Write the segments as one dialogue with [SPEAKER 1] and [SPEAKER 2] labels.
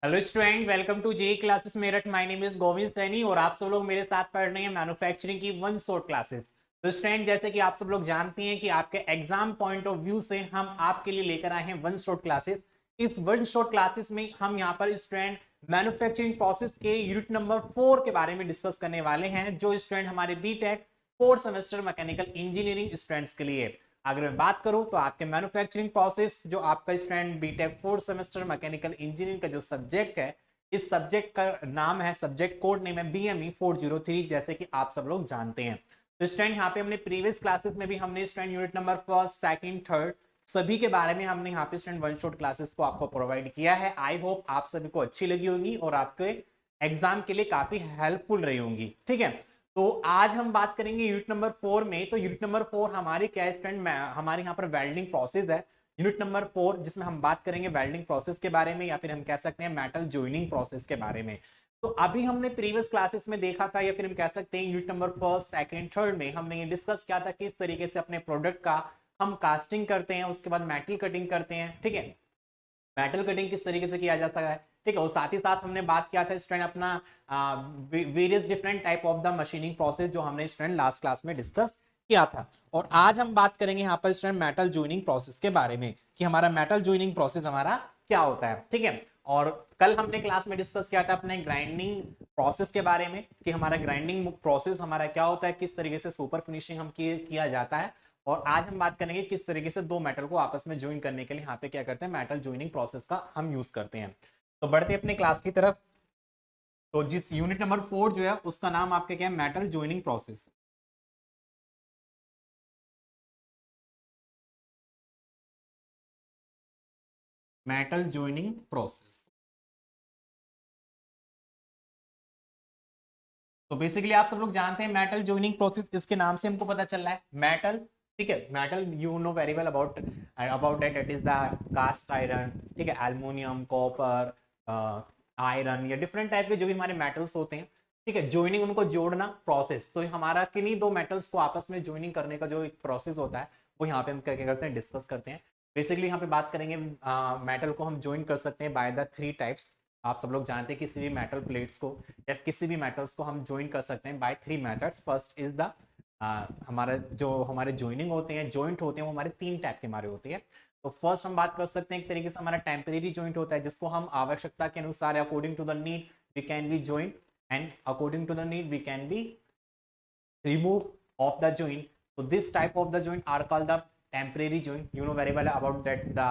[SPEAKER 1] Hello student, welcome to JE classes Meerut. My name is Govind Saini और आप सब लोग मेरे साथ पढ़ रहे हैं मैन्युफैक्चरिंग की वन शॉट क्लासेस। तो स्टूडेंट, जैसे कि आप सब लोग जानते हैं कि आपके एग्जाम पॉइंट ऑफ व्यू से हम आपके लिए लेकर आए हैं वन शॉट क्लासेस। इस वन शॉट क्लासेस में हम यहाँ पर स्टूडेंट मैन्युफैक्चरिंग प्रोसेस के यूनिट नंबर 4 के बारे में डिस्कस करने वाले हैं, जो स्टूडेंट हमारे BTech 4 semester mechanical engineering students के लिए। अगर मैं बात करूं तो आपके मैन्युफैक्चरिंग प्रोसेस जो आपका student BTech 4 semester mechanical engineering का जो सब्जेक्ट है, इस सब्जेक्ट का नाम है, सब्जेक्ट कोड नेम है बीएमई 403, जैसे कि आप सब लोग जानते हैं। तो स्टूडेंट यहाँ पे हमने प्रीवियस क्लासेस में भी हमने student unit number first second third सभी के बारे में हमने यहाँ पे स्टूडेंट वन शॉट क्लासेस को आपको प्रोवाइड किया है। आई होप आप सभी को अच्छी लगी होगी और आपके एग्जाम के लिए काफी हेल्पफुल रही होंगी। ठीक है, तो आज हम बात करेंगे यूनिट नंबर 4 में। तो यूनिट नंबर 4 हमारी क्या स्टूडेंट, हमारे यहाँ पर वेल्डिंग प्रोसेस है यूनिट नंबर 4, जिसमें हम बात करेंगे वेल्डिंग प्रोसेस के बारे में, या फिर हम कह सकते हैं मेटल जॉइनिंग प्रोसेस के बारे में। तो अभी हमने प्रीवियस क्लासेस में देखा था, या फिर हम कह सकते हैं unit number first second third में हमने ये डिस्कस किया था किस तरीके से अपने प्रोडक्ट का हम कास्टिंग करते हैं, उसके बाद मेटल कटिंग करते हैं। ठीक है, मेटल कटिंग किस तरीके से किया जा सकता है। ठीक है, और साथ ही साथ हमने बात किया था स्टूडेंट अपना various different type of the machining process, जो हमने स्टूडेंट लास्ट क्लास में डिस्कस किया था। और आज हम बात करेंगे यहाँ पर स्टूडेंट मेटल जॉइनिंग प्रोसेस के बारे में कि हमारा मेटल जॉइनिंग प्रोसेस हमारा क्या होता है। ठीक है, और कल हमने क्लास में डिस्कस किया था अपने ग्राइंडिंग प्रोसेस के बारे में कि हमारा ग्राइंडिंग प्रोसेस हमारा क्या होता है, किस तरीके से सुपर फिनिशिंग हम किया जाता है। और आज हम बात करेंगे किस तरीके से दो मेटल को आपस में ज्वाइन करने के लिए यहाँ पे क्या करते हैं, मेटल ज्वाइनिंग प्रोसेस का हम यूज करते हैं। तो बढ़ते हैं अपने क्लास की तरफ। तो जिस यूनिट नंबर 4 जो है उसका नाम आपके क्या है, metal joining process. Metal joining process. तो बेसिकली आप सब लोग जानते हैं मेटल ज्वाइनिंग प्रोसेस, इसके नाम से हमको पता चल रहा है मेटल। ठीक है, metal you know very well about about that, it is the cast iron. ठीक है, एल्युमिनियम, कॉपर, आयरन, या डिफरेंट टाइप के जो भी हमारे मेटल्स होते हैं। ठीक है, ज्वाइनिंग उनको जोड़ना प्रोसेस, तो हमारा किन्हीं दो मेटल्स को आपस में ज्वाइनिंग करने का जो एक प्रोसेस होता है वो यहाँ पे हम क्या क्या करते हैं, डिस्कस करते हैं। बेसिकली यहाँ पे बात करेंगे मेटल को हम ज्वाइन कर सकते हैं बाय द 3 टाइप्स। आप सब लोग जानते हैं किसी भी मेटल प्लेट्स को या किसी भी मेटल्स को हम ज्वाइन कर सकते हैं by 3 methods. First is the हमारा जो हमारे ज्वाइनिंग होते हैं, जॉइंट होते हैं, वो हमारे 3 टाइप के हमारे होते हैं। तो फर्स्ट हम बात कर सकते हैं एक तरीके से हमारा टेम्परेरी जॉइंट होता है, जिसको हम आवश्यकता के अनुसार according to the need we can be joint, and according to the need we can be remove of the joint. So this type of the joint are called the temporary joint. You know very well about that the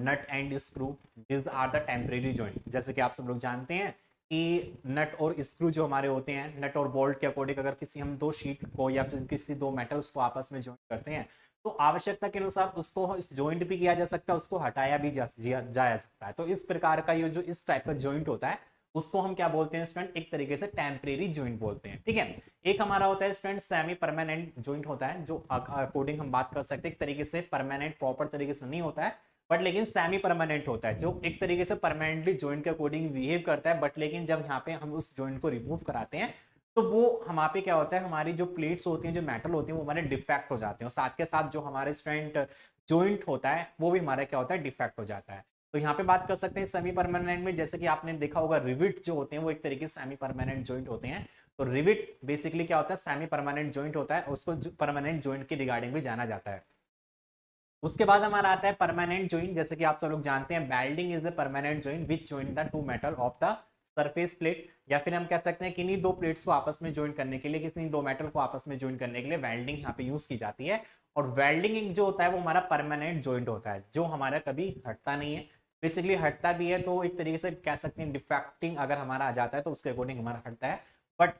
[SPEAKER 1] nut and screw. These are the temporary joint. जैसे कि आप सब लोग जानते हैं कि नट और screw जो हमारे होते हैं, नट और बोल्ट के अकॉर्डिंग अगर किसी हम दो शीट को या फिर किसी दो मेटल्स को आपस में ज्वाइन करते हैं, तो आवश्यकता के अनुसार उसको ज्वाइंट भी किया जा सकता है, उसको हटाया भी जाया सकता है। तो इस प्रकार का ये जो इस टाइप का ज्वाइंट होता है उसको हम क्या बोलते हैं स्टूडेंट, एक तरीके से टेम्परेरी ज्वाइंट बोलते हैं। ठीक है, एक हमारा होता है स्टूडेंट सेमी परमानेंट ज्वाइंट होता है, जो अकॉर्डिंग हम बात कर सकते हैं एक तरीके से परमानेंट प्रॉपर तरीके से नहीं होता है, बट लेकिन सेमी परमानेंट होता है, जो एक तरीके से परमानेंटली ज्वाइंट के अकॉर्डिंग बिहेव करता है। बट लेकिन जब यहाँ पे हम उस ज्वाइंट को रिमूव कराते हैं तो वो हमारे पे क्या होता है, हमारी जो प्लेट्स होती हैं, जो मेटल होती हैं, वो हमारे डिफेक्ट हो जाते हैं, और साथ के साथ जो हमारे स्टूडेंट ज्वाइंट होता है वो भी हमारा क्या होता है, डिफेक्ट हो जाता है। तो यहाँ पे बात कर सकते हैं सेमी परमानेंट में, जैसे कि आपने देखा होगा रिविट जो होते हैं वो एक तरीके से सेमी परमानेंट ज्वाइंट होते हैं। तो रिविट बेसिकली क्या होता है, सेमी परमानेंट ज्वाइंट होता है, उसको परमानेंट ज्वाइंट की रिगार्डिंग भी जाना जाता है। उसके बाद हमारा आता है परमानेंट ज्वाइंट, जैसे कि आप सब लोग जानते हैं welding is a permanent joint which join the two metal of the surface plate, या फिर हम कह सकते हैं किन्हीं दो प्लेट्स को आपस में ज्वाइन करने के लिए, किसी दो मेटल को आपस में ज्वाइन करने के लिए वेल्डिंग यहाँ पे यूज की जाती है। और वेल्डिंग जो होता है वो हमारा परमानेंट ज्वाइंट होता है, जो हमारा कभी हटता नहीं है। बेसिकली हटता भी है तो एक तरीके से कह सकते हैं डिफेक्टिंग अगर हमारा आ जाता है तो उसके अकॉर्डिंग हमारा हटता है, बट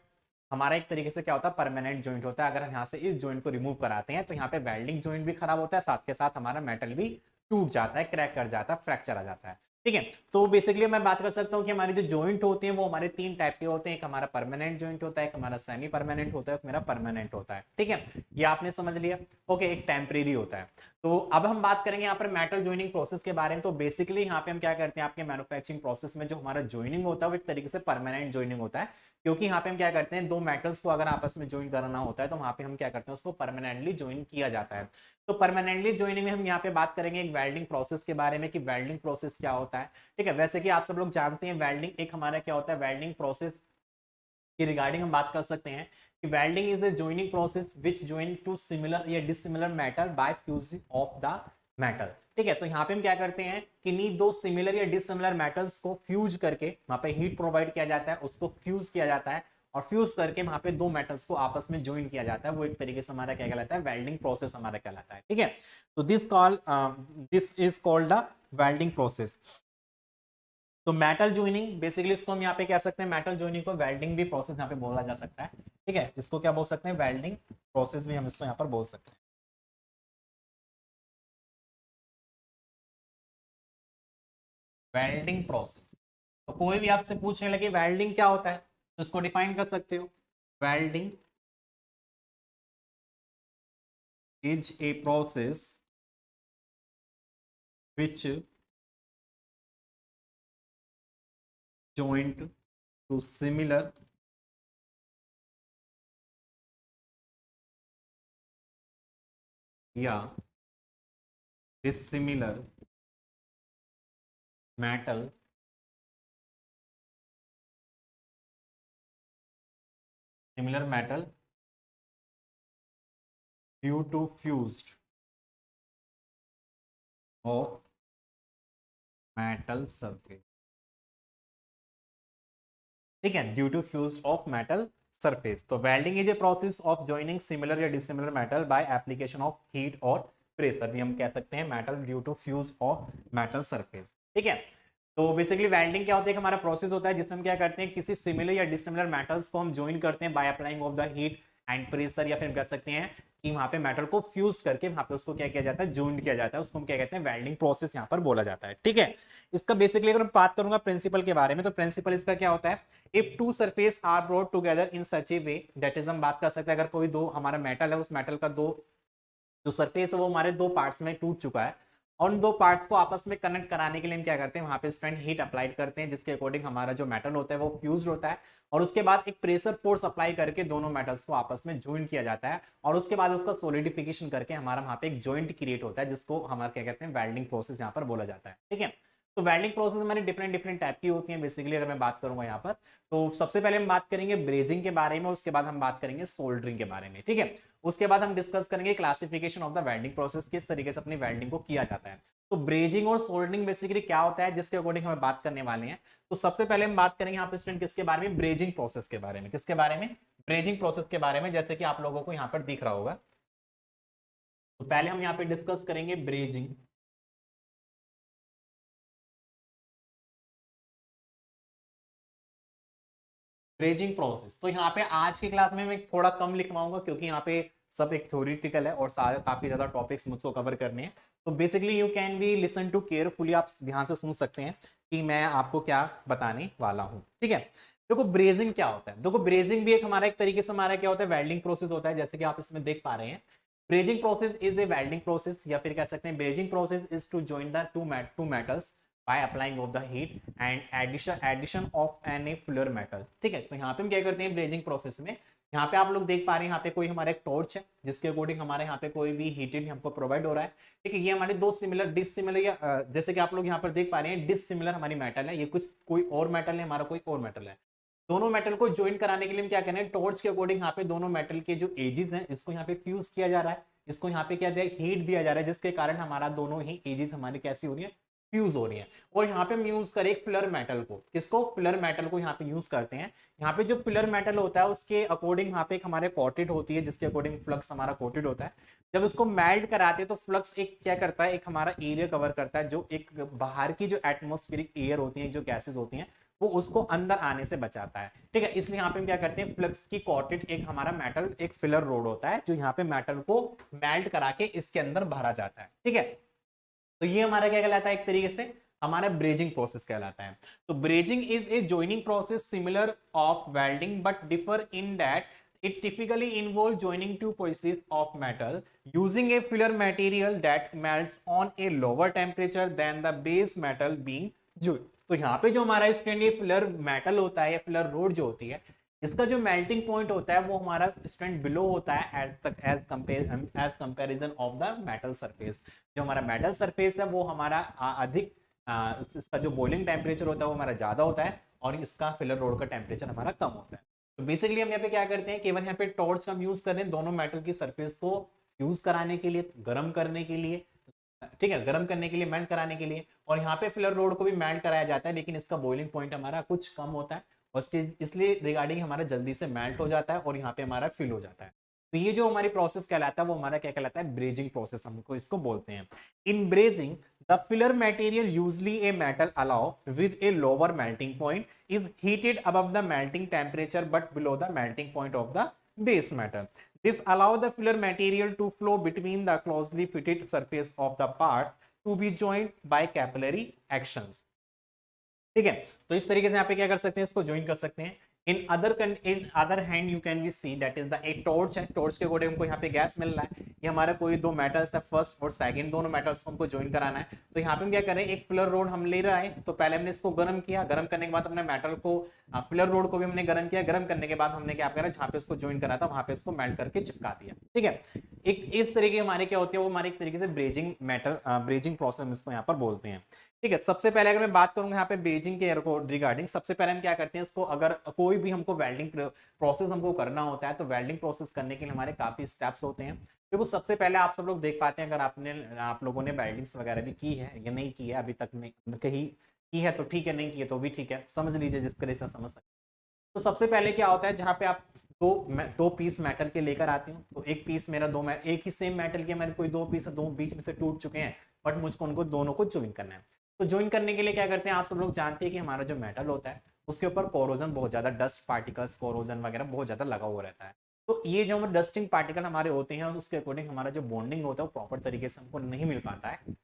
[SPEAKER 1] हमारा एक तरीके से क्या होता है, परमानेंट ज्वाइंट होता है। अगर हम यहाँ से इस ज्वाइंट को रिमूव कराते हैं तो यहाँ पे वेल्डिंग ज्वाइंट भी खराब होता है, साथ के साथ हमारा मेटल भी टूट जाता है, क्रैक कर जाता है, फ्रैक्चर आ जाता है। ठीक है, तो बेसिकली मैं बात कर सकता हूँ कि हमारे जो ज्वाइंट होते हैं वो हमारे 3 टाइप के होते हैं, एक हमारा परमानेंट ज्वाइंट होता है, एक हमारा सेमी परमानेंट होता है, एक मेरा परमानेंट होता है। ठीक है, ये आपने समझ लिया। ओके, एक टेम्परेरी होता है। तो अब हम बात करेंगे यहाँ पर मेटल ज्वाइनिंग प्रोसेस के बारे में। तो बेसिकली यहाँ पे हम क्या करते हैं, आपके मैन्युफैक्चरिंग प्रोसेस में जो हमारा ज्वाइनिंग होता है वो एक तरीके से परमानेंट ज्वाइनिंग होता है, क्योंकि यहाँ पे हम क्या करते हैं, दो मेटल्स को अगर आपस में ज्वाइन करना होता है तो वहां पे हम क्या करते हैं, उसको परमानेंटली ज्वाइन किया जाता है। तो परमानेंटली ज्वाइनिंग में हम यहाँ पे बात करेंगे एक वेल्डिंग प्रोसेस के बारे में कि वेल्डिंग प्रोसेस क्या होता है, ठीक है। वैसे कि आप सब लोग जानते हैं वेल्डिंग एक हमारा क्या होता है, वेल्डिंग प्रोसेस की रिगार्डिंग हम बात कर सकते हैं कि welding is the joining process which join two similar या dissimilar metal by fusing of the metal, ठीक है। तो यहाँ पे हम क्या करते हैं कि नी दो सिमिलर या डिसिमिलर मेटल्स को फ्यूज करके वहां पे हीट प्रोवाइड किया जाता है, उसको फ्यूज किया जाता है और फ्यूज करके वहां पे दो मेटल्स को आपस में ज्वाइन किया जाता है, वो एक तरीके से हमारा क्या कहलाता है, वेल्डिंग प्रोसेस हमारा कहलाता है, ठीक है। तो this is called the welding process. तो मेटल ज्वाइनिंग बेसिकली इसको हम यहाँ पे कह सकते हैं, मेटल ज्वाइनिंग को वेल्डिंग भी प्रोसेस यहाँ पे बोला जा सकता है, ठीक है। इसको क्या बोल सकते हैं, वेल्डिंग प्रोसेस भी हम इसको यहाँ पर बोल सकते हैं। वेल्डिंग प्रोसेस, तो कोई भी आपसे पूछने लगे वेल्डिंग क्या होता है तो इसको डिफाइन कर सकते हो, welding is a process which joined to similar या dissimilar metal similar metal due to fused of metal surface, ठीक है, due to fuse of metal surface. तो welding is a process of joining similar या dissimilar metal by application of heat और pressure, भी हम कह सकते हैं metal due to fuse of metal surface, ठीक है। तो बेसिकली वेल्डिंग क्या होता है, हमारा प्रोसेस होता है जिसमें हम क्या करते हैं, किसी सिमिलर या डिसिमिलर मेटल्स को हम ज्वाइन करते हैं by applying of the heat and pressure, या फिर कह सकते हैं कि वहां पे मेटल को फ्यूज करके वहां पे उसको क्या किया जाता है, जॉइंट किया जाता है, उसको हम क्या कहते हैं, वेल्डिंग प्रोसेस यहाँ पर बोला जाता है, ठीक है। इसका बेसिकली अगर मैं बात करूंगा प्रिंसिपल के बारे में, तो प्रिंसिपल इसका क्या होता है, if two surface are brought together in such a way, that is हम बात कर सकते हैं अगर कोई दो हमारा मेटल है, उस मेटल का दो जो सरफेस है वो हमारे दो पार्ट्स में टूट चुका है, और उन दो पार्ट्स को आपस में कनेक्ट कराने के लिए हम क्या करते हैं, वहां पे स्ट्रेंथ हीट अप्लाइड करते हैं, जिसके अकॉर्डिंग हमारा जो मेटल होता है वो फ्यूज होता है, और उसके बाद एक प्रेशर फोर्स अप्लाई करके दोनों मेटल्स को आपस में ज्वाइन किया जाता है, और उसके बाद उसका सोलिडिफिकेशन करके हमारा वहां पे एक जॉइंट क्रिएट होता है, जिसको हमारा क्या कहते हैं, वेल्डिंग प्रोसेस यहाँ पर बोला जाता है, ठीक है। तो वेल्डिंग प्रोसेस हमारी डिफरेंट डिफरेंट टाइप की होती है बेसिकली, अगर मैं बात करूंगा यहाँ पर, तो सबसे पहले हम बात करेंगे ब्रेजिंग के बारे में, उसके बाद हम बात करेंगे सोल्डरिंग के बारे में, ठीक है। उसके बाद हम डिस्कस करेंगे classification of the welding process, किस तरीके से अपनी वेल्डिंग को किया जाता है। तो ब्रेजिंग और सोल्डरिंग बेसिकली क्या होता है, जिसके अकॉर्डिंग हम बात करने वाले हैं। तो सबसे पहले हम बात करेंगे यहाँ पे स्टूडेंट किसके बारे में, ब्रेजिंग प्रोसेस के बारे में, किसके बारे में, ब्रेजिंग प्रोसेस के बारे में, जैसे कि आप लोगों को यहाँ पर दिख रहा होगा। तो पहले हम यहाँ पे डिस्कस करेंगे ब्रेजिंग, ब्रेजिंग प्रोसेस। तो यहाँ पे आज की क्लास में मैं थोड़ा कम लिखवाऊंगा क्योंकि यहाँ पे सब एक थ्योरेटिकल है और सारे काफी ज्यादा टॉपिक्स मुझको कवर करने हैं। तो basically you can be listen to carefully, आप ध्यान से सुन सकते हैं कि मैं आपको क्या बताने वाला हूँ, ठीक है। देखो ब्रेजिंग क्या होता है, देखो ब्रेजिंग भी एक हमारा एक तरीके से हमारा क्या होता है, वेल्डिंग प्रोसेस होता है, जैसे कि आप इसमें देख पा रहे हैं। Brazing process is a welding process, या फिर कह सकते हैं brazing process is to join the two metals by applying of the heat and addition of any filler metal, ठीक है। तो यहाँ पे हम क्या करते हैं ब्रेजिंग प्रोसेस में, यहाँ पे आप लोग देख पा रहे हैं यहाँ पे कोई हमारा एक टॉर्च है जिसके अकॉर्डिंग हमारे यहाँ पे कोई भी हीटेड हमको प्रोवाइड हो रहा है, ठीक है। ये हमारे दो सिमिलर डिसिमिलर या जैसे कि आप लोग यहाँ पर देख पा रहे हैं डिसिमिलर हमारी मेटल है, ये कुछ कोई और मेटल है, हमारा कोई और मेटल है। दोनों मेटल को ज्वाइन कराने के लिए हम क्या करें, टॉर्च के अकॉर्डिंग यहाँ पे दोनों मेटल के जो एजेस हैं इसको यहाँ पे फ्यूज किया जा रहा है, इसको यहाँ पे क्या दिया, हीट दिया जा रहा है, जिसके कारण हमारा दोनों ही एजेस हमारी कैसी हो रही है, फ्यूज हो रही है। और यहाँ पे हम यूज करें फिलर मेटल को, किसको, फिलर मेटल को यहाँ पे यूज करते हैं। यहाँ पे जो फिलर मेटल होता है उसके अकॉर्डिंग यहाँ पे एक हमारे कोटेड होती है, जिसके अकॉर्डिंग फ्लक्स हमारा कोटेड होता है। जब उसको मेल्ट कराते हैं तो फ्लक्स एक क्या करता है, एक हमारा एरिया कवर करता है, जो एक बाहर की जो एटमोस्फेरिक एयर होती है, जो गैसेज होती हैं, वो उसको अंदर आने से बचाता है, ठीक है। इसलिए यहाँ पे हम क्या करते हैं, फ्लक्स की कोटेड एक हमारा मेटल एक फिलर रोड होता है, जो यहाँ पे मेटल को मेल्ट करा के इसके अंदर भरा जाता है, ठीक है। तो ये हमारा क्या कहलाता है, एक तरीके से हमारा ब्रेजिंग प्रोसेस कहलाता है। तो brazing is a joining process similar of welding but differ in that it typically involves joining two pieces of metal using a filler material that melts on a lower temperature than the base metal being joined। तो यहाँ पे जो हमारा student ये filler metal होता है या filler road जो होती है, इसका जो मेल्टिंग पॉइंट होता है वो हमारा स्टूडेंट बिलो होता है as comparison of the metal surface. जो हमारा मेटल सरफेस है वो हमारा अधिक इसका जो बॉइलिंग टेम्परेचर होता है वो हमारा ज़्यादा होता है और इसका फिलर रोड का टेम्परेचर हमारा कम होता है। तो बेसिकली हम यहाँ पे क्या करते हैं, केवल यहाँ पे टॉर्च हम यूज कर रहे हैं दोनों मेटल की सरफेस को फ्यूज कराने के लिए, गर्म करने के लिए, ठीक है, गर्म करने के लिए, मेल्ट कराने के लिए। और यहाँ पे फिलर रोड को भी मेल्ट कराया जाता है, लेकिन इसका बॉइलिंग पॉइंट हमारा कुछ कम होता है और इसलिए रिगार्डिंग हमारा जल्दी से मेल्ट हो जाता है और यहाँ पे हमारा फिल हो जाता है। तो ये जो हमारी प्रोसेस कहलाता है वो हमारा क्या कहलाता है, ब्रेजिंग प्रोसेस हमको इसको बोलते हैं। In brazing the filler material usually a metal alloy with a lower melting point is heated above the melting temperature but below the melting point of the base metal. This allow the filler material to flow between the closely fitted surface of the parts to be joined by capillary actions. ठीक है, तो इस तरीके से यहाँ पे क्या कर सकते हैं, इसको ज्वाइन कर सकते हैं। In other hand you can be see that is the एक टॉर्च है, टॉर्च के अकॉर्डिंग हमको यहाँ पे गैस मिल रहा है। ये हमारा कोई दो मेटल्स है, फर्स्ट और सेकंड दोनों मेटल्स को हमको ज्वाइन कराना है। तो यहाँ पे हम क्या करें, एक फिलर रोड हम ले रहे हैं, तो पहले हमने इसको गर्म किया, गर्म करने के बाद हमने मेटल को फिलर रोड को भी हमने गर्म किया, गर्म करने के बाद हमने क्या करा, जहाँ पे इसको ज्वाइन करा था वहां पे इसको मेल्ट करके चिपका दिया। ठीक है, एक इस तरीके हमारे क्या होते हैं, वो हमारे एक तरीके से ब्रेजिंग प्रोसेस इसको यहाँ पर बोलते हैं। ठीक है, सबसे पहले अगर मैं बात करूंगा यहाँ पे ब्रेजिंग के रिगार्डिंग, सबसे पहले हम क्या करते हैं, इसको अगर कोई भी हमको वेल्डिंग प्रोसेस हमको करना होता है तो वेल्डिंग प्रोसेस करने के लिए हमारे काफी स्टेप्स होते हैं। देखो सबसे पहले आप सब लोग देख पाते हैं, अगर आप लोगों ने वेल्डिंग्स वगैरह भी की है या नहीं की है अभी तक, नहीं कहीं की है तो ठीक है, नहीं की है तो भी ठीक है, समझ लीजिए जिस तरह से समझ सकते। तो सबसे पहले क्या होता है, जहाँ पे आप दो पीस मेटल के लेकर आते हो, तो एक पीस मेरा एक ही सेम मेटल के मेरे कोई दो पीस दो बीच में से टूट चुके हैं, बट मुझको उनको दोनों को ज्वाइन करना है। तो ज्वाइन करने के लिए क्या करते हैं, आप सब लोग जानते हैं कि हमारा जो मेटल होता है उसके ऊपर कोरोजन बहुत ज्यादा, डस्ट पार्टिकल्स कोरोजन वगैरह बहुत ज्यादा लगा हुआ रहता है। तो ये जो डस्टिंग पार्टिकल हमारे होते हैं उसके अकॉर्डिंग हमारा जो बॉन्डिंग होता है वो प्रॉपर तरीके से हमको नहीं मिल पाता है।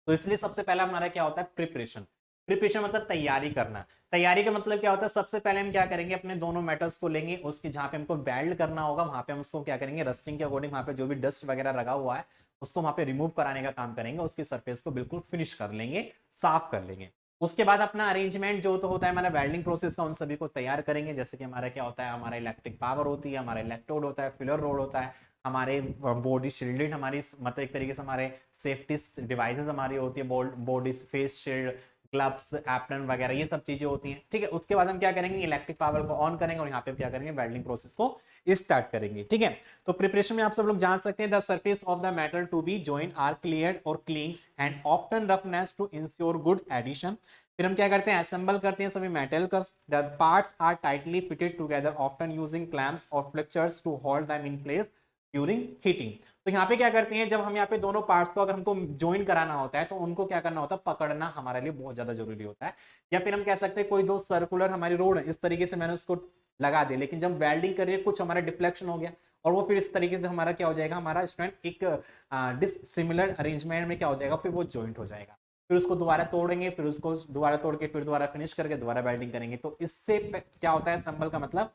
[SPEAKER 1] तो इसलिए सबसे पहला हमारा क्या होता है, प्रिपरेशन। प्रिपरेशन मतलब तैयारी करना। तैयारी का मतलब क्या होता है, सबसे पहले हम क्या करेंगे, अपने दोनों मेटल्स को लेंगे, उसके जहाँ पे हमको वेल्ड करना होगा वहां पे हम उसको क्या करेंगे, रस्टिंग के अकॉर्डिंग वहां पे जो भी डस्ट वगैरह लगा हुआ है उसको वहां पे रिमूव कराने का काम करेंगे, उसकी सरफेस को बिल्कुल फिनिश कर लेंगे, साफ कर लेंगे। उसके बाद अपना अरेंजमेंट जो तो होता है हमारा वेल्डिंग प्रोसेस का, उन सभी को तैयार करेंगे। जैसे कि हमारा क्या होता है, हमारा इलेक्ट्रिक पावर होती है, हमारा इलेक्ट्रोड होता है, फिलर रोड होता है, हमारे बॉडी शील्डेड, हमारी मतलब एक तरीके से हमारे सेफ्टी डिवाइसेस हमारी होती है, body face shield, gloves, apron वगैरह ये सब चीजें होती हैं। ठीक है, उसके बाद हम क्या करेंगे, इलेक्ट्रिक पावर को ऑन करेंगे और यहाँ पे क्या करेंगे, वेल्डिंग प्रोसेस को स्टार्ट करेंगे। ठीक है, तो प्रिपरेशन में आप सब लोग जान सकते हैं, the surface of the metal to be joint are cleared और clean and often roughness to ensure good addition. फिर हम क्या करते हैं, असेंबल करते हैं सभी मेटल का, the parts are tightly fitted together often using clamps or fixtures to hold them in place during heating. तो यहाँ पे क्या करते हैं, जब हम यहाँ पे दोनों पार्ट्स को अगर हमको ज्वाइन कराना होता है तो उनको क्या करना होता है, पकड़ना हमारे लिए बहुत ज्यादा जरूरी होता है। या फिर हम कह सकते हैं कोई दो सर्कुलर हमारी रोड है, इस तरीके से मैंने उसको लगा दिया, लेकिन जब वेल्डिंग करिए कुछ हमारा डिफ्लेक्शन हो गया और वो फिर इस तरीके से हमारा क्या हो जाएगा, हमारा स्टूडेंट एक डिसिमिलर अरेंजमेंट में क्या हो जाएगा, फिर वो ज्वाइंट हो जाएगा। फिर उसको दोबारा तोड़ेंगे, फिर उसको दोबारा तोड़ के फिर दोबारा फिनिश करके दोबारा वेल्डिंग करेंगे। तो इससे क्या होता है, असेंबल का मतलब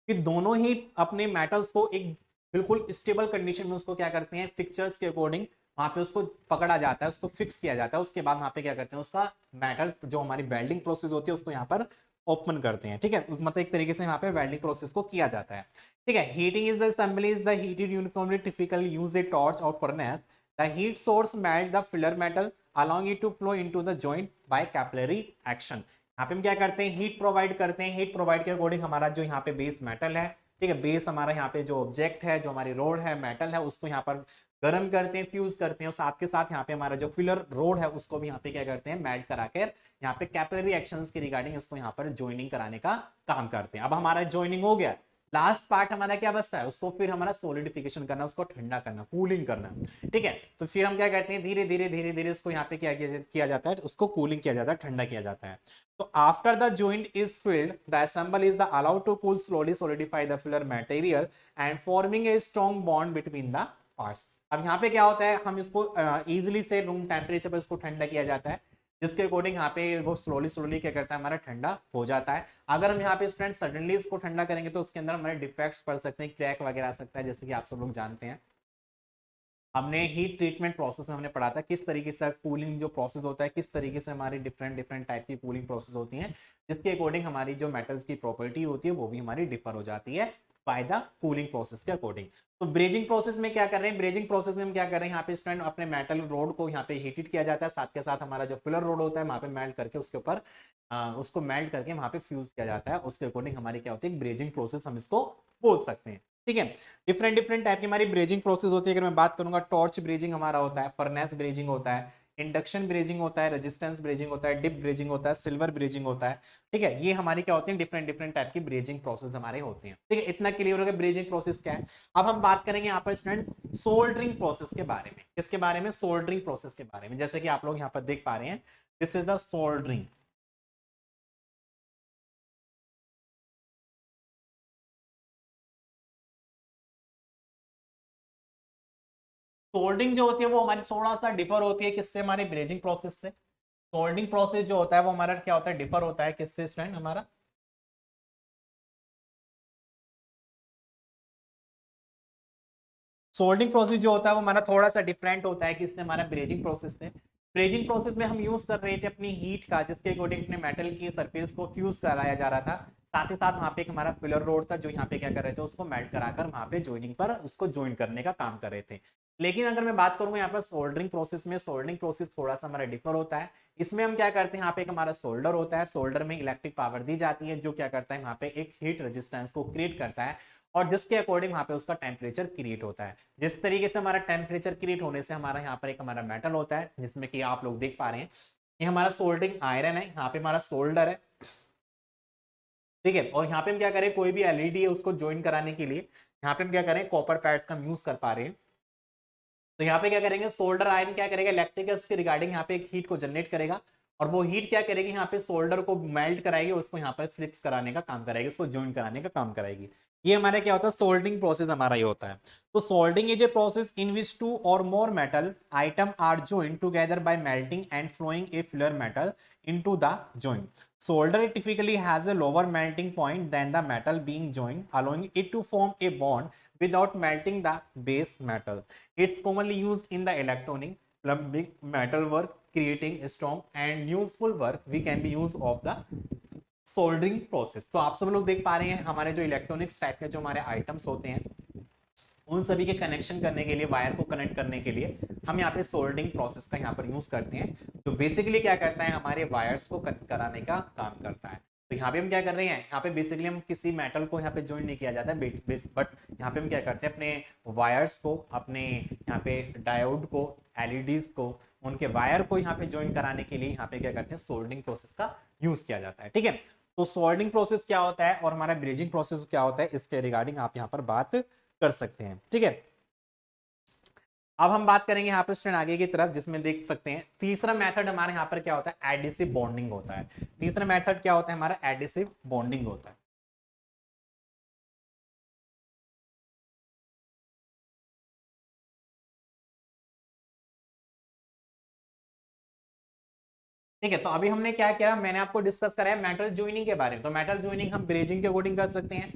[SPEAKER 1] कि दोनों ही अपने मेटल्स को एक बिल्कुल स्टेबल कंडीशन में उसको क्या करते हैं, फिक्चर्स के अकॉर्डिंग वहां पे उसको पकड़ा जाता है, उसको फिक्स किया जाता है। उसके बाद वहां पे क्या करते हैं, उसका मेटल जो हमारी वेल्डिंग प्रोसेस होती है उसको यहाँ पर ओपन करते हैं। ठीक है, मतलब एक तरीके से यहाँ पे वेल्डिंग प्रोसेस को किया जाता है। ठीक है, heating is the assembly is the heated uniformly typically use a torch or furnace. The heat source melt the filler metal allowing it to flow into the joint by capillary action। यहाँ पे हम क्या करते हैं, heat provide करते हैं। Heat provide के according हमारा जो यहाँ पे बेस मेटल है, ठीक है, बेस हमारा यहाँ पे जो ऑब्जेक्ट है, जो हमारी रोड है, मेटल है, उसको यहाँ पर गर्म करते हैं, फ्यूज करते हैं और साथ के साथ यहाँ पे हमारा जो फिलर रोड है उसको भी यहाँ पे क्या करते हैं, मेल्ट कराकर यहाँ पे कैपिलरी एक्शंस के रिगार्डिंग इसको यहाँ पर ज्वाइनिंग कराने का काम करते हैं। अब हमारा ज्वाइनिंग हो गया, लास्ट पार्ट हमारा क्या बचता है, उसको फिर हमारा सॉलिडिफिकेशन करना, उसको ठंडा करना, कूलिंग करना। ठीक है, तो फिर हम क्या करते हैं, धीरे धीरे उसको यहाँ पे क्या किया जाता है, उसको कूलिंग किया जाता है, ठंडा किया जाता है। तो after the joint is filled the assemble is the allowed to cool slowly solidify the filler material and forming a strong bond between the parts. अब यहाँ पे क्या होता है, हम इसको इजिली से रूम टेम्परेचर पर इसको ठंडा किया जाता है, जिसके अकॉर्डिंग यहाँ पे वो स्लोली क्या करता है, हमारा ठंडा हो जाता है। अगर हम यहाँ पे स्टूडेंट सडनली इसको ठंडा करेंगे तो उसके अंदर हमारे डिफेक्ट्स पड़ सकते हैं, क्रैक वगैरह आ सकता है। जैसे कि आप सब लोग जानते हैं, हमने हीट ट्रीटमेंट प्रोसेस में हमने पढ़ा था किस तरीके से कूलिंग जो प्रोसेस होता है, किस तरीके से हमारी डिफरेंट टाइप की कूलिंग प्रोसेस होती हैं, जिसके अकॉर्डिंग हमारी जो मेटल्स की प्रॉपर्टी होती है वो भी हमारी डिफर हो जाती है। बाय द कूलिंग प्रोसेस के अकॉर्डिंग। तो ब्रेजिंग प्रोसेस में क्या कर रहे हैं, ब्रेजिंग प्रोसेस में हम क्या कर रहे हैं, यहाँ पे स्टूडेंट अपने मेटल रोड को यहाँ पे हीटेड किया जाता है, साथ के साथ हमारा जो फिलर रोड होता है वहां पे मेल्ट करके उसके ऊपर उसको मेल्ट करके वहां पे फ्यूज किया जाता है, उसके अकॉर्डिंग हमारी क्या होती है ब्रेजिंग प्रोसेस हम इसको बोल सकते हैं। ठीक है, डिफरेंट डिफरेंट टाइप की हमारी ब्रेजिंग प्रोसेस होती है। अगर मैं बात करूंगा, टॉर्च ब्रेजिंग हमारा होता है, फर्नेस ब्रेजिंग होता है, इंडक्शन ब्रेजिंग होता है, रेजिस्टेंस ब्रेजिंग होता है, डिप ब्रेजिंग होता है, सिल्वर ब्रेजिंग होता है। ठीक है, ये हमारी क्या होती है डिफरेंट डिफरेंट टाइप की ब्रेजिंग प्रोसेस हमारे होते हैं। ठीक है, इतना क्लियर हो गया ब्रेजिंग प्रोसेस क्या है। अब हम बात करेंगे यहाँ पर स्टूडेंट सोल्डरिंग प्रोसेस के बारे में। किसके बारे में, सोल्डरिंग प्रोसेस के बारे में। जैसे कि आप लोग यहाँ पर देख पा रहे हैं, this is the soldering. Soldering जो होती है वो हमारी थोड़ा सा डिफर होती है किससे, हमारे ब्रेजिंग प्रोसेस से। सोल्डरिंग प्रोसेस जो होता है वो हमारा क्या होता है, डिफर होता है किससे स्टूडेंट, हमारा सोल्डिंग प्रोसेस जो होता है वो हमारा थोड़ा सा डिफरेंट होता है किससे, हमारा ब्रेजिंग प्रोसेस से। ब्रेजिंग प्रोसेस में हम यूज कर रहे थे अपनी हीट का, जिसके अकॉर्डिंग अपने मेटल की सरफेस को फ्यूज कराया जा रहा था। साथ ही साथ वहां पे एक हमारा फिलर रोड था जो यहाँ पे क्या कर रहे थे, उसको मेल्ट कराकर वहां पे ज्वाइनिंग पर उसको ज्वाइन करने का काम कर रहे थे। लेकिन अगर मैं बात करूंगा यहाँ पर सोल्डरिंग प्रोसेस में, सोल्डरिंग प्रोसेस थोड़ा सा हमारा डिफर होता है। इसमें हम क्या करते हैं, यहाँ पे एक हमारा सोल्डर होता है, सोल्डर में इलेक्ट्रिक पावर दी जाती है जो क्या करता है वहां पे एक हीट रेजिस्टेंस को क्रिएट करता है, और जिसके अकॉर्डिंग वहां पे उसका टेम्परेचर क्रिएट होता है। जिस तरीके से हमारा टेम्परेचर क्रिएट होने से हमारा यहाँ पर एक हमारा मेटल होता है, जिसमें कि आप लोग देख पा रहे हैं ये हमारा सोल्डिंग आयरन है, यहाँ पे हमारा सोल्डर है। ठीक है, और यहाँ पे हम क्या करें, कोई भी एलईडी है उसको ज्वाइन कराने के लिए यहाँ पे हम क्या करें, कॉपर पैड्स का यूज कर पा रहे हैं। तो यहाँ पे क्या करेंगे, सोल्डर आयरन क्या करेगा, इलेक्ट्रिक के रिगार्डिंग यहाँ पे एक हीट को जनरेट करेगा, और वो हीट क्या करेगी, यहाँ पे सोल्डर को मेल्ट कराएगी और उसको यहाँ पर फिक्स कराने का काम कराएगी, उसको ज्वाइन कराने का काम कराएगी। ये हमारे क्या होता है, सोल्डिंग प्रोसेस हमारा ये होता है। तो soldering is a process in which two or more metal item are joined together by melting and flowing a filler metal into the joint. Solder typically has a lower melting point than the metal being joined, allowing it to form a bond without melting the base metal. It's commonly used in the electronic, plumbing, metal work, creating strong and useful work. We can be use of the soldering process. तो आप सब लोग देख पा रहे हैं हमारे जो इलेक्ट्रॉनिक्स टाइप के जो हमारे आइटम्स होते हैं, उन सभी के कनेक्शन करने के लिए, वायर को कनेक्ट करने के लिए हम यहाँ पे सोल्डरिंग प्रोसेस का यहाँ पर यूज करते हैं। तो बेसिकली क्या करता है, हमारे वायर्स को कनेक्ट कराने का काम करता है। तो यहाँ पे हम क्या कर रहे हैं, यहाँ पे बेसिकली हम किसी मेटल को यहाँ पे ज्वाइन नहीं किया जाता है, बट यहाँ पे हम क्या करते हैं, अपने वायर्स को, अपने यहाँ पे डायोड को, एलईडीज को, उनके वायर को यहाँ पे ज्वाइन कराने के लिए यहाँ पे क्या करते हैं, सोल्डरिंग प्रोसेस का यूज किया जाता है। ठीक है, तो सोल्डरिंग प्रोसेस क्या होता है और हमारा ब्रेजिंग प्रोसेस क्या होता है, इसके रिगार्डिंग आप यहाँ पर बात कर सकते हैं। ठीक है, अब हम बात करेंगे यहाँ पे स्टूडेंट आगे की तरफ, जिसमें देख सकते हैं तीसरा मेथड हमारे यहाँ पर क्या होता है, एडिसिव बॉन्डिंग होता है। तीसरा मेथड क्या होता है हमारा, एडिसिव बॉन्डिंग होता है। ठीक है, तो अभी हमने क्या किया, मैंने आपको डिस्कस कराया मेटल ज्वाइनिंग के बारे में। तो मेटल ज्वाइनिंग हम ब्रेजिंग के अकॉर्डिंग कर सकते हैं,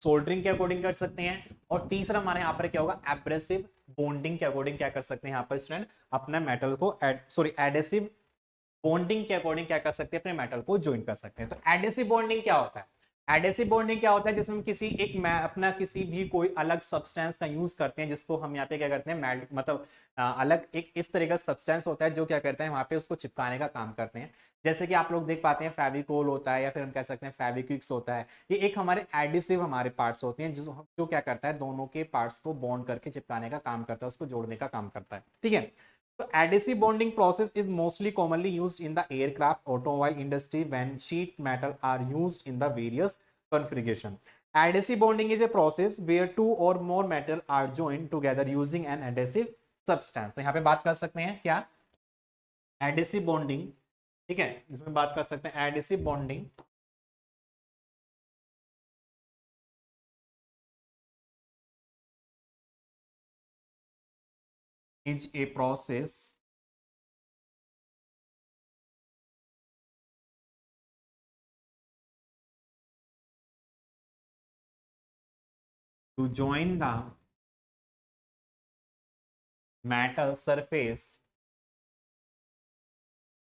[SPEAKER 1] सोल्डरिंग के अकॉर्डिंग कर सकते हैं, और तीसरा हमारे यहाँ पर क्या होगा, एब्रेसिव बॉन्डिंग के अकॉर्डिंग क्या कर सकते हैं यहाँ पर स्टूडेंट, अपना मेटल को एडेसिव बॉन्डिंग के अकॉर्डिंग क्या कर सकते हैं, अपने मेटल को ज्वाइन कर सकते हैं। तो एडेसिव बॉन्डिंग क्या होता है, एडेसिव बॉन्डिंग क्या होता है, जिसमें हम किसी एक अपना किसी भी कोई अलग सब्सटेंस का यूज करते हैं, जिसको हम यहाँ पे क्या करते हैं, मतलब अलग एक इस तरह का सब्सटेंस होता है जो क्या करते हैं वहां पे उसको चिपकाने का काम करते हैं। जैसे कि आप लोग देख पाते हैं फेविकोल होता है, या फिर हम कह सकते हैं फेविक्विक्स होता है। ये एक हमारे एडिसिव हमारे पार्ट्स होते हैं जो क्या करता है, दोनों के पार्ट्स को बॉन्ड करके चिपकाने का काम करता है, उसको जोड़ने का काम करता है। ठीक है, so adhesive bonding process is mostly commonly used in the aircraft automobile industry when sheet metal are used in the various configuration. Adhesive bonding is a process where two or more metal are joined together using an adhesive substance. तो यहाँ पे बात कर सकते हैं क्या, adhesive bonding। ठीक है, इसमें बात कर सकते हैं adhesive bonding is a process to join the metal surface,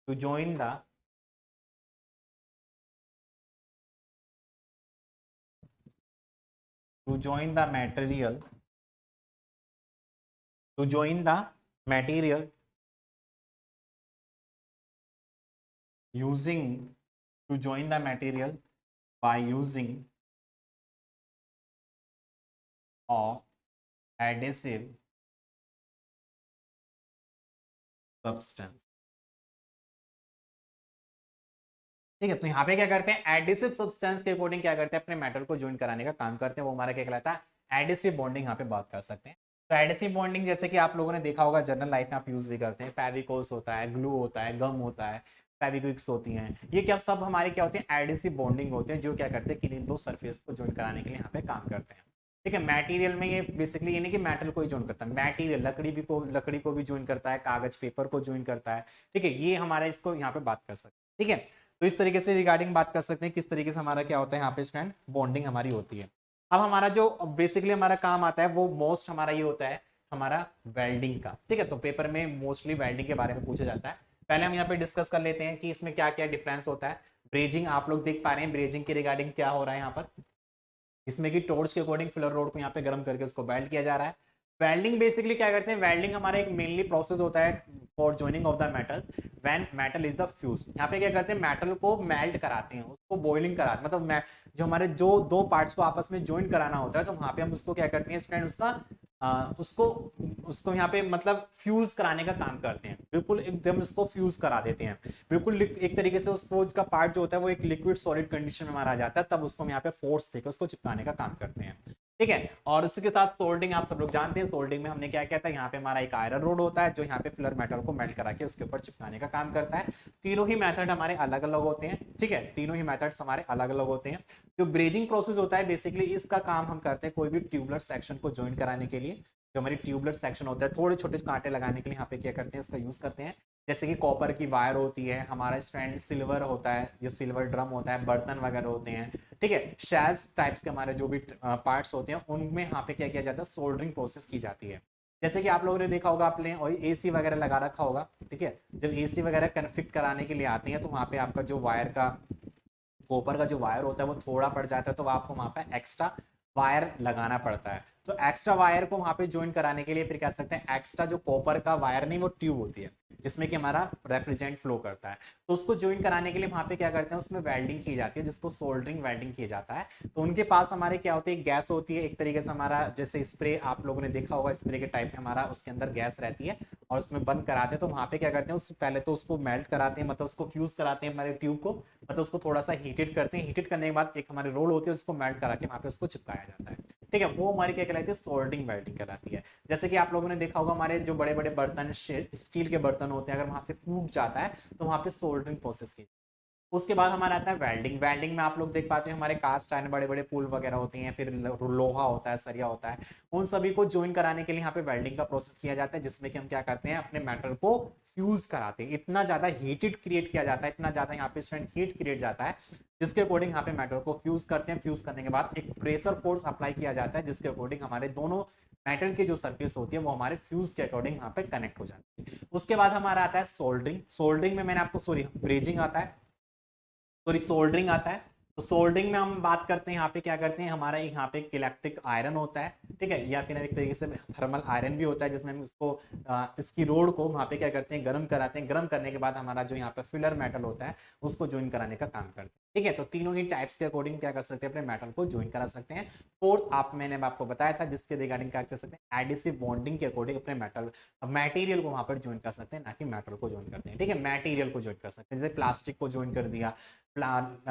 [SPEAKER 1] to join the to join the material, to join the material using, to join the material by using of adhesive substance। ठीक है, तो यहाँ पे क्या करते हैं, adhesive substance के according क्या करते हैं, अपने मेटल को ज्वाइन कराने का काम करते हैं, वो हमारा क्या कहलाता है, एडिसिव बॉन्डिंग। यहाँ पे बात कर सकते हैं। तो एडिसिव बॉन्डिंग जैसे कि आप लोगों ने देखा होगा जनरल लाइफ में आप यूज भी करते हैं, फेविकोल्स होता है, ग्लू होता है, गम होता है, फेविक्विक्स होती हैं, ये क्या सब हमारे क्या होते हैं, एडिसिव बॉन्डिंग होते हैं, जो क्या करते हैं, किन्हीं दो सरफेस को ज्वाइन कराने के लिए यहाँ पे काम करते हैं। ठीक है, मटेरियल में ये बेसिकली ये नहीं कि मेटल को ही ज्वाइन करता है, मटेरियल लकड़ी को भी ज्वाइन करता है, कागज पेपर को ज्वाइन करता है। ठीक है, ये हमारा इसको यहाँ पे बात कर सकते हैं। ठीक है, तो इस तरीके से रिगार्डिंग बात कर सकते हैं किस तरीके से हमारा क्या होता है यहाँ पे स्टूडेंट, बॉन्डिंग हमारी होती है। अब हमारा जो बेसिकली हमारा काम आता है वो मोस्ट हमारा ये होता है हमारा वेल्डिंग का। ठीक है, तो पेपर में मोस्टली वेल्डिंग के बारे में पूछा जाता है। पहले हम यहाँ पे डिस्कस कर लेते हैं कि इसमें क्या क्या डिफरेंस होता है। ब्रेजिंग आप लोग देख पा रहे हैं, ब्रेजिंग के रिगार्डिंग क्या हो रहा है यहाँ पर, इसमें कि टॉर्च के अकॉर्डिंग फिलर रोड को यहाँ पे गर्म करके उसको वेल्ड किया जा रहा है। वेल्डिंग बेसिकली क्या करते हैं, वेल्डिंग हमारा एक मेनली प्रोसेस होता है for joining of the metal when metal is the fuse. यहाँ पे क्या करते हैं, मेटल को मेल्ट कराते हैं, उसको बॉइलिंग कराते हैं, मतलब जो हमारे जो दो पार्ट्स को आपस में ज्वाइन कराना होता है, तो वहां पे हम उसको क्या करते हैं स्टूडेंट, उसको उसको यहाँ पे मतलब फ्यूज कराने का काम करते हैं, बिल्कुल एकदम उसको फ्यूज करा देते हैं, बिल्कुल एक तरीके से उसको का पार्ट जो होता है वो एक लिक्विड सॉलिड कंडीशन में मारा जाता है, तब उसको हम यहाँ पे फोर्स देकर उसको चिपकाने का काम करते हैं। ठीक है, और इसके साथ सोल्डिंग आप सब लोग जानते हैं, सोल्डिंग में हमने क्या किया था, यहाँ पे हमारा एक आयरन रोड होता है जो यहाँ पे फिलर मेटल को मेल्ट करा के उसके ऊपर चिपकाने का काम करता है। तीनों ही मेथड हमारे अलग अलग होते हैं। ठीक है, तीनों ही मेथड्स हमारे अलग अलग होते हैं। जो ब्रेजिंग प्रोसेस होता है बेसिकली इसका काम हम करते हैं कोई भी ट्यूबुलर सेक्शन को ज्वाइन कराने के लिए। जो हमारी ट्यूबुलर सेक्शन होता है, थोड़े छोटे कांटे लगाने के लिए यहाँ पे क्या करते हैं, इसका यूज करते हैं। जैसे कि कॉपर की वायर होती है, हमारा स्ट्रैंड सिल्वर होता है, ये सिल्वर ड्रम होता है, बर्तन वगैरह होते हैं। ठीक है, शैज टाइप्स के हमारे जो भी पार्ट्स होते हैं उनमें यहाँ पे क्या किया जाता है, सोल्डरिंग प्रोसेस की जाती है। जैसे कि आप लोगों ने देखा होगा, आपने और एसी वगैरह लगा रखा होगा। ठीक है, जब एसी वगैरह कन्फिग कराने के लिए आती है तो वहाँ पे आपका जो वायर का, कॉपर का जो वायर होता है वो थोड़ा पड़ जाता है, तो आपको वहाँ पे एक्स्ट्रा वायर लगाना पड़ता है। तो एक्स्ट्रा वायर को वहां पे ज्वाइन कराने के लिए फिर कह सकते हैं एक्स्ट्रा जो कॉपर का वायर नहीं, वो ट्यूब होती है जिसमें कि हमारा रेफ्रिजरेंट फ्लो करता है, तो उसको ज्वाइन कराने के लिए वहां पे क्या करते हैं, उसमें वेल्डिंग की जाती है जिसको सोल्डरिंग वेल्डिंग किया जाता है। तो उनके पास हमारे क्या होती है, गैस होती है एक तरीके से, हमारा जैसे स्प्रे आप लोगों ने देखा होगा, स्प्रे के टाइप में हमारा उसके अंदर गैस रहती है और उसमें बंद कराते हैं। तो वहां पे क्या करते हैं, पहले तो उसको मेल्ट कराते हैं, मतलब उसको फ्यूज कराते हैं हमारे ट्यूब को, मतलब उसको थोड़ा सा हीटेड करते हैं, हीटेड करने के बाद एक हमारी रोल होती है उसको मेल्ट करा के वहां पे उसको चिपकाया जाता है। ठीक है, वो हमारी क्या कहलाती है, सोल्डरिंग वेल्डिंग कहलाती है। जैसे कि आप लोगों ने देखा होगा, हमारे जो बड़े बड़े बर्तन स्टील के बर्तन होते हैं, अगर वहां से फूट जाता है तो वहां पे सोल्डरिंग प्रोसेस की। उसके बाद हमारा आता है वेल्डिंग। वेल्डिंग में आप लोग देख पाते हैं हमारे कास्ट आयरन बड़े बड़े पुल वगैरह होती हैं, फिर लोहा होता है, सरिया होता है, उन सभी को ज्वाइन कराने के लिए यहाँ पे वेल्डिंग का प्रोसेस किया जाता है, जिसमें कि हम क्या करते हैं, अपने मेटल को फ्यूज कराते हैं। इतना ज्यादा हीटेड क्रिएट किया जाता है, इतना ज्यादा यहाँ पे स्टूडेंट हीट क्रिएट जाता है, जिसके अकॉर्डिंग यहाँ पे मेटल को फ्यूज करते हैं। फ्यूज करने के बाद एक प्रेशर फोर्स अप्लाई किया जाता है, जिसके अकॉर्डिंग हमारे दोनों मेटल की जो सरफेस होती है वो हमारे फ्यूज के अकॉर्डिंग वहां पे कनेक्ट हो जाती है। उसके बाद हमारा आता है सोल्डरिंग। सोल्डरिंग में मैंने आपको ब्रेजिंग आता है, सॉरी सोल्डरिंग आता है। तो सोल्डरिंग में हम बात करते हैं, यहाँ पे क्या करते हैं, हमारा एक यहाँ पे एक इलेक्ट्रिक आयरन होता है। ठीक है, या फिर एक तरीके से थर्मल आयरन भी होता है, जिसमें हम उसको इसकी रोड को वहाँ पे क्या करते हैं, गर्म कराते हैं। गर्म करने के बाद हमारा जो यहाँ पे फिलर मेटल होता है उसको ज्वाइन कराने का काम करते हैं। ठीक है, तो तीनों ही टाइप्स के अकॉर्डिंग क्या कर सकते हैं, अपने मेटल को ज्वाइन करा सकते हैं। फोर्थ मैंने आपको बताया था, जिसके रिगार्डिंग क्या कर सकते हैं, एडिसिव बॉन्डिंग के अकॉर्डिंग अपने मटेरियल को वहां पर ज्वाइन कर सकते हैं, ना कि मेटल को ज्वाइन करते हैं। ठीक है, मटेरियल को ज्वाइन कर सकते हैं, जैसे प्लास्टिक को ज्वाइन कर दिया,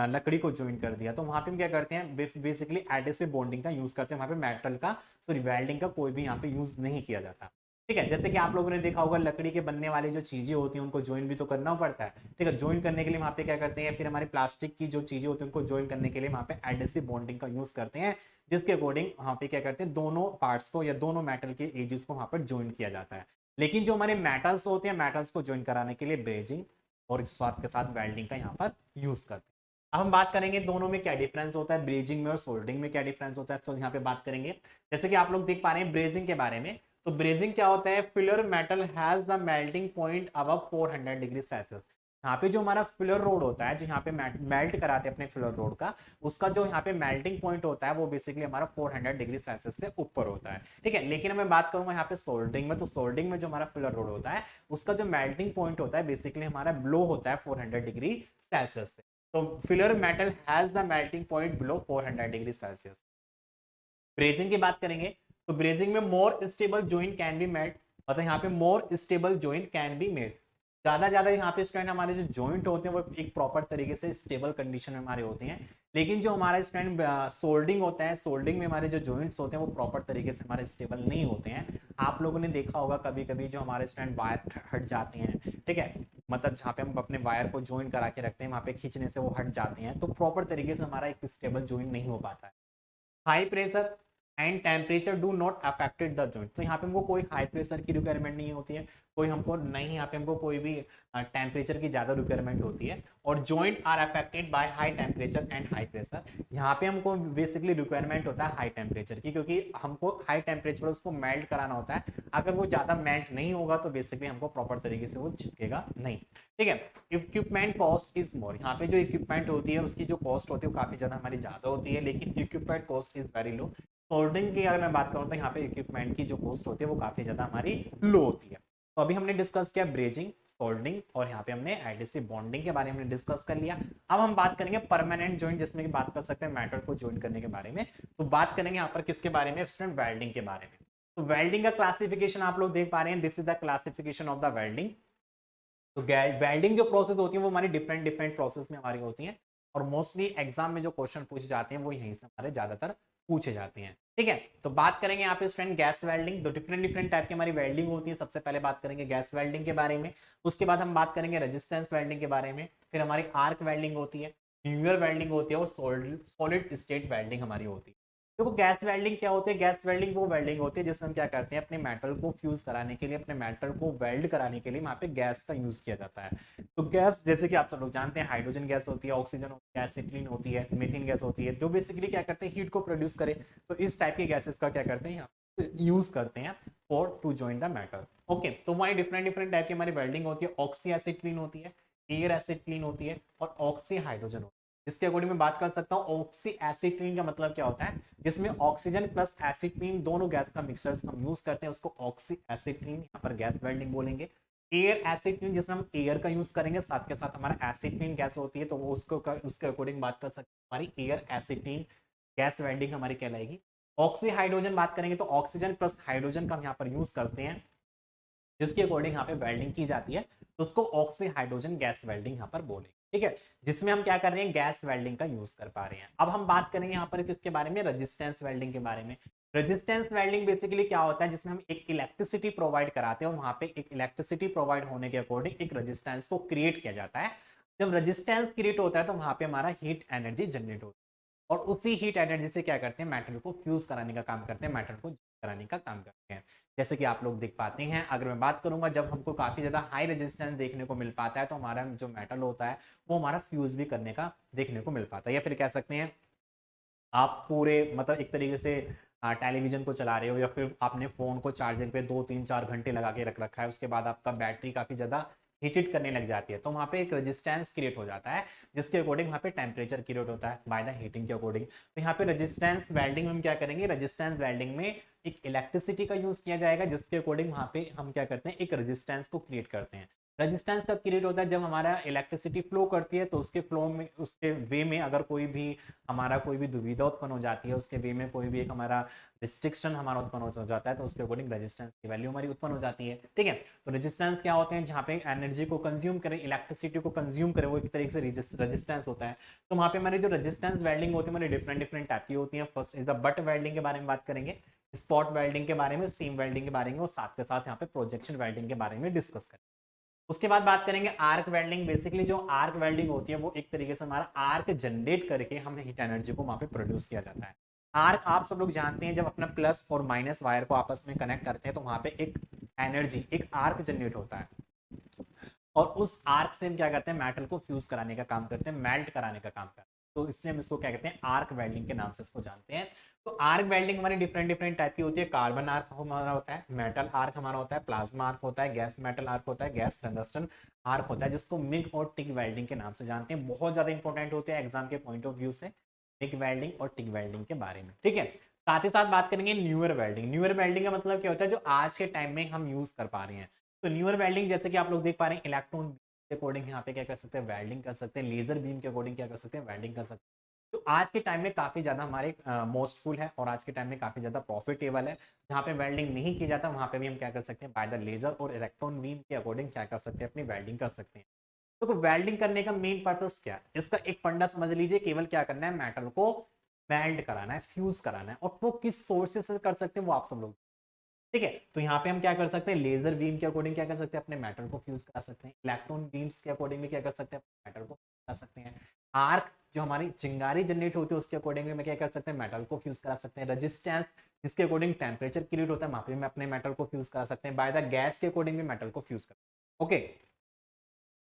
[SPEAKER 1] लकड़ी को ज्वाइन कर दिया, तो वहां पे हम क्या करते हैं, बेसिकली एडिसिव बॉन्डिंग का यूज करते हैं। वहां पे मेटल का, सॉरी वेल्डिंग का कोई भी यहाँ पे यूज नहीं किया जाता। ठीक है, जैसे कि आप लोगों ने देखा होगा, लकड़ी के बनने वाली जो चीजें होती हैं उनको ज्वाइन भी तो करना पड़ता है। ठीक है, ज्वाइन करने के लिए वहां पे क्या करते हैं, फिर हमारी प्लास्टिक की जो चीजें होती हैं उनको ज्वाइन करने के लिए वहां पे एडिसिव बॉन्डिंग का यूज करते हैं, जिसके अकॉर्डिंग वहां पे क्या करते हैं, दोनों पार्ट्स को या दोनों मेटल के एजेस को वहां पर ज्वाइन किया जाता है। लेकिन जो हमारे मेटल्स होते हैं, मेटल्स को ज्वाइन कराने के लिए ब्रेजिंग और इस साथ के साथ वेल्डिंग का यहाँ पर यूज करते हैं। अब हम बात करेंगे दोनों में क्या डिफरेंस होता है, ब्रेजिंग में और सोल्डरिंग में क्या डिफरेंस होता है, तो यहाँ पे बात करेंगे। जैसे कि आप लोग देख पा रहे हैं ब्रेजिंग के बारे में, तो ब्रेजिंग क्या होता है, filler metal has the melting point above 400 degree Celsius. यहाँ पे जो हमारा फिलर रोड होता है, जो यहाँ पे मेल्ट कराते हैं अपने फिलर रोड का, उसका जो यहाँ पे मेल्टिंग पॉइंट होता है वो बेसिकली हमारा 400 डिग्री सेल्सियस से ऊपर होता है, ठीक है। लेकिन मैं बात करूंगा यहाँ पे सोल्डरिंग में, तो सोल्डरिंग में जो हमारा फिलर रोड होता है उसका जो मेल्टिंग पॉइंट होता है बेसिकली हमारा ब्लो होता है 400 डिग्री सेल्सियस से। तो filler metal has the melting point below 400 degree Celsius. Brazing की बात करेंगे तो ब्रेजिंग में more stable joint can be made, मतलब यहाँ पे more stable joint can be made, ज्यादा यहाँ पे स्टूडेंट हमारे जो जॉइंट होते हैं वो एक प्रॉपर तरीके से स्टेबल कंडीशन में हमारे होते हैं। लेकिन जो हमारा स्टूडेंट सोल्डिंग होता है, सोल्डिंग में हमारे जो जॉइंट्स होते हैं वो प्रॉपर तरीके से हमारे स्टेबल नहीं होते हैं। आप लोगों ने देखा होगा कभी कभी जो हमारे स्टूडेंट वायर हट जाते हैं, ठीक है, मतलब जहाँ पे हम अपने वायर को ज्वाइन करा के रखते हैं वहां पे खींचने से वो हट जाते हैं, तो प्रॉपर तरीके से हमारा एक स्टेबल ज्वाइन नहीं हो पाता है। High pressure and temperature do not affected the joint, तो यहाँ पे हमको कोई हाई प्रेशर की रिक्वायरमेंट नहीं होती है, कोई हमको नहीं, यहाँ पे हमको कोई भी टेम्परेचर की ज़्यादा रिक्वायरमेंट होती है। और joint are affected by high temperature and high pressure, यहाँ पे हमको बेसिकली रिक्वायरमेंट होता है हाई टेम्परेचर की, क्योंकि हमको हाई टेम्परेचर पर उसको मेल्ट कराना होता है। अगर वो ज़्यादा मेल्ट नहीं होगा तो बेसिकली हमको प्रॉपर तरीके से वो चिपकेगा नहीं, ठीक है। इक्विपमेंट कॉस्ट इज मोर, यहाँ पे जो इक्विपमेंट होती है उसकी जो कॉस्ट होती है वो काफ़ी ज़्यादा हमारी ज़्यादा होती है, लेकिन equipment cost is very low. Soldering की अगर मैं बात करूं तो यहाँ पे इक्विपमेंट की जो कॉस्ट होती है वो काफी ज्यादा हमारी लो होती है। तो अभी हमने डिस्कस किया ब्रेजिंग, सोल्डरिंग और यहाँ पे हमने एडिसिव बॉन्डिंग के बारे में डिस्कस कर लिया। अब हम बात करेंगे परमानेंट जॉइंट, जिसमें की बात कर सकते हैं मेटल को ज्वाइन करने के बारे में। तो बात करेंगे यहाँ पर किसके बारे में स्टूडेंट, वेल्डिंग के बारे में। तो वेल्डिंग का क्लासिफिकेशन आप लोग देख पा रहे हैं, this is the classification of the welding. तो वेल्डिंग जो प्रोसेस होती है वो हमारी डिफरेंट डिफरेंट प्रोसेस में हमारी होती है, और मोस्टली एग्जाम में जो क्वेश्चन पूछे जाते हैं वो यहीं से हमारे ज्यादातर पूछे जाते हैं, ठीक है। तो बात करेंगे यहाँ पे स्टूडेंट गैस वेल्डिंग, तो डिफरेंट डिफरेंट टाइप की हमारी वेल्डिंग होती है। सबसे पहले बात करेंगे गैस वेल्डिंग के बारे में, उसके बाद हम बात करेंगे रेजिस्टेंस वेल्डिंग के बारे में, फिर हमारी आर्क वेल्डिंग होती है, न्यूअर वेल्डिंग होती है, और सॉलिड स्टेट वेल्डिंग हमारी होती है। देखो गैस वेल्डिंग क्या होती है, गैस वेल्डिंग वो वेल्डिंग होती है जिसमें हम क्या करते हैं, अपने मेटल को फ्यूज कराने के लिए, अपने मेटल को वेल्ड कराने के लिए वहां पे गैस का यूज किया जाता है। तो गैस जैसे कि आप सब लोग जानते हैं, हाइड्रोजन गैस होती है, ऑक्सीजन होती है, एसिटिलीन होती है, मीथेन गैस होती है, जो बेसिकली क्या करते हैं, हीट को प्रोड्यूस करे। तो इस टाइप की गैसेस का क्या करते हैं, यूज करते हैं for to join the metal. Okay, तो हमारी डिफरेंट डिफरेंट टाइप की हमारी वेल्डिंग होती है। ऑक्सी एसिटिलीन होती है, एयर एसिटिलीन होती है, और ऑक्सी हाइड्रोजन होती है। इसके अकॉर्डिंग मैं बात कर सकता हूँ ऑक्सी एसिटिलीन का मतलब क्या होता है, जिसमें ऑक्सीजन प्लस एसिटिलीन दोनों गैस का मिक्सचर्स हम यूज करते हैं, उसको ऑक्सी एसिटिलीन यहाँ पर गैस वेल्डिंग बोलेंगे। एयर एसिटिलीन जिसमें हम एयर का यूज करेंगे, साथ के साथ हमारा एसिटिलीन गैस होती है, तो वो उसको उसके अकॉर्डिंग बात कर सकते हैं, हमारी एयर एसिटिलीन गैस वेल्डिंग हमारी कहलाएगी। ऑक्सी हाइड्रोजन बात करेंगे तो ऑक्सीजन प्लस हाइड्रोजन का हम यहाँ पर यूज करते हैं, जिसके अकॉर्डिंग यहाँ पे वेल्डिंग की जाती है, तो उसको ऑक्सी हाइड्रोजन गैस वेल्डिंग यहाँ पर बोलेंगे, ठीक है, जिसमें हम क्या कर रहे हैं, गैस वेल्डिंग का यूज कर पा रहे हैं। अब हम बात करेंगे यहाँ पर किसके बारे में, रेजिस्टेंस वेल्डिंग के बारे में। रेजिस्टेंस वेल्डिंग बेसिकली क्या होता है, जिसमें हम एक इलेक्ट्रिसिटी प्रोवाइड कराते हैं, और वहां पे एक इलेक्ट्रिसिटी प्रोवाइड होने के अकॉर्डिंग एक रेजिस्टेंस को क्रिएट किया जाता है। जब रेजिस्टेंस क्रिएट होता है तो वहां पे हमारा हीट एनर्जी जनरेट होती है, और उसी हीट एनर्जी से क्या करते हैं, मेटल को फ्यूज कराने का काम करते हैं, मेटल को कराने का काम करते हैं। जैसे कि आप लोग देख पाते हैं, अगर मैं बात करूंगा, जब हमको काफी ज्यादा हाई रेजिस्टेंस देखने को मिल पाता है तो हमारा जो मेटल होता है वो हमारा फ्यूज भी करने का देखने को मिल पाता है। या फिर कह सकते हैं आप पूरे मतलब एक तरीके से टेलीविजन को चला रहे हो, या फिर आपने फोन को चार्जिंग पे 2 3 4 घंटे लगा के रख रखा है, उसके बाद आपका बैटरी काफी ज्यादा हीटेड करने लग जाती है, तो वहां पे एक रेजिस्टेंस क्रिएट हो जाता है, जिसके अकॉर्डिंग वहां पे टेम्परेचर क्रिएट होता है बाय द हीटिंग के अकॉर्डिंग। तो यहाँ पे रेजिस्टेंस वेल्डिंग में हम क्या करेंगे, रेजिस्टेंस वेल्डिंग में एक इलेक्ट्रिसिटी का यूज किया जाएगा, जिसके अकॉर्डिंग वहां पे हम क्या करते हैं, एक रेजिस्टेंस को क्रिएट करते हैं। रेजिस्टेंस तब क्रिएट होता है जब हमारा इलेक्ट्रिसिटी फ्लो करती है, तो उसके फ्लो में, उसके वे में अगर कोई भी हमारा कोई भी दुविधा उत्पन्न हो जाती है, उसके वे में कोई भी एक हमारा रिस्ट्रिक्शन हमारा उत्पन्न हो जाता है, तो उसके अकॉर्डिंग रेजिस्टेंस की वैल्यू हमारी उत्पन्न हो जाती है, ठीक है। तो रेजिस्टेंस क्या होते हैं, जहाँ पे एनर्जी को कंज्यूम करे, इलेक्ट्रिसिटी को कंज्यूम करे, वो एक तरीके से रेजिस्टेंस होता है। तो वहाँ पे हमारी जो रेजिस्टेंस वेल्डिंग होती है हमारी डिफरेंट डिफरेंट टाइप की होती है। First is the butt welding के बारे में बात करेंगे, स्पॉट वेल्डिंग के बारे में, सीम वेल्डिंग के बारे में, और साथ के साथ यहाँ पे प्रोजेक्शन वेल्डिंग के बारे में डिस्कस करेंगे। उसके बाद बात करेंगे आर्क वेल्डिंग। बेसिकली जो आर्क वेल्डिंग होती है वो एक तरीके से हमारा आर्क जनरेट करके हम हीट एनर्जी को वहां पे प्रोड्यूस किया जाता है। आर्क आप सब लोग जानते हैं, जब अपना प्लस और माइनस वायर को आपस में कनेक्ट करते हैं तो वहां पे एक एनर्जी, एक आर्क जनरेट होता है, और उस आर्क से हम क्या करते हैं, मेटल को फ्यूज कराने का काम करते हैं, मेल्ट कराने का काम करते हैं। तो इसलिए हम इसको क्या कहते हैं, आर्क वेल्डिंग के नाम से इसको जानते हैं। तो आर्क वेल्डिंग हमारी डिफरेंट डिफरेंट टाइप की होती है। कार्बन आर्क हमारा होता है, मेटल आर्क हमारा होता है, प्लाज्मा आर्क होता है, गैस मेटल आर्क होता है, गैस टंगस्टन आर्क होता है, जिसको मिग और टिग वेल्डिंग के नाम से जानते हैं। बहुत ज्यादा इंपॉर्टेंट होते हैं एग्जाम के पॉइंट ऑफ व्यू से मिग वेल्डिंग और टिग वेल्डिंग के बारे में, ठीक है। साथ ही साथ बात करेंगे न्यूअर वेल्डिंग। न्यूअर वेल्डिंग का मतलब क्या होता है, जो आज के टाइम में हम यूज कर पा रहे हैं। तो न्यूअर वेल्डिंग जैसे कि आप लोग देख पा रहे हैं, इलेक्ट्रॉन के अकॉर्डिंग यहाँ पे क्या कर सकते हैं, वेल्डिंग कर सकते हैं, लेजर बीम के अकॉर्डिंग क्या कर सकते हैं, वेल्डिंग कर सकते हैं। तो आज के टाइम में काफी ज्यादा हमारे मोस्टफुल है और आज के टाइम में काफी ज्यादा प्रॉफिटेबल है। जहाँ पे वेल्डिंग नहीं की जाता वहां पे भी हम क्या कर सकते हैं, बाय द लेजर और इलेक्ट्रॉन बीम के अकॉर्डिंग क्या कर सकते हैं, अपनी वेल्डिंग कर सकते हैं। तो वेल्डिंग करने का मेन पर्पस क्या है, इसका एक फंडा समझ लीजिए, केवल क्या करना है, मेटल को वेल्ड कराना है, फ्यूज कराना है। और वो किस सोर्सेज से कर सकते हैं वो आप सब लोग, ठीक है। तो यहाँ पे हम क्या कर सकते हैं, लेजर बीम के अकॉर्डिंग क्या कर सकते हैं, अपने मेटल को फ्यूज करा सकते हैं। इलेक्ट्रॉन बीम्स के अकॉर्डिंग भी क्या कर सकते हैं, मेटल को करा सकते हैं। आर्क जो हमारी चिंगारी जनरेट होती है उसके अकॉर्डिंग में क्या कर सकते हैं, मेटल को फ्यूज करा सकते हैं। रेजिस्टेंस जिसके अकॉर्डिंग टेम्परेचर क्रिएट होता है वहां पे में अपने मेटल को फ्यूज करा सकते हैं। बाय द गैस के अकॉर्डिंग भी मेटल को फ्यूज कर, ओके।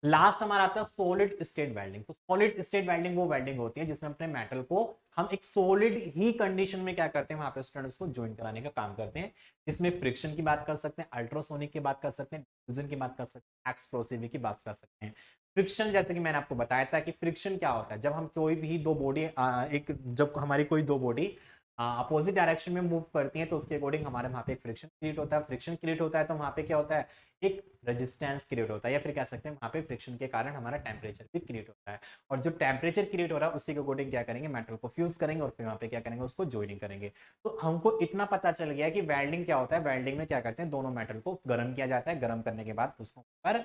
[SPEAKER 1] लास्ट हमारा आता है सॉलिड स्टेट वेल्डिंग। तो सॉलिड स्टेट वेल्डिंग वो वेल्डिंग होती है जिसमें अपने मेटल को हम एक सॉलिड ही कंडीशन में क्या करते हैं, वहां पे स्टूडेंट्स को ज्वाइन कराने का काम करते हैं। जिसमें फ्रिक्शन की बात कर सकते हैं, अल्ट्रासोनिक की बात कर सकते हैं, डिफ्यूजन की बात कर सकते हैं, एक्सप्लोसिव की बात कर सकते हैं। फ्रिक्शन जैसे कि मैंने आपको बताया था कि फ्रिक्शन क्या होता है, जब हम कोई भी दो बॉडी एक जब हमारी कोई दो बॉडी अपोजिट डायरेक्शन में मूव करती हैं तो उसके अकॉर्डिंग हमारे वहां पे एक फ्रिक्शन क्रिएट होता है। फ्रिक्शन क्रिएट होता है तो वहां पे क्या होता है, एक रेजिस्टेंस क्रिएट होता है, या फिर कह सकते हैं वहां पे फ्रिक्शन के कारण हमारा टेम्परेचर भी क्रिएट होता है। और जो टेम्परेचर क्रिएट हो रहा है उसी के अकॉर्डिंग क्या करेंगे, मेटल को फ्यूज करेंगे और फिर वहां पे क्या करेंगे, उसको ज्वाइनिंग करेंगे। तो हमको इतना पता चल गया कि वेल्डिंग क्या होता है। वेल्डिंग में क्या करते हैं, दोनों मेटल को गर्म किया जाता है, गर्म करने के बाद उसको पर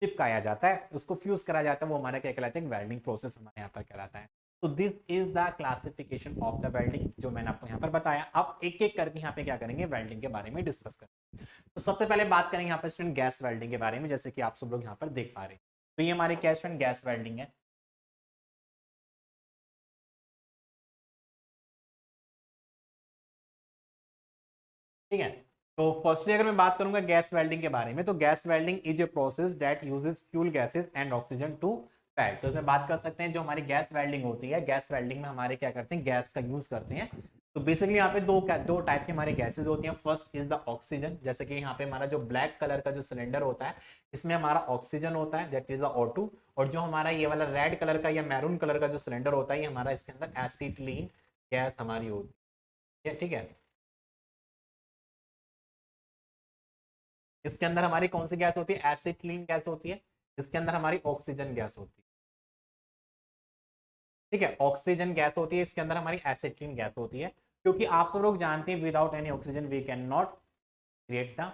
[SPEAKER 1] चिपकाया जाता है, उसको फ्यूज करा जाता है, वो हमारा क्या कहलाता है, वेल्डिंग प्रोसेस हमारे यहाँ पर कहलाता है। तो this is the classification of the welding जो मैंने आपको यहाँ पर बताया। अब एक एक करके यहाँ पे क्या करेंगे, वेल्डिंग के बारे में डिस्कस करेंगे। तो सबसे पहले बात करेंगे यहाँ पर स्टूडेंट गैस वेल्डिंग के बारे में, जैसे कि आप सब लोग यहाँ पर देख पा रहे हैं। तो ये हमारे क्या स्टूडेंट गैस वेल्डिंग है, ठीक है। तो फर्स्टली अगर मैं बात करूंगा गैस वेल्डिंग के बारे में, तो gas welding is a process that uses fuel gases and oxygen to weld. तो इसमें बात कर सकते हैं जो हमारी गैस वेल्डिंग होती है, गैस वेल्डिंग में हमारे क्या करते हैं, गैस का यूज करते हैं। तो बेसिकली यहाँ पे दो टाइप की हमारी गैसेज होती हैं। फर्स्ट इज द ऑक्सीजन, जैसे कि यहाँ पे हमारा जो ब्लैक कलर का जो सिलेंडर होता है इसमें हमारा ऑक्सीजन होता है, दैट इज द O2। और जो हमारा ये वाला रेड कलर का या मैरून कलर का जो सिलेंडर होता है ये हमारा इसके अंदर एसिटिलीन गैस हमारी होती है, ठीक है। इसके अंदर हमारी कौन सी गैस होती है, एसिटिलीन गैस होती है। इसके अंदर हमारी ऑक्सीजन गैस होती है, ठीक है। ऑक्सीजन गैस होती है, इसके अंदर हमारी एसिटिलीन गैस होती है। क्योंकि आप सब लोग जानते हैं without any oxygen we can not create the,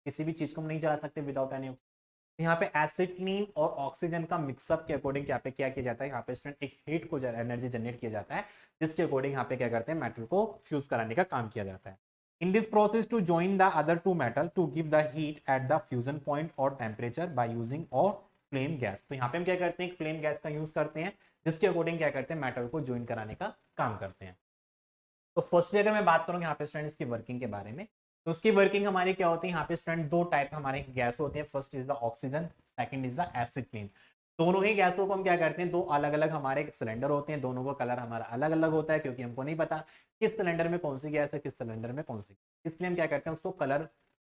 [SPEAKER 1] किसी भी चीज को हम नहीं चला सकते विदाउट एनी ऑक्सीजन। यहाँ पे एसिटिलीन और ऑक्सीजन का मिक्सअप के अकॉर्डिंग यहाँ पे क्या किया जाता है, यहाँ पे स्टूडेंट एक हीट को एनर्जी जनरेट किया जाता है, जिसके अकॉर्डिंग यहाँ पे क्या करते हैं, मेटल को फ्यूज कराने का काम किया जाता है। In this process to join the other two metal to give the heat at the fusion point or temperature by using or flame gas। तो यहाँ पे हम क्या करते हैं, एक फ्लेम गैस का यूज करते हैं, जिसके अकॉर्डिंग क्या करते हैं, मेटल को ज्वाइन कराने का काम करते हैं। तो फर्स्टली अगर मैं बात करूँ यहाँ पे स्टूडेंट इसकी वर्किंग के बारे में, तो उसकी वर्किंग हमारी क्या होती है, यहाँ पे स्टूडेंट दो टाइप हमारे गैस होते हैं। First is the oxygen, second is the acetylene. दोनों ही गैसों को हम क्या करते हैं, दो अलग अलग हमारे सिलेंडर होते हैं, दोनों का कलर हमारा अलग अलग होता है, क्योंकि हमको नहीं पता किस सिलेंडर में कौन सी गैस है, किस सिलेंडर में कौन सी, इसलिए हम क्या करते हैं, उसको कलर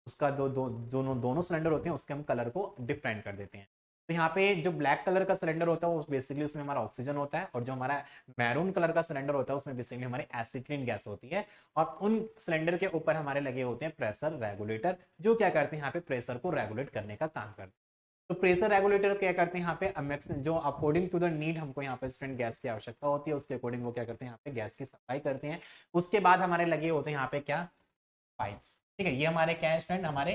[SPEAKER 1] उसका दोनों सिलेंडर होते हैं उसके हम कलर को डिफरेंट कर देते हैं। तो यहाँ पे जो ब्लैक कलर का सिलेंडर होता है वो बेसिकली उसमें हमारा ऑक्सीजन होता है, और जो हमारा मैरून कलर का सिलेंडर होता है उसमें बेसिकली हमारी एसिटिलीन गैस होती है। और उन सिलेंडर के ऊपर हमारे लगे होते हैं प्रेशर रेगुलेटर, जो क्या करते हैं, यहाँ पे प्रेशर को रेगुलेट करने का काम करते हैं। तो प्रेशर रेगुलेटर क्या करते हैं, यहाँ पे जो अकॉर्डिंग टू द नीड हमको यहाँ पे स्टूडेंट गैस की आवश्यकता होती है उसके अकॉर्डिंग वो क्या करते हैं, यहाँ पे गैस की सप्लाई करते हैं। उसके बाद हमारे लगे होते हैं यहाँ पे क्या, पाइप्स, ठीक है। ये हमारे क्या है स्टूडेंट, हमारे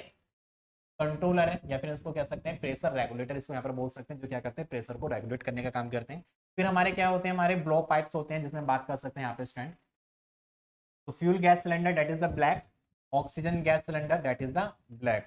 [SPEAKER 1] कंट्रोलर है, या फिर इसको कह सकते हैं प्रेशर रेगुलेटर, इसको यहाँ पर बोल सकते हैं, जो क्या करते हैं, प्रेशर को रेगुलेट करने का काम करते हैं। फिर हमारे क्या होते हैं, हमारे ब्लो पाइप्स होते हैं, जिसमें बात कर सकते हैं यहाँ पे स्टूडेंट। तो fuel gas cylinder that is the black, oxygen gas cylinder that is the black,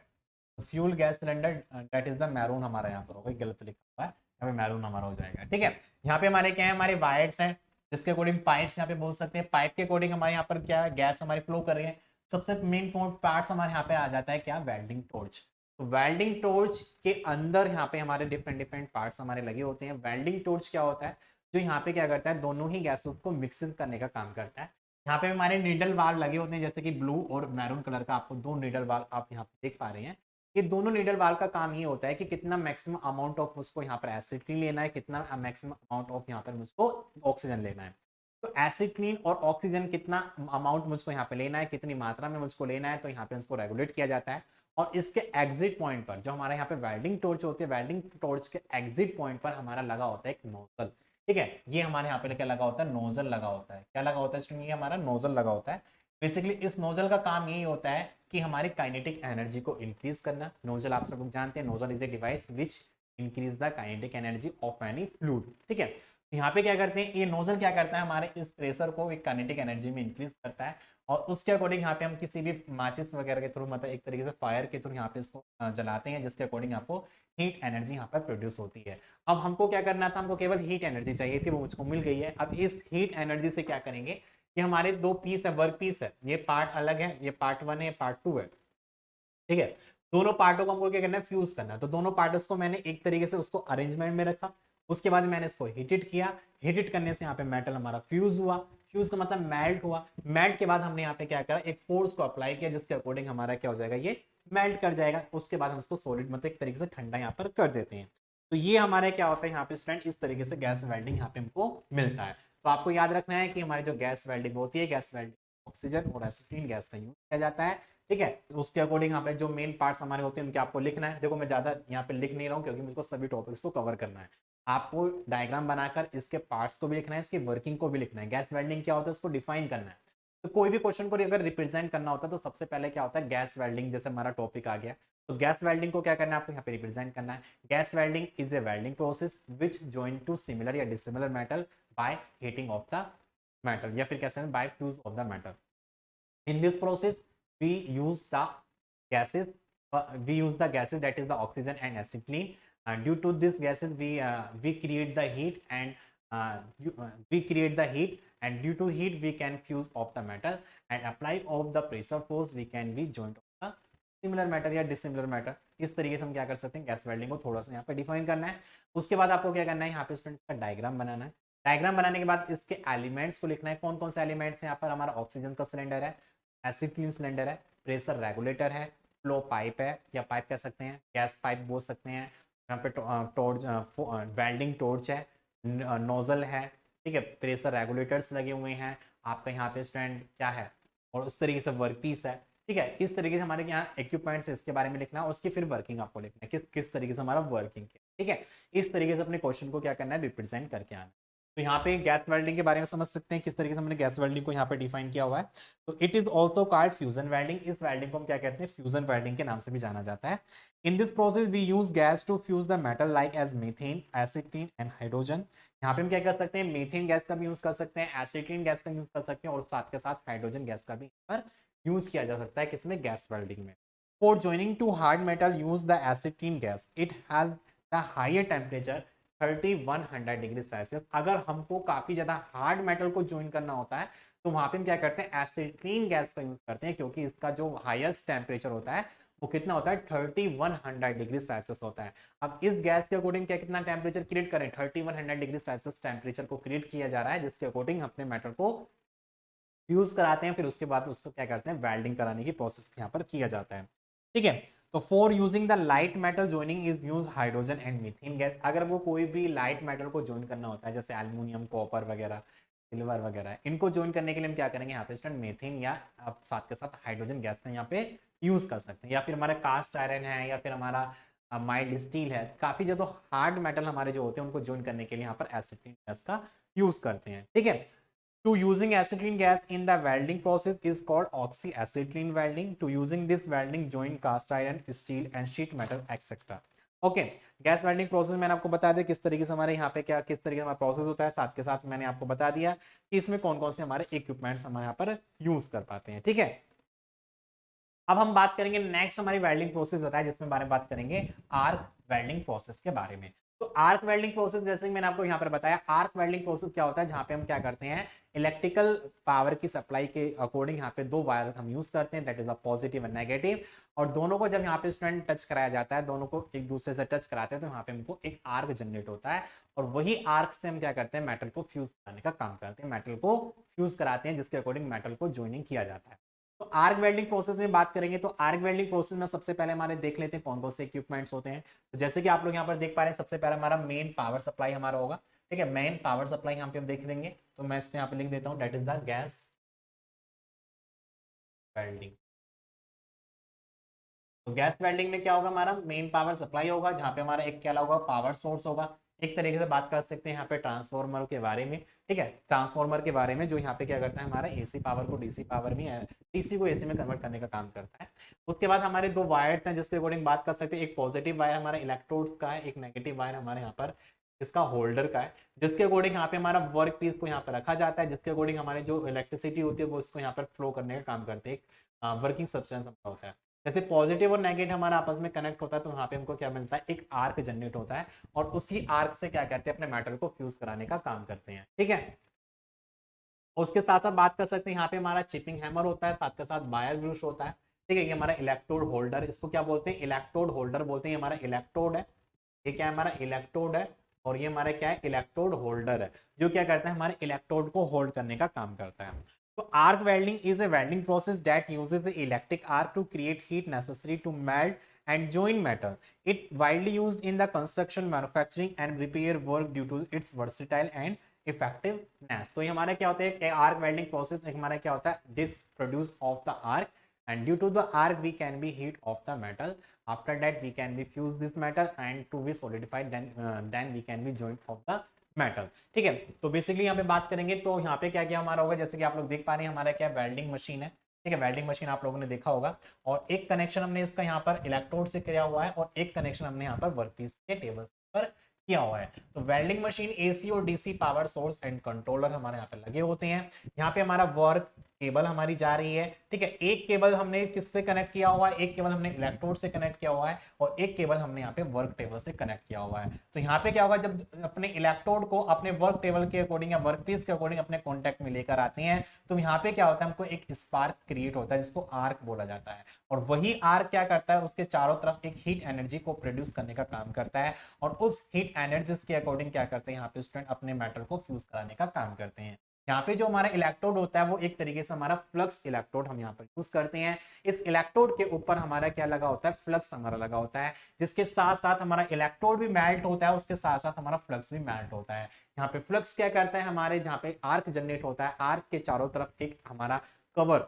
[SPEAKER 1] fuel gas cylinder that is the maroon, हमारा यहाँ पर होगा, गलत लिखा हुआ है, यहाँ पे मैरून हमारा हो जाएगा, ठीक है। यहाँ पे हमारे क्या है, हमारे वायर्स हैं, जिसके अकॉर्डिंग पाइप्स यहाँ पे बोल सकते हैं। पाइप के अकॉर्डिंग हमारे यहाँ पर क्या है, गैस हमारी फ्लो कर रही है। सबसे मेन पार्ट्स हमारे यहाँ पे आ जाता है क्या, वेल्डिंग टॉर्च। तो वेल्डिंग टॉर्च के अंदर यहाँ पे हमारे डिफरेंट डिफरेंट पार्ट्स हमारे लगे होते हैं। वेल्डिंग टॉर्च क्या होता है, जो यहाँ पे क्या करता है, दोनों ही गैसेस को मिक्स करने का काम करता है। यहाँ पे हमारे नीडल वाल्व लगे होते हैं, जैसे कि ब्लू और मैरून कलर का आपको दो नीडल वाल्व आप यहाँ पे देख पा रहे हैं। ये दोनों नीडल वाल्व का काम ये होता है कि कितना मैक्सिमम अमाउंट ऑफ मुझको यहाँ पर एसिड क्लीन लेना है, कितना मैक्सिमम अमाउंट ऑफ यहाँ पर मुझको ऑक्सीजन लेना है। तो एसिड क्लीन और ऑक्सीजन कितना अमाउंट मुझको यहाँ पे लेना है, कितनी मात्रा में मुझको लेना है, तो यहाँ पे उसको रेगुलेट किया जाता है। और इसके एग्जिट पॉइंट पर जो हमारे यहाँ पे वेल्डिंग टॉर्च होती है, वेल्डिंग टॉर्च के एग्जिट पॉइंट पर हमारा लगा होता है एक नोजल। ठीक है, ये हमारे यहाँ पे क्या लगा होता है, नोजल लगा होता है। क्या लगा होता है स्टूडेंट, ये हमारा नोजल लगा होता है। बेसिकली इस नोजल का काम यही होता है कि हमारी काइनेटिक एनर्जी को इंक्रीज करना। नोजल आप सब लोग जानते हैं, nozzle is a device which increase the kinetic energy of any fluid. ठीक है, यहाँ पे क्या करते हैं, ये नोजल क्या करता है, हमारे इस प्रेशर को एक काइनेटिक एनर्जी में इंक्रीज करता है। और उसके अकॉर्डिंग यहाँ पे हम किसी भी माचिस वगैरह के थ्रू, मतलब एक तरीके से फायर के थ्रू यहाँ पे इसको जलाते हैं, जिसके अकॉर्डिंग आपको हीट एनर्जी यहाँ पर प्रोड्यूस होती है। अब हमको क्या करना था, हमको केवल हीट एनर्जी चाहिए थी, वो मुझको मिल गई है। अब इस हीट एनर्जी से क्या करेंगे, ये हमारे दो पीस है, वर्क पीस है, ये पार्ट अलग है, ये पार्ट 1 है, ये पार्ट 2 है। ठीक है, दोनों पार्टों को हमको क्या करना है, फ्यूज करना है। तो दोनों पार्ट्स को मैंने एक तरीके से उसको अरेंजमेंट में रखा, उसके बाद मैंने इसको हीटेड किया। हीटेड करने से यहाँ पे मेटल हमारा फ्यूज हुआ, फ्यूज का मतलब मेल्ट हुआ। मेल्ट के बाद हमने यहाँ पे क्या करा, एक फोर्स को अप्लाई किया, जिसके अकॉर्डिंग हमारा क्या हो जाएगा, ये मेल्ट कर जाएगा। उसके बाद हम इसको सॉलिड मतलब एक तरीके से ठंडा यहाँ पर कर देते हैं। तो ये हमारे क्या होता है यहाँ पे स्टूडेंट, इस तरीके से गैस वेल्डिंग यहाँ पे हमको मिलता है। तो आपको याद रखना है कि हमारी जो गैस वेल्डिंग होती है, गैस वेल्डिंग ऑक्सीजन और एसिटिलीन गैस का यूज किया जाता है। ठीक है, उसके अकॉर्डिंग यहाँ पे जो मेन पार्ट्स हमारे होते हैं उनके आपको लिखना है। देखो मैं ज्यादा यहाँ पे लिख नहीं रहा हूँ, क्योंकि मुझको सभी टॉपिक्स को कवर करना है। आपको डायग्राम बनाकर इसके पार्ट्स को भी लिखना है, इसकी वर्किंग को भी लिखना है। गैस वेल्डिंग क्या होता है, उसको डिफाइन करना है। तो कोई भी क्वेश्चन को अगर रिप्रेजेंट करना होता है, तो सबसे पहले क्या होता है, गैस वेल्डिंग, जैसे हमारा टॉपिक आ गया, तो गैस वेल्डिंग को क्या करना है, आपको यहाँ पे रिप्रेजेंट करना है। Gas welding is a welding process which join two similar या dissimilar metal by heating of the metal, या फिर कैसे हैं, by fuse of the metal. In this process we use the gases, that is the oxygen and acetylene, and due to these gases we create the heat, and due to heat we can fuse off the metal, and apply of the pressure force we can be joint of the similar matter या dissimilar matter. इस तरीके से हम क्या कर सकते हैं, gas welding को थोड़ा सा यहाँ पे डिफाइन करना है। उसके बाद आपको क्या करना है, यहाँ पे स्टूडेंट्स का डायग्राम बनाना है। डायग्राम बनाने के बाद इसके एलिमेंट्स को लिखना है। कौन कौन से एलिमेंट्स हैं, यहाँ पर हमारा ऑक्सीजन का सिलेंडर है, एसिड क्लीन सिलेंडर है, प्रेशर रेगुलेटर है, फ्लो पाइप है, या पाइप कह सकते हैं, गैस पाइप बोल सकते हैं, यहाँ पे टॉर्च, वेल्डिंग टॉर्च है, नोजल है। ठीक है, प्रेशर रेगुलेटर्स लगे हुए हैं, आपका यहाँ पे स्टैंड क्या है, और उस तरीके से वर्क पीस है। ठीक है, इस तरीके से हमारे यहाँ इक्विपमेंट्स है, इसके बारे में लिखना है, और उसकी फिर वर्किंग आपको लिखना है, किस किस तरीके से हमारा वर्किंग है। ठीक है, इस तरीके से अपने क्वेश्चन को क्या करना है, रिप्रेजेंट करके आना। तो यहाँ पे गैस वेल्डिंग के बारे में समझ सकते हैं किस तरीके से हमने गैस वेल्डिंग को यहाँ पे डिफाइन किया हुआ है। तो it is also called fusion welding. इस वेल्डिंग को हम क्या कहते हैं, फ्यूजन वेल्डिंग के नाम से भी जाना जाता है। In this process we use gas to fuse the metal like as methane, acetylene and hydrogen. यहाँ पे हम क्या कर सकते हैं, मीथेन गैस का भी यूज कर सकते हैं, एसिटिलीन गैस का यूज कर सकते हैं, और साथ के साथ हाइड्रोजन गैस का भी पर यूज किया जा सकता है, किसमें, गैस वेल्डिंग में। For joining to hard metal use the acetylene gas. It has the higher temperature 3100 degree Celsius. अगर हमको काफी ज्यादा हार्ड मेटल को ज्वाइन करना होता है, तो वहां पे हम क्या करते हैं, एसिटिलीन गैस का यूज करते हैं, क्योंकि इसका जो हाईएस्ट टेम्परेचर होता है वो कितना होता है, 3100 डिग्री सेल्सियस होता है। अब इस गैस के अकॉर्डिंग क्या कितना टेम्परेचर क्रिएट करें, 3100 डिग्री सेल्सियस टेम्परेचर को क्रिएट किया जा रहा है, जिसके अकॉर्डिंग अपने मेटल को यूज कराते हैं। फिर उसके बाद उसको क्या करते हैं, वेल्डिंग कराने की प्रोसेस यहाँ पर किया जाता है। ठीक है, तो for using the light metal joining is use hydrogen and methane gas. अगर वो कोई भी लाइट मेटल को ज्वाइन करना होता है, जैसे एल्युमिनियम, कॉपर वगैरह, सिल्वर वगैरह, इनको ज्वाइन करने के लिए हम क्या करेंगे, यहाँ पे स्टूडेंट मीथेन या आप साथ के साथ हाइड्रोजन गैस का यहाँ पे यूज कर सकते हैं। या फिर हमारा कास्ट आयरन है, या फिर हमारा माइल्ड स्टील है, काफी जो हार्ड मेटल हमारे जो होते हैं उनको ज्वाइन करने के लिए यहाँ पर एसिटिलीन गैस का यूज करते हैं। ठीक है, to using acetylene gas in the welding process is called oxyacetylene welding. To using this welding join cast iron, steel and sheet metal etc. Okay, gas welding process मैंने आपको बता दिया किस तरीके से हमारे यहाँ पे क्या किस तरीके से हमारा प्रोसेस होता है। साथ के साथ मैंने आपको बता दिया कि इसमें कौन कौन से हमारे इक्विपमेंट्स हमारे यहाँ पर यूज कर पाते हैं। ठीक है, अब हम बात करेंगे नेक्स्ट हमारी वेल्डिंग प्रोसेस होता है, जिसमें बारे में बात करेंगे आर्क वेल्डिंग प्रोसेस के बारे में। तो आर्क वेल्डिंग प्रोसेस, जैसे कि मैंने आपको यहाँ पर बताया, आर्क वेल्डिंग प्रोसेस क्या होता है, जहाँ पे हम क्या करते हैं, इलेक्ट्रिकल पावर की सप्लाई के अकॉर्डिंग यहाँ पे दो वायर हम यूज करते हैं, that is a positive and negative, और दोनों को जब यहाँ पे स्टूडेंट टच कराया जाता है, दोनों को एक दूसरे से टच कराते हैं, तो यहाँ पे हमको एक आर्क जनरेट होता है, और वही आर्क से हम क्या करते हैं, मेटल को फ्यूज कराने का काम करते हैं, मेटल को फ्यूज कराते हैं, जिसके अकॉर्डिंग मेटल को ज्वाइनिंग किया जाता है। तो आर्क वेल्डिंग प्रोसेस में बात करेंगे, तो आर्क वेल्डिंग प्रोसेस में सबसे पहले हमारे देख लेते हैं कौन कौन से इक्विपमेंट्स होते हैं। तो जैसे कि आप लोग यहाँ पर देख पा रहे हैं, सबसे पहले हमारा मेन पावर सप्लाई हमारा होगा, ठीक है, मेन पावर सप्लाई यहाँ पे हम देख लेंगे, तो मैं इसको यहाँ पे लिख देता हूँ, that is the gas welding. तो गैस वेल्डिंग में क्या होगा, हमारा मेन पावर सप्लाई होगा, जहाँ पे हमारा एक क्या होगा, पावर सोर्स होगा। एक तरीके से बात कर सकते हैं यहाँ पे ट्रांसफॉर्मर के बारे में, ठीक है, ट्रांसफॉर्मर के बारे में, जो यहाँ पे क्या करता है, हमारा एसी पावर को डीसी पावर में, डीसी को एसी में कन्वर्ट करने का काम करता है। उसके बाद हमारे दो वायर्स हैं, जिसके अकॉर्डिंग बात कर सकते हैं, एक पॉजिटिव वायर हमारा इलेक्ट्रोड का है, एक नेगेटिव वायर हमारे यहाँ पर इसका होल्डर का है, जिसके अकॉर्डिंग यहाँ पे हमारा वर्क पीस को यहाँ पर रखा जाता है, जिसके अकॉर्डिंग हमारे जो इलेक्ट्रिसिटी होती है वो इसको यहाँ पर फ्लो करने का काम करते हैं, वर्किंग सब्सटेंस होता है। जैसे पॉजिटिव और नेगेटिव हमारा आपस में कनेक्ट होता है, तो यहाँ पे हमको क्या मिलता है, एक आर्क जनरेट होता है, और उसी आर्क से क्या करते हैं, अपने मेटल को फ्यूज कराने का काम करते हैं, ठीक है। उसके साथ साथ बात कर सकते हैं, यहाँ पे हमारा चिपिंग हैमर होता है, साथ के साथ वायर ब्रूश होता है, ठीक है, ये हमारा इलेक्ट्रोड होल्डर, इसको क्या बोलते हैं, इलेक्ट्रोड होल्डर बोलते हैं, ये हमारा इलेक्ट्रोड है, ये क्या है, हमारा इलेक्ट्रोड है, और ये हमारा क्या है, इलेक्ट्रोड होल्डर है, जो क्या करता है, हमारे इलेक्ट्रोड को होल्ड करने का काम करता है। तो arc welding is a welding process that uses the electric arc to create heat necessary to melt and join metal. It widely used in the construction, manufacturing and repair work due to its versatile and effectiveness. तो ये हमारा क्या होता है, arc welding process हमारा क्या होता है, this produce of the arc, and due to the arc we can be heat of the metal. After that we can be fuse this metal and to be solidified, then we can be joint of the metal, ठीक है। तो basically यहाँ पे बात करेंगे, तो यहाँ पे क्या क्या हमारा होगा, जैसे कि आप लोग देख पा रहे हैं, हमारा क्या वेल्डिंग मशीन है, ठीक है, वेल्डिंग मशीन आप लोगों ने देखा होगा, और एक कनेक्शन हमने इसका यहाँ पर इलेक्ट्रोड से किया हुआ है, और एक कनेक्शन हमने यहाँ पर वर्कपीस के टेबल पर किया हुआ है। तो वेल्डिंग मशीन एसी और DC power source and controller हमारे यहाँ पे लगे होते हैं। यहाँ पे हमारा वर्क केबल हमारी जा रही है, ठीक है, एक केबल हमने किससे कनेक्ट किया हुआ है, एक केबल हमने इलेक्ट्रोड से कनेक्ट किया हुआ है, और एक केबल हमने यहाँ पे वर्क टेबल से कनेक्ट किया हुआ है। तो यहाँ पे क्या होगा, जब अपने इलेक्ट्रोड को अपने वर्क टेबल के अकॉर्डिंग या वर्क पीस के अकॉर्डिंग अपने कॉन्टेक्ट में लेकर आते हैं, तो यहाँ पे क्या होता है, हमको एक स्पार्क क्रिएट होता है, जिसको आर्क बोला जाता है, और वही आर्क क्या करता है, उसके चारों तरफ एक हीट एनर्जी को प्रोड्यूस करने का काम करता है, और उस हीट एनर्जी के अकॉर्डिंग क्या करते हैं, यहाँ पे स्टूडेंट अपने मेटल को फ्यूज कराने का काम करते हैं। यहाँ पे जो हमारा इलेक्ट्रोड होता है, वो एक तरीके से हमारा फ्लक्स इलेक्ट्रोड हम यहाँ पर यूज करते हैं। इस इलेक्ट्रोड के ऊपर हमारा क्या लगा होता है, फ्लक्स हमारा लगा होता है, जिसके साथ साथ हमारा इलेक्ट्रोड भी मेल्ट होता है, उसके साथ साथ हमारा फ्लक्स भी मेल्ट होता है। यहाँ पे फ्लक्स क्या करता है, हमारे जहाँ पे आर्क जनरेट होता है, आर्क के चारों तरफ एक हमारा कवर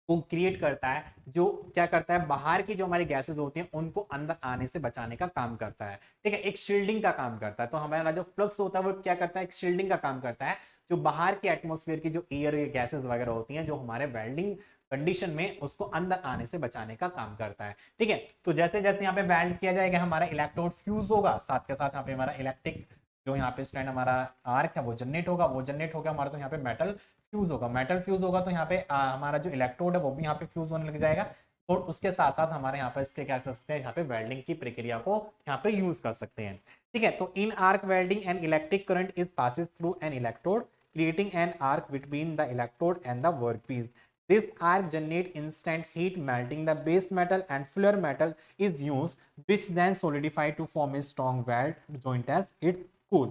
[SPEAKER 1] को क्रिएट करता है, जो क्या करता है, बाहर की जो हमारी गैसेस होती हैं उनको अंदर आने से बचाने का काम करता है, ठीक है, एक शील्डिंग का काम करता है। तो हमारा जो फ्लक्स होता है वो क्या करता है, एक शील्डिंग का काम करता है, जो बाहर की एटमॉस्फेयर की जो एयर या गैसेस वगैरह होती हैं, जो हमारे वेल्डिंग कंडीशन में उसको अंदर आने से बचाने का काम करता है, ठीक है। तो जैसे जैसे यहाँ पे वेल्ड किया जाएगा, हमारा इलेक्ट्रोड फ्यूज होगा, साथ के साथ यहाँ पे हमारा इलेक्ट्रिक जो यहाँ पे स्टैंड हमारा आर्क है वो जनरेट होगा, वो जनरेट होगा हमारा, तो यहाँ पे मेटल फ्यूज होगा, मेटल फ्यूज होगा, तो यहाँ पे हमारा जो इलेक्ट्रोड है वो भी यहाँ पे फ्यूज होने लग जाएगा, और उसके साथ साथ हमारे यहाँ पे इसके क्या कर सकते हैं, यहाँ पे वेल्डिंग की प्रक्रिया को यहाँ पे यूज कर सकते हैं, ठीक है। तो in arc welding an electric current is passes through an electrode creating an arc between the electrode and the workpiece. This arc generates instant heat, melting the base metal, and filler metal is used, which then solidify to form a strong weld joint as it cool.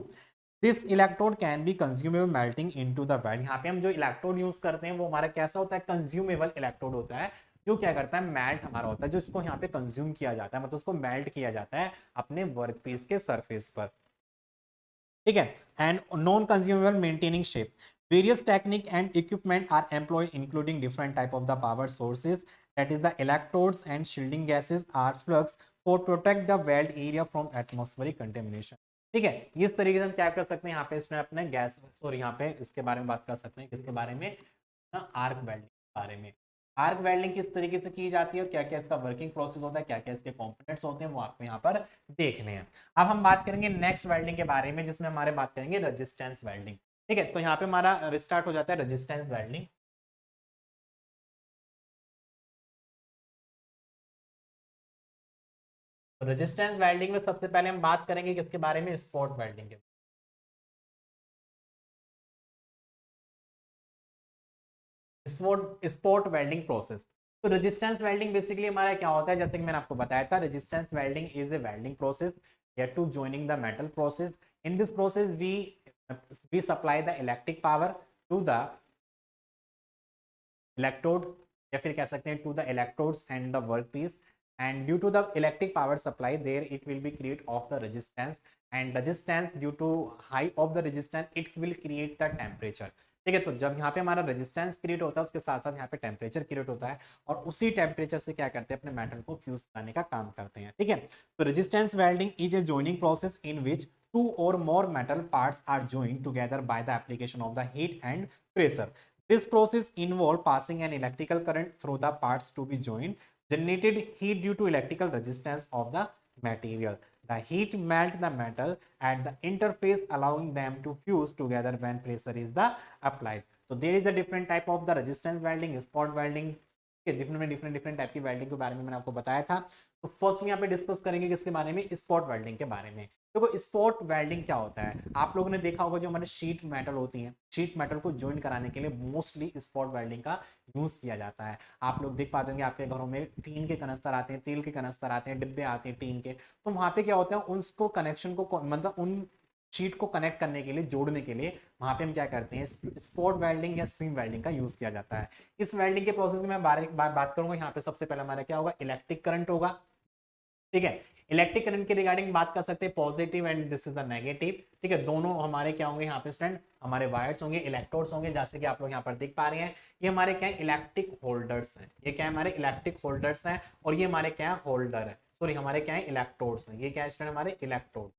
[SPEAKER 1] This electrode can be consumable melting into the weld. यहाँ पे हम जो electrode use करते हैं वो हमारा कैसा होता है, कंज्यूमेबल इलेक्ट्रोड होता है, जो क्या करता है, मेल्ट हमारा होता है, जो इसको यहाँ पे कंज्यूम किया जाता है, मतलब उसको मेल्ट किया जाता है अपने वर्कपीस के सरफेस पर, ठीक है। And non consumable maintaining shape, various technique and equipment are employed including different type of the power sources, that is the electrodes and shielding gases are flux for protect the weld area from atmospheric contamination, ठीक है। इस तरीके से हम क्या कर सकते हैं, यहाँ पे इसमें अपने गैस सॉरी यहाँ पे इसके बारे में बात कर सकते हैं, किसके बारे में, आर्क वेल्डिंग के बारे में। आर्क वेल्डिंग किस तरीके से की जाती है, क्या क्या इसका वर्किंग प्रोसेस होता है, क्या क्या इसके कंपोनेंट्स होते हैं, वो आपको यहाँ पर देखने हैं। अब हम बात करेंगे नेक्स्ट वेल्डिंग के बारे में, जिसमें हमारे बात करेंगे रेजिस्टेंस वेल्डिंग, ठीक है। तो यहाँ पे हमारा स्टार्ट हो जाता है रेजिस्टेंस वेल्डिंग। रेजिस्टेंस वेल्डिंग में सबसे पहले हम बात करेंगे किसके बारे में, स्पॉट वेल्डिंग के। Spot welding process. तो रेजिस्टेंस वेल्डिंग बेसिकली हमारा क्या होता है, जैसे कि मैंने आपको बताया था, resistance welding is a welding process या to joining the metal process. In this process we supply the electric power to the electrode, या फिर कह सकते हैं to the electrodes and the work piece, and due to the electric power supply there it will be create of the resistance, and resistance due to high of the resistance it will create the temperature. ठीक है, तो जब यहाँ पे हमारा resistance create होता है उसके साथ साथ यहाँ पे टेम्परेचर क्रिएट होता है, और उसी टेम्परेचर से क्या करते हैं, अपने मेटल को फ्यूज करने का काम करते हैं। ठीक है, तो resistance welding is A joining process in which two or more metal parts are joined together by the application of the heat and pressure. This process involves passing an electrical current through the parts to be joined, generated heat due to electrical resistance of the material. The heat melt the metal at the interface, allowing them to fuse together when pressure is the applied. So there is a different type of the resistance welding, spot welding, different type की welding के बारे में मैंने आपको बताया था। तो first यहाँ पे डिस्कस करेंगे किसके बारे में, स्पॉट वेल्डिंग के बारे में। देखो स्पॉट वेल्डिंग क्या होता है, आप लोगों ने देखा होगा जो हमारे शीट मेटल होती हैं, शीट मेटल को ज्वाइन कराने के लिए मोस्टली स्पॉट वेल्डिंग का यूज किया जाता है। आप लोग देख पाते होंगे आपके घरों में टीन के कनस्तर आते हैं, तेल के कनस्तर आते हैं, डिब्बे आते हैं टीन के, तो वहां पे क्या होता है, उसको कनेक्शन को मतलब उन शीट को कनेक्ट करने के लिए, जोड़ने के लिए वहां पे हम क्या करते हैं, स्पॉट वेल्डिंग या सीम वेल्डिंग का यूज किया जाता है। इस वेल्डिंग के प्रोसेस में मैं बात करूंगा। यहाँ पे सबसे पहले हमारा क्या होगा, इलेक्ट्रिक करंट होगा। ठीक है, इलेक्ट्रिक करंट के रिगार्डिंग बात कर सकते हैं, positive and this is the negative. ठीक है, दोनों हमारे क्या होंगे यहाँ पे स्टूडेंट, हमारे वायर्स होंगे, इलेक्ट्रोड्स होंगे, जैसे कि आप लोग यहाँ पर देख पा रहे हैं, ये हमारे क्या है, इलेक्ट्रिक होल्डर्स हैं। ये क्या है, हमारे इलेक्ट्रिक होल्डर्स हैं, और ये हमारे क्या है, होल्डर है, सॉरी हमारे क्या है, इलेक्ट्रोड्स हैं। ये क्या है स्टूडेंट, हमारे इलेक्ट्रोड।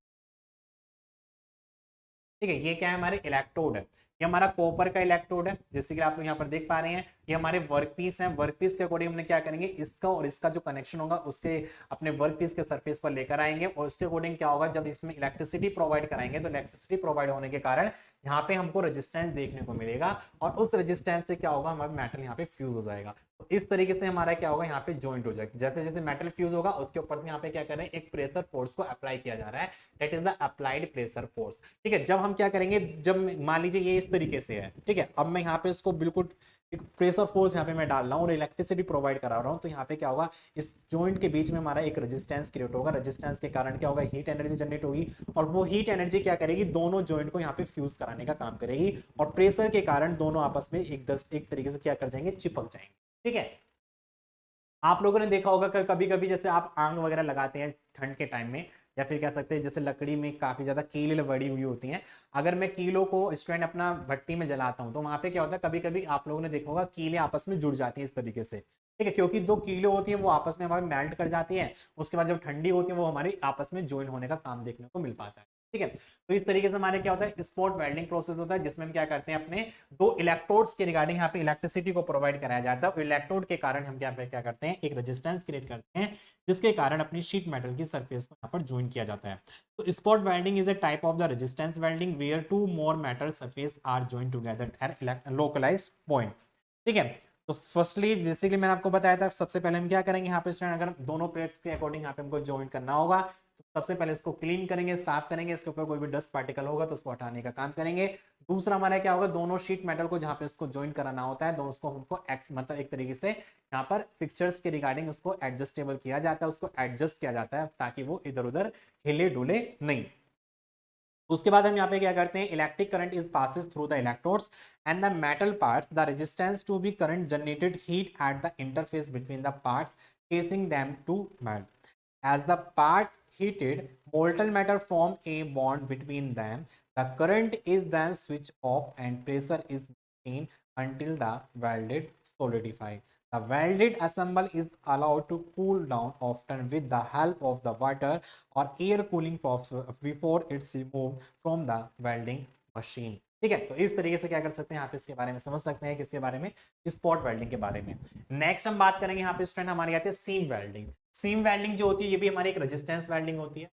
[SPEAKER 1] ठीक है, ये क्या है, हमारे इलेक्ट्रोड है। ये हमारा कॉपर का इलेक्ट्रोड है, जैसे कि आप लोग यहाँ पर देख पा रहे हैं। ये हमारे वर्क पीस है, वर्क पीस के अकॉर्डिंग हमने क्या करेंगे, इसका और इसका जो कनेक्शन होगा उसके अपने वर्क पीस के सरफेस पर लेकर आएंगे, और उसके अकॉर्डिंग क्या होगा, जब इसमें इलेक्ट्रिसिटी प्रोवाइड कराएंगे तो इलेक्ट्रिसिटी प्रोवाइड होने के कारण यहाँ पे हमको रेजिस्टेंस देखने को मिलेगा, और उस रेजिस्टेंस से क्या होगा, हमारा मेटल यहाँ पे फ्यूज हो जाएगा। तो इस तरीके से हमारा क्या होगा, यहाँ पे ज्वाइंट हो जाएगा। जैसे जैसे मेटल फ्यूज होगा उसके ऊपर से यहाँ पे क्या कर रहे हैं, एक प्रेशर फोर्स को अप्लाई किया जा रहा है, that is the applied pressure force. ठीक है, जब हम क्या करेंगे, जब मान लीजिए ये इस तरीके से है, ठीक है, अब मैं यहाँ पे इसको बिल्कुल एक प्रेशर फोर्स यहाँ पे मैं डाल रहा हूँ और इलेक्ट्रिसिटी प्रोवाइड करा रहा हूँ, तो यहाँ पे क्या होगा, इस जॉइंट के बीच में हमारा एक रेजिस्टेंस क्रिएट होगा। रेजिस्टेंस के कारण क्या होगा, हीट एनर्जी जनरेट होगी, और वो हीट एनर्जी क्या करेगी, दोनों जॉइंट को यहाँ पे फ्यूज कराने का काम करेगी, और प्रेशर के कारण दोनों आपस में एक तरीके से क्या कर जाएंगे, चिपक जाएंगे। ठीक है, आप लोगों ने देखा होगा कभी कभी जैसे आप आग वगैरह लगाते हैं ठंड के टाइम में, या फिर कह सकते हैं जैसे लकड़ी में काफी ज्यादा कील बड़ी हुई होती हैं, अगर मैं कीलों को स्टैंड अपना भट्टी में जलाता हूं तो वहां पे क्या होता है, कभी कभी आप लोगों ने देखा होगा कीलें आपस में जुड़ जाती हैं इस तरीके से। ठीक है, क्योंकि दो कीलें होती हैं वो आपस में हमारे मेल्ट कर जाती हैं, उसके बाद जब ठंडी होती है वो हमारी आपस में ज्वाइन होने का काम देखने को मिल पाता है। ठीक है, तो इस तरीके से हमारे क्या होता है, स्पॉट वेल्डिंग प्रोसेस होता है, जिसमें हम क्या करते हैं, अपने दो इलेक्ट्रोड्स के रिगार्डिंग यहाँ पे इलेक्ट्रिसिटी को प्रोवाइड कराया जाता है, और इलेक्ट्रोड के कारण हम क्या करते हैं, एक रेजिस्टेंस क्रिएट करते हैं, जिसके कारण अपनी शीट मेटल की सरफेस को यहाँ पर ज्वाइन किया जाता है। तो spot welding is a type of the resistance welding where two more metal surface are join together at localised point. ठीक है, तो फर्स्टली बेसिकली मैंने आपको बताया था, सबसे पहले हम क्या करेंगे, यहाँ पे अगर दोनों प्लेट्स के अकॉर्डिंग यहाँ पे हमको ज्वाइन करना होगा, तो सबसे पहले इसको क्लीन करेंगे, साफ करेंगे, इसके ऊपर कोई भी डस्ट पार्टिकल होगा तो उसको हटाने का काम करेंगे। दूसरा हमारा क्या होगा, दोनों शीट मेटल को जहाँ पे इसको ज्वाइन कराना होता है, दोनों उसको हमको मतलब एक तरीके से यहाँ पर फिक्चर्स के रिगार्डिंग उसको एडजस्टेबल किया जाता है, उसको एडजस्ट किया जाता है ताकि वो इधर उधर हिले डुले नहीं। उसके बाद हम यहाँ पे क्या करते हैं, electric current is passes through the electrodes and the metal parts, the resistance to be current generated heat at the interface between the parts casing them to melt. As the part heated, molten metal form a bond between them. The current is then switched off and pressure is maintained until the welded solidify. The welded assemble is allowed to cool down, often with the help of the water or air cooling before it's removed from the welding machine. ठीक है, तो इस तरीके से क्या कर सकते हैं, आप इसके बारे में समझ सकते हैं, किसके बारे में, स्पॉट वेल्डिंग के बारे में। नेक्स्ट हम बात करेंगे यहाँ पे स्टूडेंट, हमारी आती है सीम वेल्डिंग। सीम वेल्डिंग जो होती है ये भी हमारी एक रेजिस्टेंस वेल्डिंग होती है।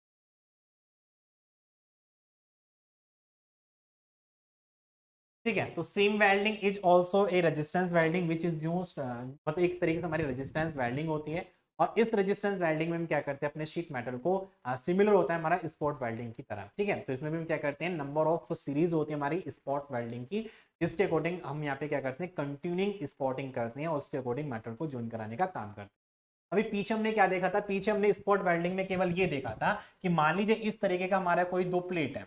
[SPEAKER 1] ठीक है, तो seam welding is also a resistance welding which is used, मतलब एक तरीके से हमारी रेजिस्टेंस वेल्डिंग होती है, और इस रेजिस्टेंस वेल्डिंग में हम क्या करते हैं, अपने शीट मेटल को सिमिलर होता है हमारा स्पॉट वेल्डिंग की तरह, ठीक है। तो इसमें भी हम क्या करते हैं, नंबर ऑफ सीरीज होती है हमारी स्पॉट वेल्डिंग की, जिसके अकॉर्डिंग हम यहाँ पे क्या करते हैं, कंटिन्यूइंग स्पॉटिंग करते हैं और उसके अकॉर्डिंग मेटल को ज्वाइन कराने का काम करते हैं। अभी पीछे हमने क्या देखा था, पीछे हमने स्पॉट वेल्डिंग में केवल ये देखा था कि मान लीजिए इस तरीके का हमारा कोई दो प्लेट है,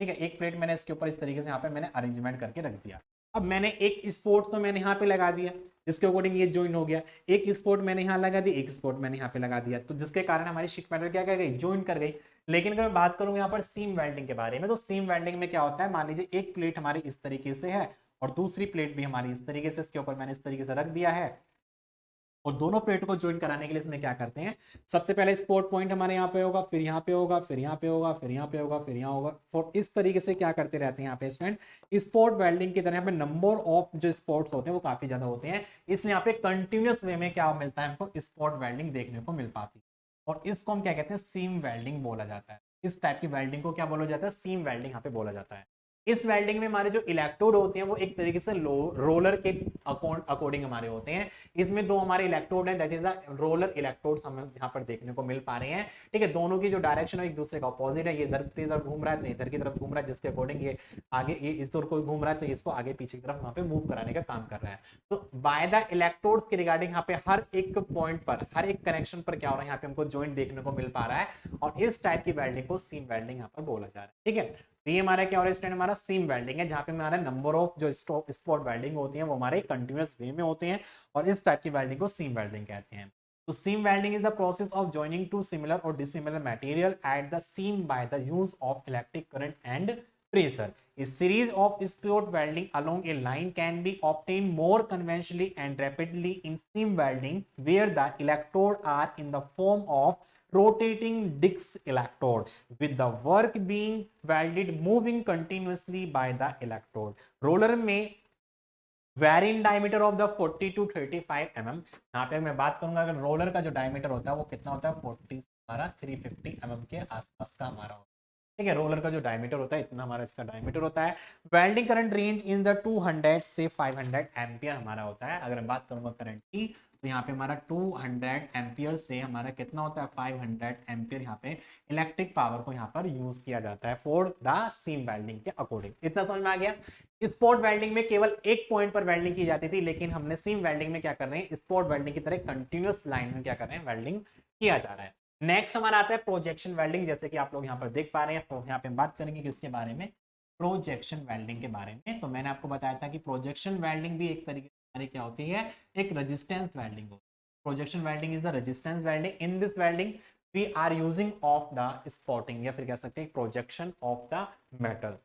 [SPEAKER 1] ठीक है, एक प्लेट मैंने इसके ऊपर इस तरीके से यहाँ पे मैंने अरेंजमेंट करके रख दिया। अब मैंने एक स्पोर्ट तो मैंने यहाँ पे लगा दिया, जिसके अकॉर्डिंग ये ज्वाइन हो गया, एक स्पोर्ट मैंने यहाँ लगा दी, एक स्पोर्ट मैंने यहाँ पे लगा दिया, तो जिसके कारण हमारी शीट मेटल क्या कर गई, ज्वाइन कर गई। लेकिन अगर मैं बात करूँ यहाँ पर सीम वेल्डिंग के बारे में, तो सीम वेल्डिंग में क्या होता है, मान लीजिए एक प्लेट हमारी इस तरीके से है और दूसरी प्लेट भी हमारी इस तरीके से, इसके ऊपर मैंने इस तरीके से रख दिया है, और दोनों प्लेट को ज्वाइन कराने के लिए इसमें क्या करते हैं, सबसे पहले स्पोर्ट पॉइंट हमारे यहाँ पे होगा, फिर यहाँ पे होगा, फिर यहाँ पे होगा, फिर यहाँ पे होगा, फिर यहाँ होगा, और इस तरीके से क्या करते रहते हैं यहाँ पे स्टूडेंट, स्पोर्ट वेल्डिंग की तरह यहाँ पे नंबर ऑफ जो स्पोर्ट्स होते हैं वो काफी ज्यादा होते हैं, इसलिए यहाँ पे कंटिन्यूअस वे में क्या मिलता है हमको, स्पोर्ट वेल्डिंग देखने को मिल पाती है, और इसको हम क्या कहते हैं, सीम वेल्डिंग बोला जाता है। इस टाइप की वेल्डिंग को क्या बोला जाता है, सीम वेल्डिंग यहाँ पे बोला जाता है। इस वेल्डिंग में हमारे जो इलेक्ट्रोड होते हैं वो एक तरीके से रोलर के अकॉर्डिंग हमारे होते हैं। इसमें दो हमारे इलेक्ट्रोड हैं, that is the roller electrodes हमें यहाँ पर देखने को मिल पा रहे हैं, ठीक है। दोनों की जो डायरेक्शन है एक दूसरे का अपोजिट है, ये इधर की तरफ घूम रहा है तो इधर की तरफ घूम रहा है, जिसके अकॉर्डिंग ये आगे ये इस तरफ कोई घूम रहा है तो इसको आगे पीछे की तरफ वहां पे मूव कराने का काम कर रहा है। तो बाय द इलेक्ट्रोड्स के रिगार्डिंग यहाँ पे हर एक पॉइंट पर, हर एक कनेक्शन पर क्या हो रहा है, यहाँ पे हमको ज्वाइंट देखने को मिल पा रहा है, और इस टाइप की वेल्डिंग को सीम वेल्डिंग यहाँ पर बोला जा रहा है, ठीक है। तो ये हमारा क्या हो रहा है स्टूडेंट, हमारा सीम वेल्डिंग है, जहां पे हमारा नंबर ऑफ जो स्पॉट वेल्डिंग होती है वो हमारे कंटिन्यूअस वे में होते हैं, और इस टाइप की वेल्डिंग को सीम वेल्डिंग कहते हैं। तो seam welding is the process of joining two similar और dissimilar material at the seam by the use of electric current and pressure. A series of spot welding along a line can be obtained more conventionally and rapidly in seam welding, where the electrode are in the form of rotating disc electrode, with the work being welded moving continuously by the electrode. Roller में very in diameter of the 40 to 35 mm। यहाँ पे मैं बात करूंगा अगर roller का जो diameter होता है वो कितना होता है, 40 हमारा 350 mm के आसपास का हमारा होता है, ठीक है। रोलर का जो डायमीटर होता है इतना हमारा इसका डायमीटर होता है। Welding current range in the 200 से 500 एम्पियर हमारा होता है। अगर मैं बात करूंगा करंट की तो यहाँ पे हमारा 200 एम्पियर से हमारा कितना होता है, 500 एम्पियर यहाँ पे इलेक्ट्रिक पावर को यहाँ पर यूज किया जाता है फॉर द सीम वेल्डिंग के अकॉर्डिंग। इतना समझ में आ गया। स्पॉट वेल्डिंग में केवल एक पॉइंट पर वेल्डिंग की जाती थी, लेकिन हमने सीम वेल्डिंग में क्या कर रहे हैं, स्पॉट वेल्डिंग की तरह कंटिन्यूअस लाइन में क्या कर रहे हैं, वेल्डिंग किया जा रहा है। नेक्स्ट हमारा आता है प्रोजेक्शन वेल्डिंग, जैसे कि आप लोग यहाँ पर देख पा रहे हैं। तो यहाँ पे हम बात करेंगे किसके बारे में, प्रोजेक्शन वेल्डिंग के बारे में। तो मैंने आपको बताया था कि प्रोजेक्शन वेल्डिंग भी एक तरीके से क्या होती है, एक रेजिस्टेंस वेल्डिंग होती है। Projection welding is the resistance welding. In this welding we are using of the spotting, या फिर कह सकते हैं projection of the metal.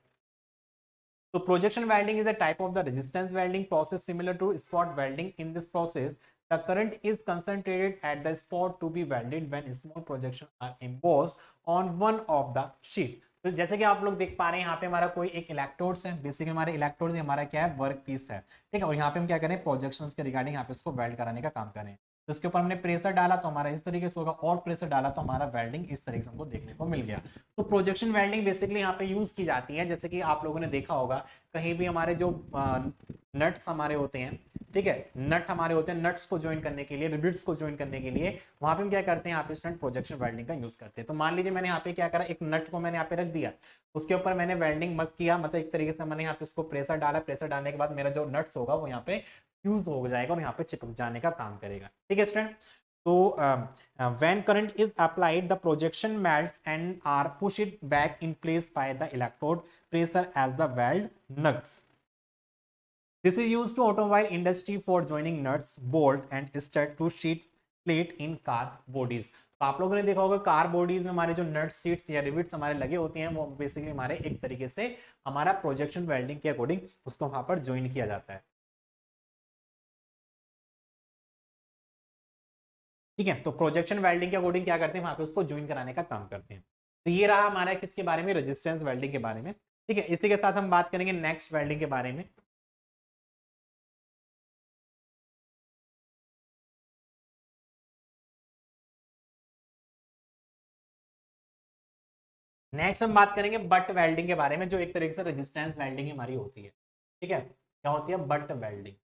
[SPEAKER 1] So projection welding is a type of the resistance welding process similar to spot welding. In this process, the current is concentrated at the spot to be welded when small projections are embossed on one of the sheet. तो जैसे कि आप लोग देख पा रहे हैं यहाँ पे हमारा कोई एक इलेक्ट्रोड्स है, बेसिकली हमारे इलेक्ट्रोड्स हमारा क्या है, वर्क पीस है, ठीक है। और यहाँ पे हम क्या करें, प्रोजेक्शंस के रिगार्डिंग यहाँ पे इसको वेल्ड कराने का काम करें। तो इसके ऊपर हमने प्रेशर डाला तो हमारा इस तरीके से होगा, और प्रेशर डाला तो हमारा वेल्डिंग इस तरीके से हमको देखने को मिल गया। तो प्रोजेक्शन वेल्डिंग बेसिकली यहाँ पे यूज की जाती है, जैसे कि आप लोगों ने देखा होगा कहीं भी हमारे जो नट्स हमारे होते हैं, ठीक है, नट हमारे होते हैं, नट्स को ज्वाइन करने के लिए, रिबिट्स को ज्वाइन करने के लिए वहां पे हम क्या करते हैं, यहाँ पे स्टूडेंट प्रोजेक्शन वेल्डिंग का यूज करते हैं। तो मान लीजिए मैंने यहाँ पे क्या करा, एक नट को मैंने यहाँ पे रख दिया, उसके ऊपर मैंने वेल्डिंग मत किया, मतलब एक तरीके से मैंने यहाँ पे इसको प्रेशर डाला, प्रेशर डालने के बाद मेरा जो नट्स होगा वो यहाँ पे फ्यूज हो जाएगा और यहाँ पे चिपक जाने का काम करेगा, ठीक है student. So when current is applied, the projection melts and are pushed back in place by the electrode pressure as the weld nuts. This is used to automobile industry for joining nuts, bolt and stud to sheet plate in car bodies. तो आप लोगों ने देखा होगा car bodies में हमारे जो नट seats या रिविट्स हमारे लगे होते हैं वो बेसिकली हमारे एक तरीके से हमारा प्रोजेक्शन वेल्डिंग के अकॉर्डिंग उसको वहां पर ज्वाइन किया जाता है, ठीक है। तो प्रोजेक्शन वेल्डिंग के अकॉर्डिंग क्या करते हैं, वहां पे उसको ज्वाइन कराने का काम करते हैं। तो ये रहा हमारा किसके बारे में, रेजिस्टेंस वेल्डिंग के बारे में, ठीक है। इसी के साथ हम बात करेंगे नेक्स्ट वेल्डिंग के बारे में। नेक्स्ट हम बात करेंगे बट वेल्डिंग के बारे में, जो एक तरीके से रेजिस्टेंस वेल्डिंग हमारी होती है, ठीक है। क्या होती है, बट वेल्डिंग।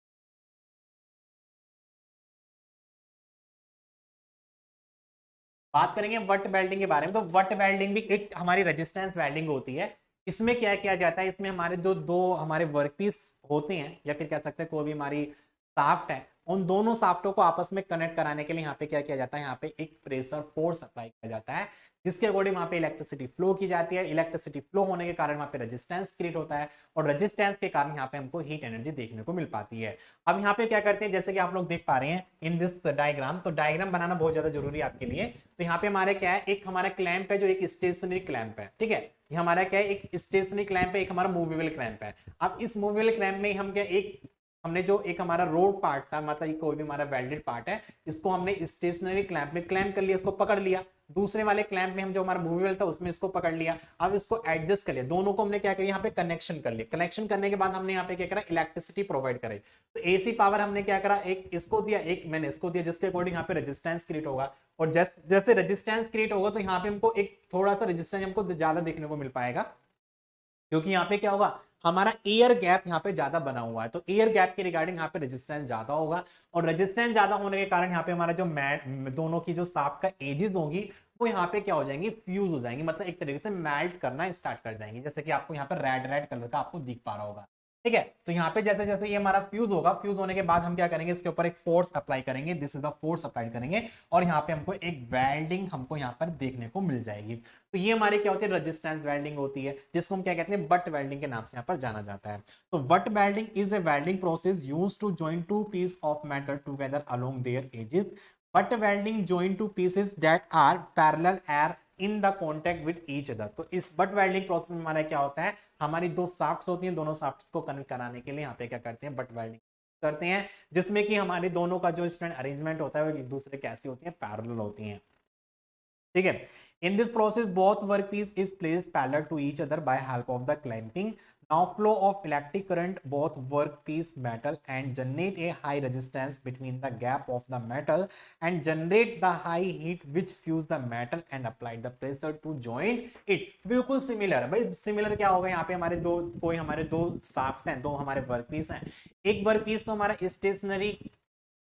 [SPEAKER 1] बात करेंगे वट वेल्डिंग के बारे में, तो वट वेल्डिंग भी एक हमारी रेजिस्टेंस वेल्डिंग होती है। इसमें क्या किया जाता है, इसमें हमारे जो दो हमारे वर्कपीस होते हैं या फिर कह सकते हैं कोई भी हमारी शाफ्ट है, उन दोनों शाफ्टों को आपस में कनेक्ट कराने के लिए यहाँ पे क्या किया जाता है, यहाँ पे एक प्रेशर फोर्स अप्लाई किया जाता है, जिसके अकॉर्डिंग वहां पे इलेक्ट्रिसिटी फ्लो की जाती है। इलेक्ट्रिसिटी फ्लो होने के कारण वहां पे रेजिस्टेंस क्रिएट होता है, और रेजिस्टेंस के कारण यहाँ पे हमको हीट एनर्जी देखने को मिल पाती है। अब यहाँ पे क्या करते हैं, जैसे कि आप लोग देख पा रहे हैं इन दिस डायग्राम, तो डायग्राम बनाना बहुत ज्यादा जरूरी है आपके लिए। तो यहाँ पे हमारे क्या है, एक हमारा क्लैंप है जो एक स्टेशनरी क्लैंप है, ठीक है। ये हमारा क्या है, एक स्टेशनरी क्लैंप है, एक हमारा मूवेबल क्लैंप है। अब इस मूवेबल क्लैंप में हम क्या, एक हमने जो एक हमारा रोड पार्ट था, मतलब कोई भी हमारा वेल्डेड पार्ट है, इसको हमने स्टेशनरी क्लैंप में क्लैंप कर लिया, इसको पकड़ लिया। दूसरे वाले क्लैंप में हम जो हमारा मूवेबल था उसमें इसको पकड़ लिया। अब इसको एडजस्ट कर लिया, दोनों को हमने क्या किया, यहाँ पे कनेक्शन कर लिया। कनेक्शन करने के बाद हमने यहाँ पे क्या करा, इलेक्ट्रिसिटी प्रोवाइड करे। तो एसी पावर हमने क्या करा, एक इसको दिया, एक मैंने इसको दिया, जिसके अकॉर्डिंग यहाँ पे रेजिस्टेंस क्रिएट होगा। और जैसे रेजिस्टेंस क्रिएट होगा तो यहाँ पे हमको एक थोड़ा सा रेजिस्टेंस हमको ज्यादा देखने को मिल पाएगा, क्योंकि यहाँ पे क्या होगा, हमारा एयर गैप यहाँ पे ज्यादा बना हुआ है। तो एयर गैप के रिगार्डिंग यहाँ पे रेजिस्टेंस ज्यादा होगा, और रेजिस्टेंस ज्यादा होने के कारण यहाँ पे हमारा जो दोनों की जो शाफ्ट का एजेस होगी वो यहाँ पे क्या हो जाएंगी, फ्यूज हो जाएंगी, मतलब एक तरीके से मेल्ट करना स्टार्ट कर जाएंगी, जैसे कि आपको यहाँ पे रेड रेड कलर का आपको दिख पा रहा होगा, ठीक है। तो यहाँ पे जैसे जैसे ये हमारा फ्यूज होगा, फ्यूज होने के बाद हम क्या करेंगे, इसके ऊपर एक फोर्स अप्लाई करेंगे, this is the force apply करेंगे, और यहाँ पे हमको एक वेल्डिंग हमको यहाँ पर देखने को मिल जाएगी। तो ये हमारी क्या होती है, रेजिस्टेंस वेल्डिंग होती है, जिसको हम क्या कहते हैं, बट वेल्डिंग के नाम से यहाँ पर जाना जाता है। तो butt welding is a welding process used to join two piece of metal together along their edges. Butt welding join two pieces that are parallel or in the contact with each other. तो इस butt welding process में हमारा क्या होता है, हमारी दो shafts होती हैं, दोनों शाफ्ट्स को कनेक्ट कराने के लिए यहाँ पे क्या करते हैं, बट वेल्डिंग करते हैं, जिसमें कि हमारी दोनों का जो स्ट्रैंड अरेंजमेंट होता है वो एक दूसरे कैसी होती है, पैरेलल होती हैं, ठीक है। In this process, both workpiece is placed parallel to each other by help of the clamping. Now flow of electric current both workpiece metal and generate a high resistance between the gap of the metal and generate the high heat which fuse the metal and apply the pressure to join it. बिल्कुल similar है भाई। Similar क्या होगा, यहाँ पे हमारे हमारे दो शाफ्ट हैं, दो हमारे वर्कपीस हैं। एक वर्कपीस तो हमारा स्टेशनरी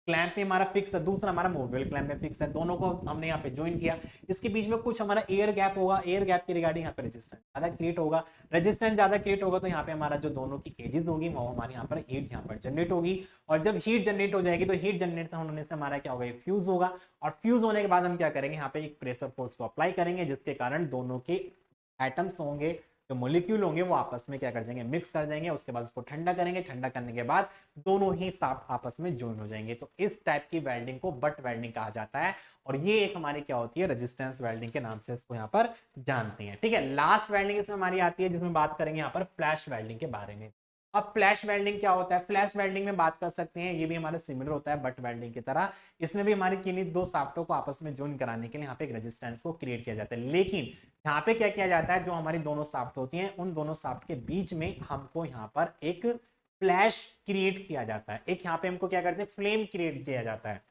[SPEAKER 1] क्लैंप में हमारा फिक्स है, दूसरा हमारा मूवेबल क्लैंप में फिक्स है, दोनों को हमने यहाँ पे ज्वाइन किया। इसके बीच में कुछ हमारा एयर गैप होगा, एयर गैप के रिगार्डिंग यहाँ पे रेजिस्टेंस ज्यादा क्रिएट होगा। रेजिस्टेंस ज्यादा क्रिएट होगा तो यहाँ पे हमारा जो दोनों की एजेस होगी वो हमारे यहाँ पर हीट यहाँ पर जनरेट होगी, और जब हीट जनरेट हो जाएगी तो हीट जनरेट होने से हमारा क्या होगा, फ्यूज होगा, और फ्यूज होने के बाद हम क्या करेंगे, यहाँ पे एक प्रेशर फोर्स को अप्लाई करेंगे, जिसके कारण दोनों के एटम्स होंगे, जो मोलिक्यूल होंगे वो आपस में क्या कर जाएंगे, मिक्स कर जाएंगे। उसके बाद उसको ठंडा करेंगे, ठंडा करने के बाद दोनों ही शाफ्ट आपस में ज्वाइन हो जाएंगे। तो इस टाइप की वेल्डिंग को बट वेल्डिंग कहा जाता है, और ये एक हमारी क्या होती है, रेजिस्टेंस वेल्डिंग के नाम से इसको यहाँ पर जानते हैं, ठीक है। लास्ट वेल्डिंग इसमें हमारी आती है, जिसमें बात करेंगे यहाँ पर फ्लैश वेल्डिंग के बारे में। अब फ्लैश वेल्डिंग क्या होता है, फ्लैश वेल्डिंग में बात कर सकते हैं, ये भी हमारे सिमिलर होता है बट वेल्डिंग की तरह। इसमें भी हमारी किन्हीं दो शाफ्टों को आपस में ज्वाइन कराने के लिए यहाँ पे एक रेजिस्टेंस को क्रिएट किया जाता है, लेकिन यहाँ पे क्या किया जाता है, जो हमारी दोनों शाफ्ट होती हैं उन दोनों शाफ्ट के बीच में हमको यहाँ पर एक फ्लैश क्रिएट किया जाता है, एक यहाँ पे हमको क्या करते हैं, फ्लेम क्रिएट किया जाता है,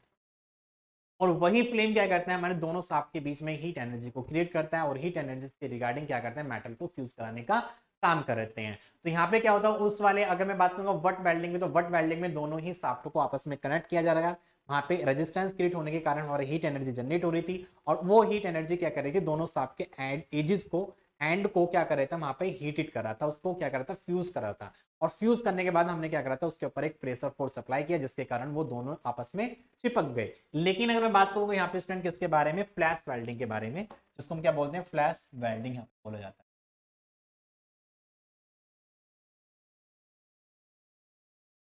[SPEAKER 1] और वही फ्लेम क्या करता है, हमारे दोनों शाफ्ट के बीच में हीट एनर्जी को क्रिएट करता है, और हीट एनर्जी के रिगार्डिंग क्या करते हैं, मेटल को फ्यूज कराने का काम करते हैं। तो यहाँ पे क्या होता है, उस वाले अगर मैं बात करूंगा वट वेल्डिंग में, तो वट वेल्डिंग में दोनों ही शाफ्टों को आपस में कनेक्ट किया जा रहा है, वहां पे रेजिस्टेंस क्रिएट होने के कारण हमारी हीट एनर्जी जनरेट हो रही थी, और वो हीट एनर्जी क्या कर रही थी, दोनों शाफ्ट के एजेस को एंड को क्या कर रहा था, वहां पे हीट इट कर रहा था, उसको क्या कर रहा था, फ्यूज कर रहा था, और फ्यूज करने के बाद हमने क्या करा था, उसके ऊपर एक प्रेशर फोर्स अप्लाई किया, जिसके कारण वो दोनों आपस में चिपक गए। लेकिन अगर मैं बात करूंगा यहाँ पे स्टूडेंट किसके बारे में, फ्लैश वेल्डिंग के बारे में, जिसको हम क्या बोलते हैं, फ्लैश वेल्डिंग बोला जाता है।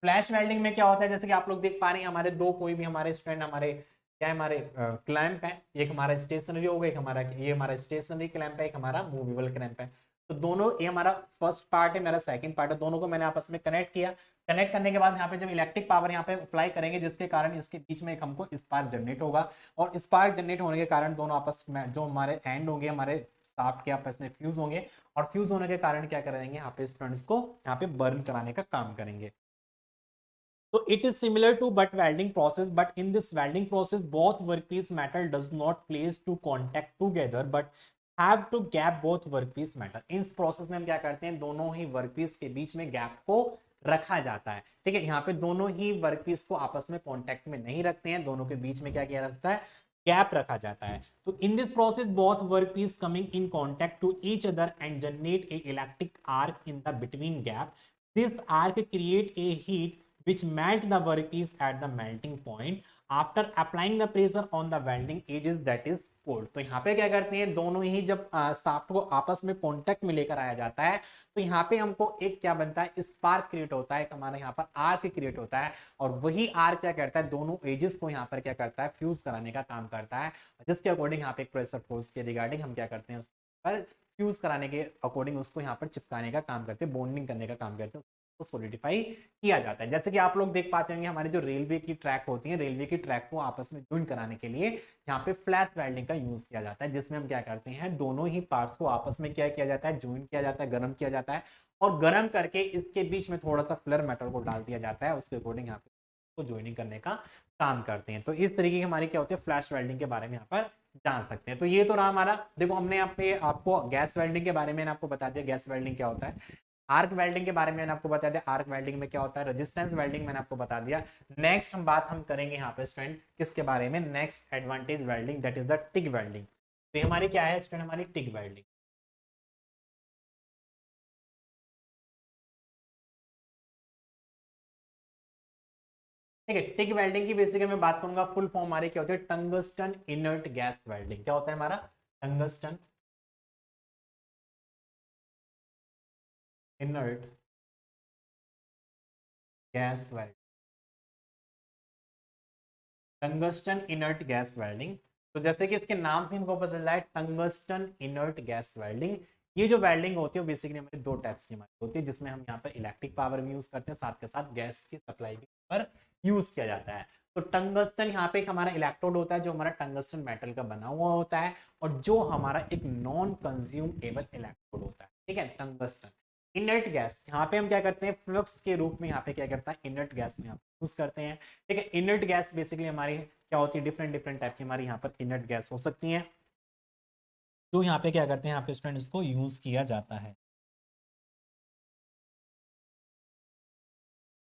[SPEAKER 1] फ्लैश वेल्डिंग में क्या होता है, जैसे कि आप लोग देख पा रहे हैं, हमारे दो कोई भी हमारे स्टूडेंट हमारे क्या है, हमारे क्लैंप है, एक हमारा स्टेशनरी होगा, एक हमारा ये हमारा स्टेशनरी क्लैंप है, एक हमारा मूवेबल क्लैंप है। तो दोनों, ये हमारा फर्स्ट पार्ट है, मेरा सेकंड पार्ट है, दोनों को मैंने आपस में कनेक्ट किया। कनेक्ट करने के बाद यहाँ पे जब इलेक्ट्रिक पावर यहाँ पे अप्लाई करेंगे, जिसके कारण इसके बीच में एक हमको स्पार्क जनरेट होगा, और स्पार्क जनरेट होने के कारण दोनों आपस में जो हमारे एंड होंगे, हमारे शाफ्ट के आपस में फ्यूज होंगे, और फ्यूज होने के कारण क्या करेंगे, यहाँ पे स्टूडेंट्स को यहाँ पे बर्न कराने का काम करेंगे। So it is similar to butt welding process, but in this welding process, both workpiece metal does not place to contact together, but have to gap both workpiece metal. इस process में हम क्या करते हैं, दोनों ही वर्कपीस के बीच में gap को रखा जाता है, ठीक है। यहाँ पे दोनों ही वर्कपीस को आपस में कांटेक्ट में नहीं रखते हैं, दोनों के बीच में क्या किया जाता है, गैप रखा जाता है। तो in this process both work piece coming in contact to each other and generate a electric arc in the between gap. This arc create a heat which melt the workpiece at the melting point after applying the pressure on the welding edges that is cold। तो यहाँ पे क्या करते हैं, दोनों ही जब shaft को आपस में कांटेक्ट में लेकर आया जाता है तो यहाँ पे हमको एक क्या बनता है, स्पार्क क्रिएट होता है, हमारे यहाँ पर आर्क क्रिएट होता है, और वही आर्क क्या करता है, दोनों एजेस को यहाँ पर क्या करता है, फ्यूज कराने का काम करता है, जिसके अकॉर्डिंग यहाँ पे एक प्रेशर फोर्स के रिगार्डिंग हम क्या करते हैं, उस पर फ्यूज कराने के अकॉर्डिंग उसको यहाँ पर चिपकाने का काम करते हैं, बॉन्डिंग करने का काम करते हैं, को सॉलिडिफाई किया जाता है। जैसे कि आप लोग देख पाते होंगे हमारे जो रेलवे की ट्रैक होती है, रेलवे की ट्रैक को आपस में ज्वाइन कराने के लिए यहाँ पे फ्लैश वेल्डिंग का यूज किया जाता है, जिसमें हम क्या करते हैं, दोनों ही पार्ट्स को आपस में क्या किया जाता है, ज्वाइन किया जाता है, गर्म किया जाता है, और गर्म करके इसके बीच में थोड़ा सा फिलर मेटल को डाल दिया जाता है, उसके अकॉर्डिंग यहाँ पे को ज्वाइनिंग करने का काम करते हैं। तो इस तरीके की हमारी क्या होती है, फ्लैश वेल्डिंग के बारे में यहाँ पर जान सकते हैं। तो ये तो रहा हमारा, देखो हमने आपको गैस वेल्डिंग के बारे में आपको बता दिया गैस वेल्डिंग क्या होता है, आर्क वेल्डिंग के बारे में मैंने आपको बता दिया आर्क वेल्डिंग में क्या होता है, रेजिस्टेंस वेल्डिंग मैंने आपको बता दिया। नेक्स्ट हम करेंगे यहाँ पे स्टूडेंट किसके बारे में, next advantage welding, that is the tick welding. तो ये हमारी क्या है स्टूडेंट, हमारी टिक वेल्डिंग। ठीक है, टिक वेल्डिंग की बेसिकली मैं बात करूंगा, फुल फॉर्म हमारी क्या होती है, टंगस्टन इनर्ट गैस वेल्डिंग। क्या होता है हमारा, tungsten inert gas welding, tungsten inert gas welding. तो जैसे कि इसके नाम से हमको पता चल रहा है, टंगस्टन इनर्ट गैस वेल्डिंग। ये जो वेल्डिंग होती है बेसिकली हमारे दो टाइप्स की हमारी होती है, जिसमें हम यहाँ पर इलेक्ट्रिक पावर भी यूज करते हैं, साथ के साथ गैस की सप्लाई भी पर यूज किया जाता है। तो टंगस्टन यहाँ पे एक हमारा इलेक्ट्रोड होता है जो हमारा टंगस्टन मेटल का बना हुआ होता है, और जो हमारा एक नॉन कंज्यूमेबल इलेक्ट्रोड होता है। ठीक है, टंगस्टन इनर्ट गैस, यहाँ पे हम क्या करते हैं, फ्लक्स के रूप में यहाँ पे क्या करता है, इनर्ट गैस में यूज करते हैं। ठीक है, इनर्ट गैस बेसिकली हमारी क्या होती है, डिफरेंट डिफरेंट टाइप की हमारी यहाँ पर इनर्ट गैस हो सकती है, जो यहाँ पे क्या करते हैं, यहाँ पे स्टूडेंट इसको यूज किया जाता है।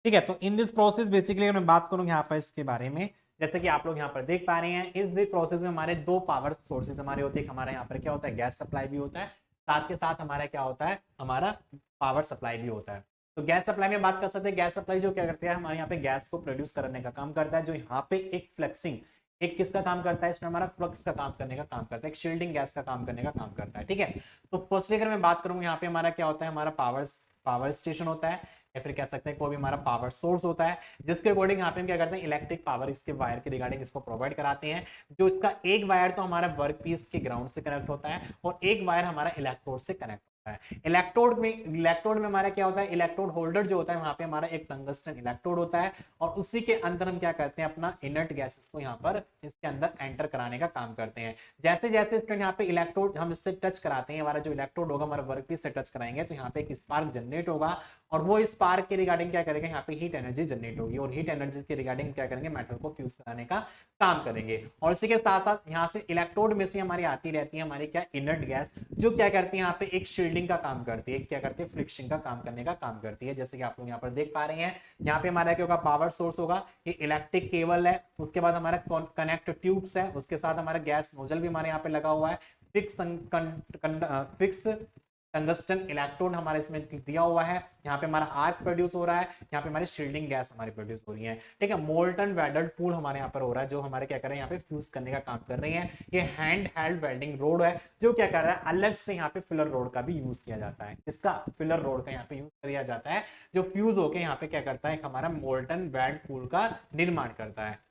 [SPEAKER 1] ठीक है, तो इन दिस प्रोसेस बेसिकली मैं बात करूँ यहाँ पर इसके बारे में, जैसे कि आप लोग यहाँ पर देख पा रहे हैं, इस दिस प्रोसेस में हमारे दो पावर सोर्सेज हमारे होते हैं। हमारे यहाँ पर क्या होता है, गैस सप्लाई भी होता है, साथ के साथ हमारा क्या होता है, हमारा पावर सप्लाई भी होता है। तो गैस सप्लाई में बात कर सकते हैं, गैस सप्लाई जो क्या करती है, हमारे यहाँ पे गैस को प्रोड्यूस करने का काम करता है, जो यहाँ पे एक फ्लक्सिंग, एक किसका काम करता है, इसमें हमारा फ्लक्स का काम करने का काम करता है, एक शील्डिंग गैस का काम करने का काम करता है। ठीक है, तो फर्स्टली अगर मैं बात करूँ, यहाँ पे हमारा क्या होता है, हमारा पावर स्टेशन होता है, या फिर कह सकते हैं कोई भी हमारा पावर सोर्स होता है, जिसके अकॉर्डिंग यहाँ पे हम क्या करते हैं, इलेक्ट्रिक पावर इसके वायर के रिगार्डिंग इसको प्रोवाइड कराते हैं। जो इसका एक वायर तो हमारा वर्क पीस के ग्राउंड से कनेक्ट होता है, और एक वायर हमारा इलेक्ट्रोड से कनेक्ट होता है। इलेक्ट्रोड में हमारा क्या होता है, इलेक्ट्रोड होल्डर जो होता है, वहां पे हमारा एक टंगस्टन इलेक्ट्रोड होता है, और उसी के अंदर हम क्या करते हैं, अपना इनर्ट गैसेस को यहाँ पर इसके अंदर एंटर कराने का काम करते हैं। जैसे जैसे स्टूडेंट यहाँ पे इलेक्ट्रोड हम इससे टच कराते हैं, हमारा जो इलेक्ट्रोड होगा हमारा वर्क पीस से टच कराएंगे, तो यहाँ पे एक स्पार्क जनरेट होगा, और वो स्पार्क के रिगार्डिंग क्या करेंगे, यहाँ पे हीट एनर्जी जनरेट होगी, और हीट एनर्जी के रिगार्डिंग क्या करेंगे, मेटल को फ्यूज कराने का काम करेंगे। और इसी के साथ साथ यहाँ से इलेक्ट्रोड में से हमारी आती रहती है हमारी क्या, इनर्ट गैस, जो क्या करती है, यहाँ पे एक शील्डिंग का काम करती है, क्या करती है, फ्रिक्शन का काम करने का काम करती है। जैसे कि आप लोग यहाँ पर देख पा रहे हैं, यहाँ पे हमारा क्या होगा, पावर सोर्स होगा, ये इलेक्ट्रिक केबल है, उसके बाद हमारा कनेक्ट ट्यूब्स है, उसके साथ हमारा गैस नोजल भी हमारे यहाँ पे लगा हुआ है, फिक्स टंगस्टन इलेक्ट्रोड हमारे इसमें दिया हुआ है, यहाँ पे हमारा आर्क प्रोड्यूस हो रहा है, यहाँ पे हमारी शील्डिंग गैस हमारी प्रोड्यूस हो रही है। ठीक है, मोल्टन वेल्डेड पूल हमारे यहाँ पर हो रहा है, जो हमारे क्या कर रहे हैं, यहाँ पे फ्यूज करने का काम कर रही है। ये हैंड हेल्ड वेल्डिंग रोड है, जो क्या कर रहा है, अलग से यहाँ पे फिलर रोड का भी यूज किया जाता है। इसका फिलर रोड का यहाँ पे यूज किया जाता है, जो फ्यूज होकर यहाँ पे क्या करता है, हमारा मोल्टन वेल्ड पूल का निर्माण करता है।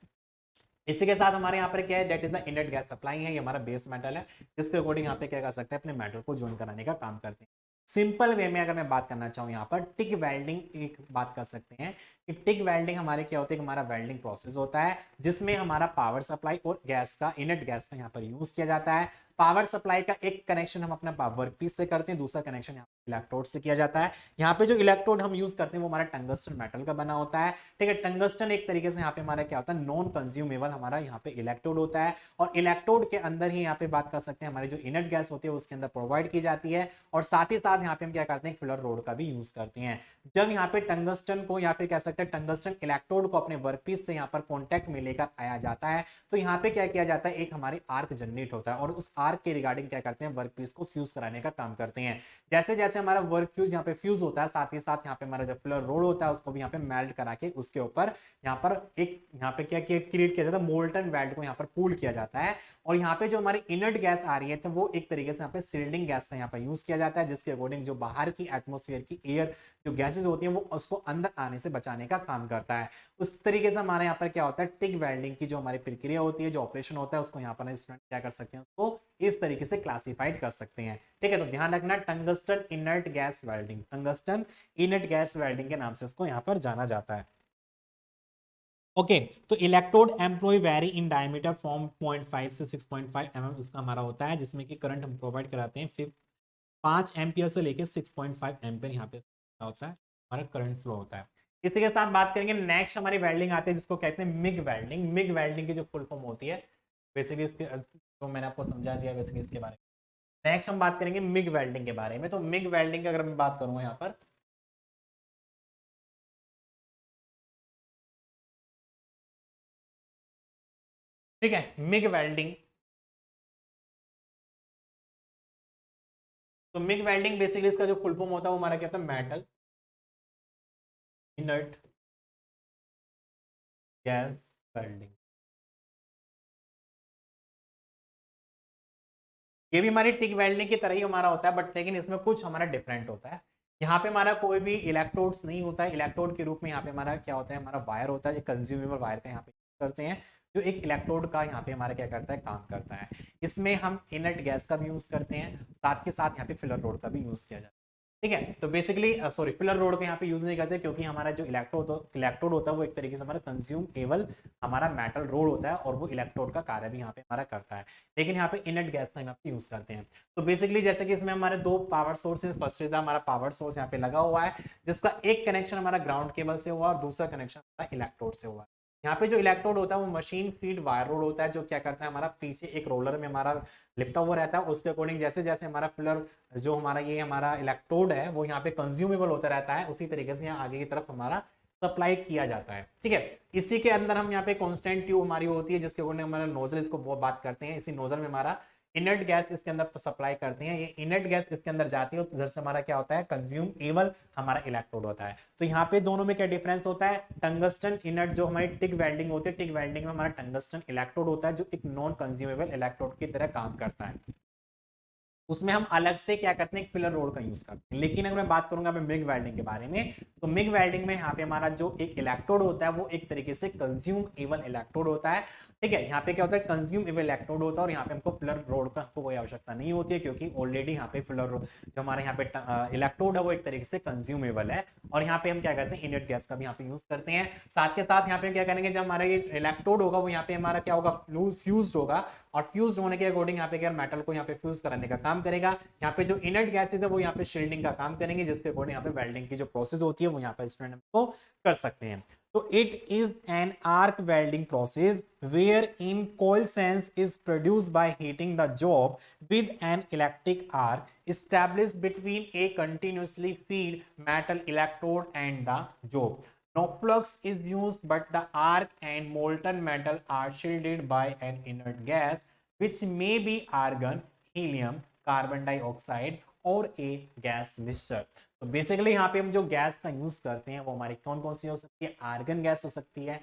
[SPEAKER 1] इसी के साथ हमारे यहाँ पर क्या है, that is the inert gas supply है, ये हमारा बेस मेटल है, जिसके अकॉर्डिंग यहाँ पे क्या कर सकते हैं, अपने मेटल को ज्वाइन कराने का काम करते हैं। सिंपल वे में अगर मैं बात करना चाहूँ, यहाँ पर टिक वेल्डिंग एक बात कर सकते हैं कि टिक वेल्डिंग हमारे क्या होती है, हमारा वेल्डिंग प्रोसेस होता है, जिसमें हमारा पावर सप्लाई और गैस का, इनर्ट गैस का यहाँ पर यूज किया जाता है। पावर सप्लाई का एक कनेक्शन हम अपना वर्क पीस से करते हैं, दूसरा कनेक्शन यहाँ इलेक्ट्रोड से किया जाता है। यहाँ पे जो इलेक्ट्रोड हम यूज करते हैं वो हमारा टंगस्टन मेटल का बना होता है, ठीक है। टंगस्टन एक तरीके से यहाँ पे हमारा क्या होता है, नॉन कंज्यूमेबल हमारा यहाँ पे इलेक्ट्रोड होता है, और इलेक्ट्रोड के अंदर ही यहाँ पे बात कर सकते हैं हमारी जो इनर्ट गैस होती है उसके अंदर प्रोवाइड की जाती है, और साथ ही साथ यहाँ पे हम क्या करते हैं, फिलर रोड का भी यूज करते हैं। जब यहाँ पे टंगस्टन को या फिर कह सकते हैं टंगस्टन इलेक्ट्रोड को अपने वर्कपीस से यहाँ पर कॉन्टेक्ट में लेकर आया जाता है, तो यहाँ पे क्या किया जाता है, एक हमारी आर्क जनरेट होता है, और उस आर्क के रिगार्डिंग क्या करते हैं, वर्कपीस को फ्यूज कराने का काम करते हैं। जैसे जैसे हमारा वर्क फ्यूज यहाँ पे फ्यूज होता है, साथ ही साथ यहाँ पे हमारा जो फिलर रोड होता है उसको भी यहाँ पे मेल्ट करा के उसके ऊपर यहाँ पर एक यहाँ पे क्या क्रिएट किया जाता है, मोल्टन वेल्ड को यहाँ पर पूल किया जाता है, और यहाँ पे जो हमारी इनर्ट गैस आ रही है तो वो एक तरीके से यहाँ पे सील्डिंग गैस का यहाँ पर यूज किया जाता है, जिसके अकॉर्डिंग जो बाहर की एटमोस्फेयर की एयर जो गैसेज होती है वो उसको अंदर आने से बचाने का काम करता है। उस तरीके से हमारे यहाँ पर क्या होता है, टिक वेल्डिंग की जो हमारी प्रक्रिया होती है, जो ऑपरेशन होता है, उसको यहाँ पर स्टूडेंट क्या कर सकते हैं, उसको इस तरीके से क्लासिफाइड कर सकते हैं, ठीक है। तो ध्यान रखना, tungsten inert gas welding, tungsten inert gas welding के नाम से इसको यहाँ पर जाना जाता है। ओके तो electrode employ vary in diameter from 0.5 से 6.5 mm उसका हमारा होता है, जिसमें कि करंट हम प्रोवाइड कराते हैं 5 एम्पियर से लेके 6.5 एम्पियर यहाँ पे होता है हमारा करंट फ्लो होता है। इसी के साथ बात करेंगे, नेक्स्ट हमारी वेल्डिंग आती है जिसको कहते हैं मिग वेल्डिंग। मिग वेल्डिंग की जो फुल फॉर्म होती है बेसिकली इसके तो मैंने आपको समझा दिया बेसिकली इसके बारे में। नेक्स्ट हम बात करेंगे मिग वेल्डिंग के बारे में। तो मिग वेल्डिंग की अगर मैं बात करूँ यहाँ पर, ठीक है, मिग वेल्डिंग, तो मिग वेल्डिंग बेसिकली इसका जो फुल फॉर्म होता है वो हमारा क्या होता है, मेटल इनर्ट गैस वेल्डिंग। ये भी हमारी टिक वेल्डिंग की तरह ही हमारा होता है, बट लेकिन इसमें कुछ हमारा डिफरेंट होता है। यहाँ पे हमारा कोई भी इलेक्ट्रोड्स नहीं होता है, इलेक्ट्रोड के रूप में यहाँ पे हमारा क्या होता है, हमारा वायर होता है, कंज्यूमेबल वायर का यहाँ पे करते हैं, जो एक इलेक्ट्रोड का यहाँ पे हमारा क्या करता है, काम करता है। इसमें हम इनर्ट गैस का भी यूज करते हैं, साथ के साथ यहाँ पे फिलर रोड का भी यूज किया जाता है, ठीक है। तो बेसिकली सॉरी फिलर रोड को यहाँ पे यूज नहीं करते, क्योंकि हमारा जो इलेक्ट्रोड होता है वो एक तरीके से हमारा कंज्यूमेबल हमारा मेटल रोड होता है, और वो इलेक्ट्रोड का कार्य भी यहाँ पे हमारा करता है, लेकिन यहाँ पे इनर्ट गैस का यहाँ पे यूज करते हैं। तो बेसिकली जैसे कि इसमें हमारे दो पावर सोर्स है, फर्स्ट इज हमारा पावर सोर्स यहाँ पे लगा हुआ है, जिसका एक कनेक्शन हमारा ग्राउंड केबल से हुआ और दूसरा कनेक्शन हमारा इलेक्ट्रोड से हुआ। यहाँ पे जो इलेक्ट्रोड होता है वो मशीन फीड वायर रोड होता है, जो क्या करता है, हमारा पीछे एक रोलर में हमारा लिपटा हुआ रहता है, उसके अकॉर्डिंग जैसे जैसे हमारा फिलर जो हमारा ये हमारा इलेक्ट्रोड है वो यहाँ पे कंज्यूमेबल होता रहता है, उसी तरीके से यहाँ आगे की तरफ हमारा सप्लाई किया जाता है, ठीक है। इसी के अंदर हम यहाँ पे कांस्टेंट ट्यूब हमारी होती है, जिसके अकॉर्डिंग हमारा नोजल इसको वो बात करते हैं, इसी नोजल में हमारा इनर्ट गैस इसके अंदर सप्लाई करते हैं, ये इनर्ट गैस इसके अंदर जाती है, तो उधर से हमारा क्या होता है, कंज्यूमेबल हमारा इलेक्ट्रोड होता है। तो यहाँ पे दोनों में क्या डिफरेंस होता है, टंगस्टन इनर्ट जो हमारी टिक वेल्डिंग होती है, टिक वेल्डिंग में हमारा टंगस्टन इलेक्ट्रोड होता है, जो एक नॉन कंज्यूमेबल इलेक्ट्रोड की तरह काम करता है, उसमें हम अलग से क्या करते हैं, एक फिलर रोड का यूज करते हैं। लेकिन अगर मैं बात करूंगा मैं मिग वेल्डिंग के बारे में, तो मिग वेल्डिंग में यहाँ पे हमारा जो एक इलेक्ट्रोड होता है वो एक तरीके से कंज्यूमेबल इलेक्ट्रोड होता है, ठीक है। यहाँ पे क्या होता है, कंज्यूमेबल इलेक्ट्रोड होता है, और यहाँ पे हमको फिलर रोड का हमको कोई आवश्यकता नहीं होती है, क्योंकि ऑलरेडी यहाँ पे फिलर जो हमारे यहाँ पे इलेक्ट्रोड है वो एक तरीके से कंज्यूमेबल है, और यहाँ पे हम क्या करते हैं, इनर्ट गैस का भी यहाँ पे यूज करते हैं। साथ के साथ यहाँ पे क्या करेंगे, जब हमारा ये इलेक्ट्रोड होगा वो यहाँ पे हमारा क्या होगा, फ्यूज्ड होगा, और फ्यूज होने के अकॉर्डिंग यहाँ पे क्या मेटल को यहाँ पे फ्यूज कराने का काम करेगा। यहाँ पे जो इनर्ट गैसेज है वो यहाँ पे शील्डिंग का काम करेंगे, जिसके अकॉर्डिंग यहाँ पे वेल्डिंग की जो प्रोसेस होती है वो यहाँ पे स्टूडेंट को कर सकते हैं। तो it is an arc welding process where in coil sense is produced by heating the job with an electric arc established between a continuously feed metal electrode and the job. No flux is used, but the arc and molten metal are shielded by an inert gas, which may be argon, helium, carbon dioxide और ए gas mixture. तो basically यहाँ पे हम जो gas का use करते हैं वो हमारी कौन कौन सी हो सकती है, आर्गन गैस हो सकती है,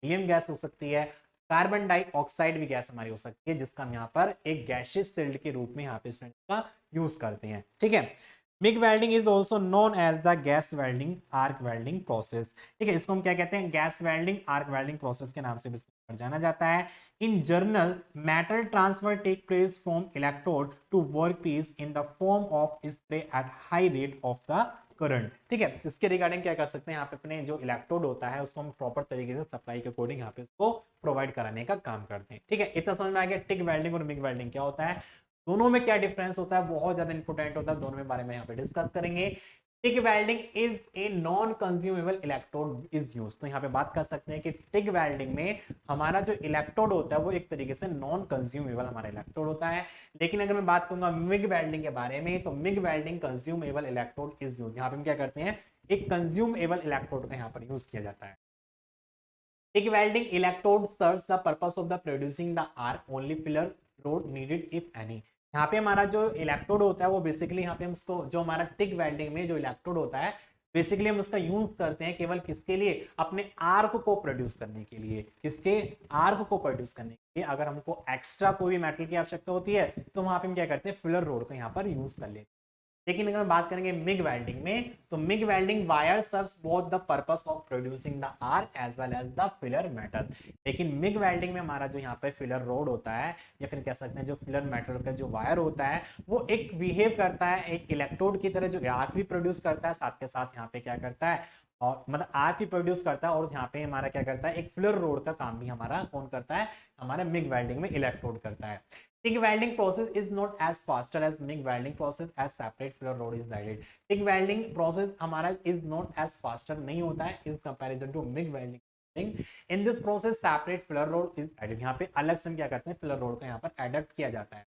[SPEAKER 1] हीलियम गैस हो सकती है, कार्बन डाइऑक्साइड भी गैस हमारी हो सकती है, जिसका हम यहाँ पर एक गैसियस शिल्ड के रूप में यहाँ पे स्टूडेंट का यूज करते हैं, ठीक है। MIG welding is also known as the gas welding arc welding process, ठीक है। इसको हम क्या कहते हैं, gas welding arc welding process के नाम से भी जाना जाता है। In general metal transfer take place from electrode to workpiece in the form of spray at high rate of the current, ठीक है। तो इसके रिगार्डिंग क्या कर सकते हैं, यहाँ पे अपने जो इलेक्ट्रोड होता है उसको हम प्रॉपर तरीके से सप्लाई के अकॉर्डिंग यहाँ पे इसको प्रोवाइड कराने का काम करते हैं, ठीक है। इतना समझ में आ गया टिक वेल्डिंग और मिग वेल्डिंग क्या होता है। दोनों में क्या डिफरेंस होता है, बहुत ज्यादा इंपॉर्टेंट होता है, दोनों में बारे में यहाँ पे डिस्कस करेंगे। TIG welding is a non consumable electrode is use, तो यहाँ पे बात कर सकते हैं कि टिक वेल्डिंग में हमारा जो इलेक्ट्रोड होता है वो एक तरीके से नॉन कंज्यूमेबल हमारा इलेक्ट्रोड होता है। लेकिन अगर मैं बात करूंगा मिग वेल्डिंग के बारे में, तो MIG welding consumable electrode is use, यहाँ पे हम क्या करते हैं, एक कंज्यूमेबल इलेक्ट्रोड का यहाँ पर यूज किया जाता है। TIG welding electrode serves the purpose of the producing the arc, only filler rod needed if any। यहाँ पे हमारा जो इलेक्ट्रोड होता है वो बेसिकली यहाँ पे हम उसको, जो हमारा टिक वेल्डिंग में जो इलेक्ट्रोड होता है बेसिकली हम उसका यूज करते हैं केवल किसके लिए, अपने आर्क को प्रोड्यूस करने के लिए, किसके, आर्क को प्रोड्यूस करने के लिए। अगर हमको एक्स्ट्रा कोई भी मेटल की आवश्यकता होती है तो वहां पे हम क्या करते हैं, फिलर रोड को यहाँ पर यूज कर लेते हैं। लेकिन अगर हम बात करेंगे मिग वेल्डिंग में, तो MIG welding wire serves both the purpose of producing the arc as well as the filler metal. लेकिन मिग वेल्डिंग में हमारा जो यहाँ पे फिलर रोड होता है, या फिर कह सकते हैं जो फिलर मेटल का जो वायर होता है, वो एक बिहेव करता है एक इलेक्ट्रोड की तरह, जो आर्क भी प्रोड्यूस करता है, साथ के साथ यहाँ पे क्या करता है, और मतलब आर्क भी प्रोड्यूस करता है, और यहाँ पे हमारा क्या करता है, एक फिलर रोड का काम भी हमारा कौन करता है, हमारा मिग वेल्डिंग में इलेक्ट्रोड करता है। TIG welding process is not as faster as MIG welding process as separate filler rod is added। TIG welding process हमारा is not as faster नहीं होता है in comparison to MIG welding। In this process separate filler rod is added। यहाँ पे अलग से हम क्या करते हैं, filler rod का यहाँ पर adapt किया जाता है।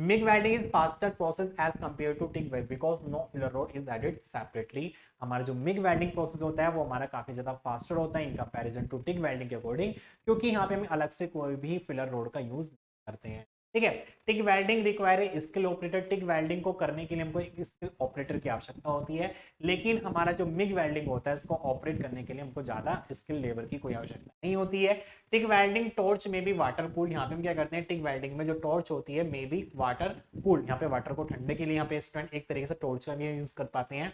[SPEAKER 1] MIG welding is faster process as compared to TIG welding because no filler rod is added separately। हमारा जो MIG welding process होता है वो हमारा काफी ज्यादा faster होता है in comparison to TIG welding के अकॉर्डिंग, क्योंकि यहाँ पे हम अलग से कोई भी filler rod का यूज करते हैं। ठीक है, टिक वेल्डिंग रिक्वायर स्किल ऑपरेटर, टिक वेल्डिंग को करने के लिए हमको एक स्किल ऑपरेटर की आवश्यकता होती है। लेकिन हमारा जो मिग वेल्डिंग होता है इसको ऑपरेट करने के लिए हमको ज्यादा स्किल लेबर की कोई आवश्यकता नहीं होती है। टिक वेल्डिंग टॉर्च में भी वाटर कूल, यहाँ पे हम क्या करते हैं, टिक वेल्डिंग में जो टॉर्च होती है मे बी वाटर कूल, यहाँ पे वाटर को ठंडे के लिए यहाँ पे स्टूडेंट एक तरीके से टॉर्च का भी यूज कर पाते हैं।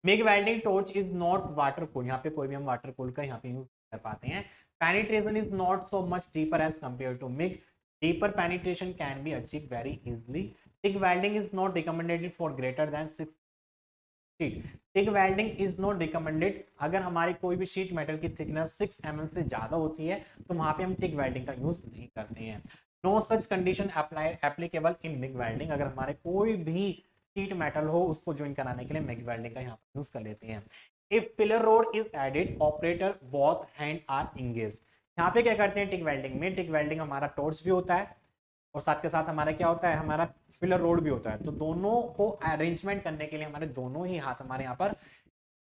[SPEAKER 1] MiG welding torch is not water cool, यहाँ पे कोई भी हम वाटर कूल का यहाँ पे यूज कर पाते हैं। Penetration is not so much deeper as compare to MIG, deeper penetration can be achieved very easily। TIG welding is not recommended for greater than 6 sheet। TIG welding is not recommended अगर हमारी कोई भी sheet metal की thickness 6 mm से ज्यादा होती है तो वहां पे हम TIG welding का यूज नहीं करते हैं। No such condition applicable in MIG welding, अगर हमारे कोई भी शीट मेटल हो उसको ज्वाइन कराने के लिए मिग वेल्डिंग का यहाँ पर यूज कर लेते हैं। If filler rod is added operator both hand are engaged, यहाँ पे क्या करते हैं टिक वेल्डिंग में, टिक वेल्डिंग हमारा टॉर्च भी होता है और साथ के साथ हमारा क्या होता है, हमारा फिलर रोड भी होता है। तो दोनों को अरेंजमेंट करने के लिए हमारे दोनों ही हाथ हमारे यहाँ पर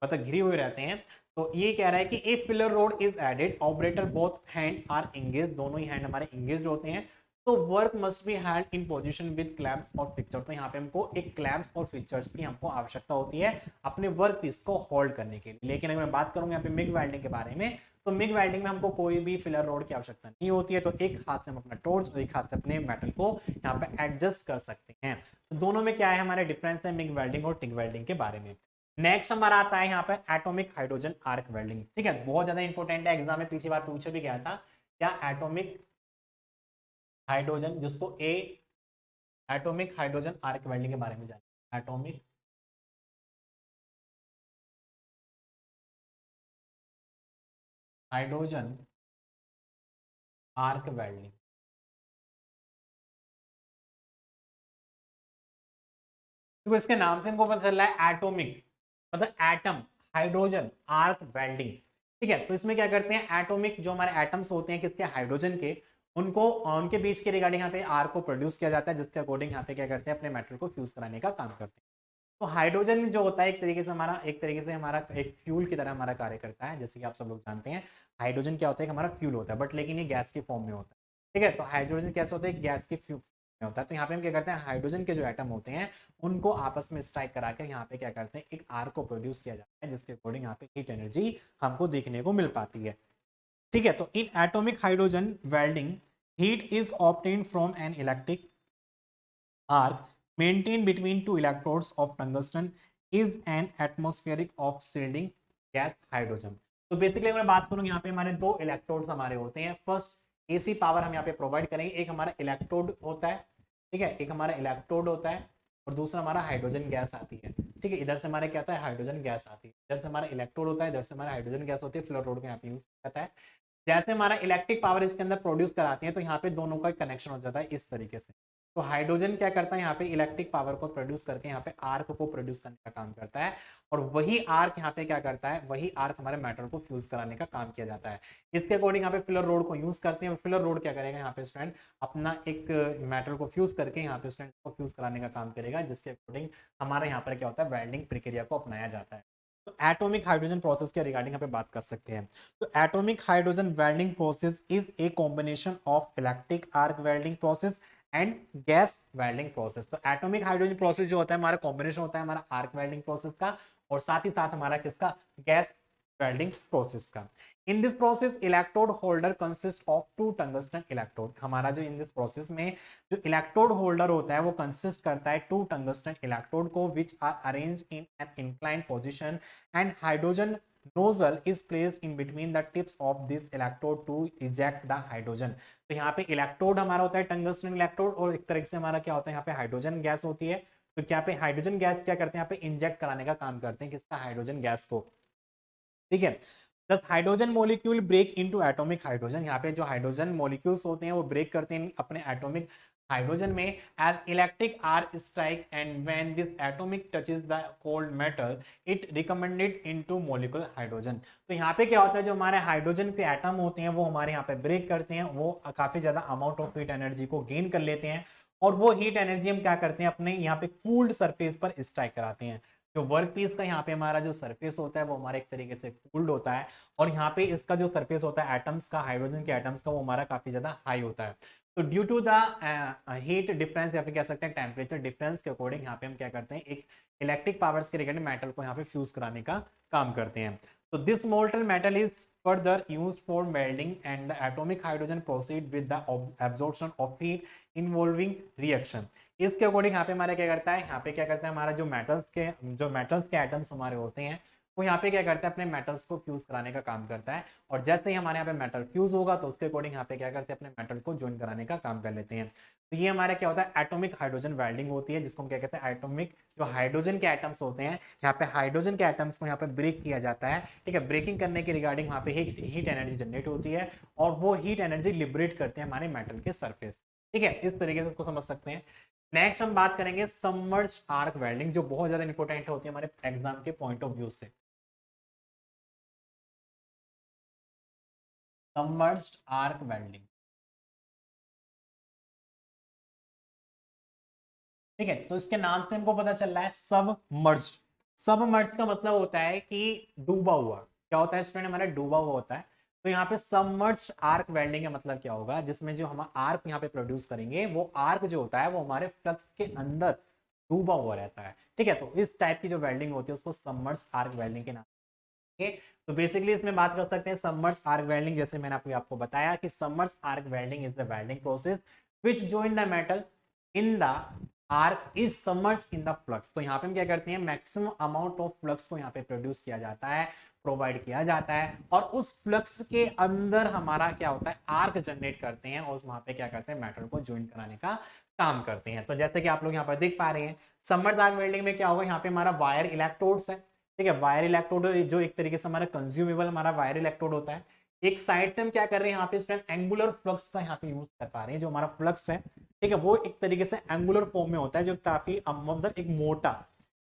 [SPEAKER 1] मतलब घिरे हुए रहते हैं। तो ये कह रहा है कि if filler rod is added operator both hand are engage, दोनों ही हैंड हमारे इंगेज होते हैं। तो work must be hand in position with clamps और फिक्चर, तो यहाँ पे हमको एक क्लैम्प्स और फिक्चर्स की हमको आवश्यकता होती है अपने वर्क पीस को होल्ड करने के लिए। लेकिन अगर मैं बात करूंगा यहाँ पे मिग वेल्डिंग के बारे में, तो मिग वेल्डिंग में हमको कोई भी फिलर रोड की आवश्यकता नहीं होती है। तो एक हाथ से हम अपना टॉर्च और एक हाथ से अपने मेटल को यहाँ पे एडजस्ट कर सकते हैं। तो दोनों में क्या है हमारे डिफरेंस है मिग वेल्डिंग और टिग वेल्डिंग के बारे में। नेक्स्ट हमारा आता है यहाँ पे एटॉमिक हाइड्रोजन आर्क वेल्डिंग। ठीक है, बहुत ज्यादा इंपॉर्टेंट है, एग्जाम में पिछली बार पूछा भी गया था। क्या एटॉमिक हाइड्रोजन, जिसको ए एटॉमिक हाइड्रोजन आर्क वेल्डिंग के बारे में जाना, एटॉमिक हाइड्रोजन आर्क वेल्डिंग। तो इसके नाम से हमको पता चल रहा है एटॉमिक मतलब एटम, हाइड्रोजन आर्क वेल्डिंग। ठीक है, तो इसमें क्या करते हैं, एटॉमिक जो हमारे एटम्स होते हैं किसके, हाइड्रोजन के, उनको उनके बीच के रिगार्डिंग यहाँ पे आर्क को प्रोड्यूस किया जाता है, जिसके अकॉर्डिंग यहाँ पे क्या करते हैं, अपने मेटल को फ्यूज कराने का काम करते हैं। तो हाइड्रोजन जो होता है एक तरीके से हमारा एक फ्यूल की तरह हमारा कार्य करता है। जैसे कि आप सब लोग जानते हैं हाइड्रोजन क्या होता है, हमारा फ्यूल होता है, बट लेकिन ये गैस के फॉर्म में होता है। ठीक है, तो हाइड्रोजन कैसे होता है, गैस के फ्यूल में होता है। तो यहाँ पे हम क्या करते हैं, हाइड्रोजन के जो एटम होते हैं उनको आपस में स्ट्राइक करा कर यहाँ पे क्या करते हैं, एक आर्क को प्रोड्यूस किया जाता है, जिसके अकॉर्डिंग यहाँ पे हीट एनर्जी हमको देखने को मिल पाती है। ठीक है, तो in atomic hydrogen welding heat is obtained from N electric arc maintained between two electrodes of tungsten is an atmospheric of shielding gas hydrogen। तो बेसिकली अगर मैं बात करूं यहाँ पे हमारे दो इलेक्ट्रोड्स हमारे होते हैं। फर्स्ट एसी पावर हम यहाँ पे प्रोवाइड करेंगे, एक हमारा इलेक्ट्रोड होता है, ठीक है, एक हमारा इलेक्ट्रोड होता है और दूसरा हमारा हाइड्रोजन गैस आती है। ठीक है, इधर से हमारे क्या होता है, हाइड्रोजन गैस आती है, इधर से हमारा इलेक्ट्रोड होता है, इधर से हमारा हाइड्रोजन गैस होती है, फ्लोरोड को यहाँ पे यूज करता है। जैसे हमारा इलेक्ट्रिक पावर इसके अंदर प्रोड्यूस कराते हैं तो यहाँ पे दोनों का कनेक्शन हो जाता है इस तरीके से। तो हाइड्रोजन क्या करता है यहाँ पे इलेक्ट्रिक पावर को प्रोड्यूस करके यहाँ पे आर्क को प्रोड्यूस करने का काम करता है, और वही आर्क यहाँ पे क्या करता है, वही आर्क हमारे मेटल को फ्यूज कराने का काम किया जाता है। इसके अकॉर्डिंग यहाँ पे फिलर रोड को यूज करते हैं। फिलर रोड क्या करेगा यहाँ पे स्टूडेंट, अपना एक मेटल को फ्यूज करके यहाँ पे स्टूडेंट को फ्यूज कराने का काम करेगा, जिसके अकॉर्डिंग हमारे यहाँ पर क्या होता है, वेल्डिंग प्रक्रिया को अपनाया जाता है। तो एटॉमिक हाइड्रोजन प्रोसेस के रिगार्डिंग यहाँ पे बात कर सकते हैं। तो atomic hydrogen welding process is a combination of electric arc welding process and gas welding process. तो एटॉमिक हाइड्रोजन प्रोसेस जो होता है हमारा कॉम्बिनेशन होता है हमारा आर्क वेल्डिंग प्रोसेस का, और साथ ही साथ हमारा किसका, गैस वेल्डिंग प्रोसेस का। इन this process electrode holder consist of 2 tungsten electrode. हमारा जो इन दिस प्रोसेस में जो इलेक्ट्रोड होल्डर होता है वो कंसिस्ट करता है 2 टंगस्टन इलेक्ट्रोड को, which are arranged in an inclined position and hydrogen nozzle is placed in between the tips of this electrode to eject the hydrogen। तो यहाँ पे इलेक्ट्रोड हमारा होता है टंगस्टन इलेक्ट्रोड, और एक तरह से हमारा क्या होता है यहाँ पे हाइड्रोजन गैस होती है। तो क्या पे हाइड्रोजन गैस क्या करते हैं यहाँ पे इंजेक्ट कराने का काम करते हैं, किसका, हाइड्रोजन गैस को। ठीक है, this hydrogen molecule break into atomic hydrogen. यहाँ पे जो हाइड्रोजन मॉलिक्यूल्स होते हैं वो ब्रेक करते हैं अपने एटॉमिक हाइड्रोजन में as electric arc strike, and when this atomic touches the cold metal it recombined into molecular hydrogen. तो यहाँ पे क्या होता है, जो हमारे हाइड्रोजन के एटम होते हैं वो हमारे यहाँ पे ब्रेक करते हैं, वो काफी ज्यादा अमाउंट ऑफ हीट एनर्जी को गेन कर लेते हैं, और वो हीट एनर्जी हम क्या करते हैं, अपने यहाँ पे कूल्ड सरफेस पर स्ट्राइक कराते हैं। जो वर्क पीस का यहाँ पे हमारा जो सरफेस होता है वो हमारा एक तरीके से कूल्ड होता है, और यहाँ पे इसका जो सरफेस होता है एटम्स का, हाइड्रोजन के एटम्स का, वो हमारा काफी ज्यादा हाई होता है। तो due to the heat difference या फिर कह सकते हैं टेम्परेचर डिफरेंस के अकॉर्डिंग यहाँ पे हम क्या करते हैं, एक इलेक्ट्रिक पावर्स के रिगार्डिंग मेटल को यहाँ पे फ्यूज कराने का काम करते हैं। तो this molten metal is further used for melting and the atomic hydrogen proceed with the absorption of heat involving reaction. इसके अकॉर्डिंग यहाँ पे हमारा क्या करता है, यहाँ पे क्या करता है, हमारा जो मेटल्स के एटम्स हमारे होते हैं वो यहाँ पे क्या करता है, अपने मेटल्स को फ्यूज कराने का काम करता है, और जैसे ही हमारे यहाँ पे मेटल फ्यूज होगा तो उसके अकॉर्डिंग यहाँ पे क्या करते हैं, अपने मेटल को ज्वाइन कराने का काम कर लेते हैं। तो ये हमारा क्या होता है, एटॉमिक हाइड्रोजन वेल्डिंग होती है, जिसको हम क्या कहते हैं, एटॉमिक जो हाइड्रोजन के एटम्स होते हैं, यहाँ पे हाइड्रोजन के एटम्स को यहाँ पे ब्रेक किया जाता है। ठीक है, ब्रेकिंग करने के रिगार्डिंग वहाँ पे हीट एनर्जी जनरेट होती है, और वो हीट एनर्जी लिबरेट करते हैं हमारे मेटल के सरफेस। ठीक है, इस तरीके से इसको समझ सकते हैं। नेक्स्ट हम बात करेंगे सबमर्ज्ड आर्क वेल्डिंग, जो बहुत ज्यादा इंपॉर्टेंट होती है हमारे एग्जाम के पॉइंट ऑफ व्यू से। सबमर्ज्ड आर्क वेल्डिंग, ठीक है, तो इसके नाम से हमको पता चल रहा है सबमर्ज्ड। सबमर्ज्ड का मतलब होता है कि डूबा हुआ। क्या होता है स्टूडेंट, हमारा डूबा हुआ होता है। तो यहाँ पे सबमर्ज्ड आर्क वेल्डिंग का मतलब क्या होगा, जिसमें जो हम आर्क यहाँ पे प्रोड्यूस करेंगे वो आर्क जो होता है वो हमारे फ्लक्स के अंदर डूबा हुआ रहता है। ठीक है, तो इस टाइप की जो वेल्डिंग होती है उसको सबमर्ज्ड आर्क वेल्डिंग के नाम। तो बेसिकली इसमें बात कर सकते हैं सबमर्ज्ड आर्क वेल्डिंग, जैसे मैंने आपको बताया कि submerged arc welding is the welding process which join the metal in the arc is submerged in the flux. तो यहाँ पे हम क्या करते हैं, मैक्सिमम अमाउंट ऑफ फ्लक्स को यहाँ पे प्रोड्यूस किया जाता है, प्रोवाइड किया जाता है, और उस फ्लक्स के अंदर हमारा क्या होता है, आर्क जनरेट करते हैं, और वहां पे क्या करते हैं, मेटल को ज्वाइन कराने का काम करते हैं। तो जैसे कि आप लोग यहाँ पर देख पा रहे हैं, सबमर्ज्ड आर्क वेल्डिंग में क्या होगा, यहाँ पे हमारा वायर इलेक्ट्रोड्स है। ठीक है, वायर इलेक्ट्रोड जो एक तरीके से हमारा कंज्यूमेबल हमारा वायर इलेक्ट्रोड होता है। एक साइड से हम क्या कर रहे हैं, यहाँ पे स्टूडेंट एंगुलर फ्लक्स का यहाँ पे यूज कर पा रहे हैं। जो हमारा फ्लक्स है, ठीक है, वो एक तरीके से एंगुलर फॉर्म में होता है, जो काफी मतलब एक मोटा,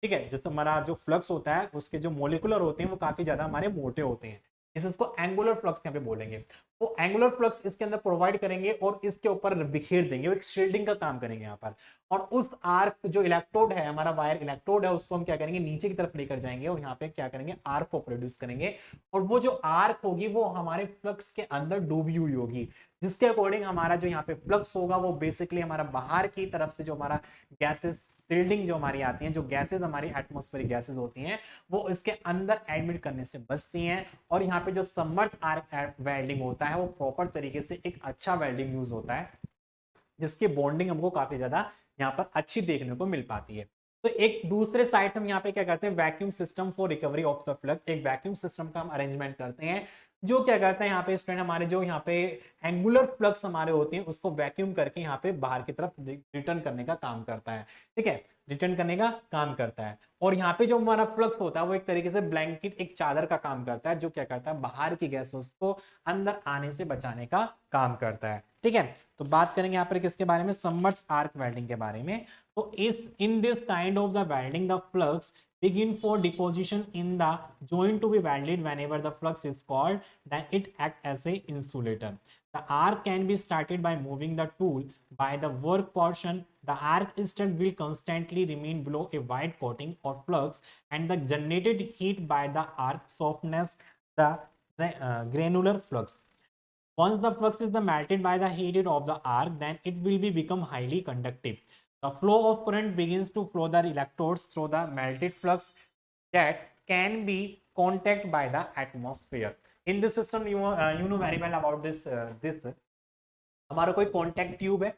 [SPEAKER 1] ठीक है, जैसे हमारा जो फ्लक्स होता है उसके जो मोलिकुलर होते हैं वो काफी ज्यादा हमारे मोटे होते हैं, इसको एंगुलर फ्लक्स यहाँ पे बोलेंगे। वो एंगुलर फ्लक्स इसके अंदर प्रोवाइड करेंगे और इसके ऊपर बिखेर देंगे, वो एक शील्डिंग का काम करेंगे यहाँ पर। और उस आर्क जो इलेक्ट्रोड है, हमारा वायर इलेक्ट्रोड है, उसको हम क्या करेंगे, नीचे की तरफ लेकर जाएंगे, और यहाँ पे क्या करेंगे, आर्क को प्रोड्यूस करेंगे, और वो जो आर्क होगी वो हमारे फ्लक्स के अंदर डूबी हुई होगी, जिसके अकॉर्डिंग हमारा जो यहाँ पे फ्लक्स होगा वो बेसिकली हमारा बाहर की तरफ से जो हमारा गैसेस शील्डिंग जो हमारी आती है, जो गैसेस हमारी एटमॉस्फेरिक गैसेस होती हैं, वो इसके अंदर एडमिट करने से बचती हैं। और यहाँ पे जो सबमर्ज्ड आर्क वेल्डिंग होता है वो प्रॉपर तरीके से एक अच्छा वेल्डिंग यूज होता है, जिसकी बॉन्डिंग हमको काफी ज्यादा यहाँ पर अच्छी देखने को मिल पाती है। तो एक दूसरे साइड से हम यहाँ पे क्या करते हैं, vacuum system for recovery of the flux, एक वैक्यूम सिस्टम का हम अरेंजमेंट करते हैं, जो क्या करता है यहाँ पे स्टूडेंट, हमारे जो यहाँ पे एंगुलर फ्लक्स हमारे होते हैं उसको वैक्यूम करके यहाँ पे बाहर की तरफ रिटर्न करने का काम करता है। ठीक है, रिटर्न करने का काम करता है। और यहाँ पे जो हमारा फ्लक्स होता है वो एक तरीके से ब्लैंकेट, एक चादर का काम करता है, जो क्या करता है बाहर की गैसेस को अंदर आने से बचाने का काम करता है। ठीक है, तो बात करेंगे यहाँ पर किसके बारे में, सबमर्ज आर्क वेल्डिंग के बारे में। तो इस in this kind of the welding the flux begin for deposition in the joint to be welded. Whenever the flux is called, then it act as a insulator. The arc can be started by moving the tool by the work portion. The arc instant will constantly remain below a white coating or flux, and the generated heat by the arc softens the granular flux. Once the flux is melted by the heat of the arc, then it will become highly conductive. The flow of current begins to flow the electrodes through the melted flux that can be contacted by the atmosphere. In this system, you know very well about this. हमारा कोई contact tube है,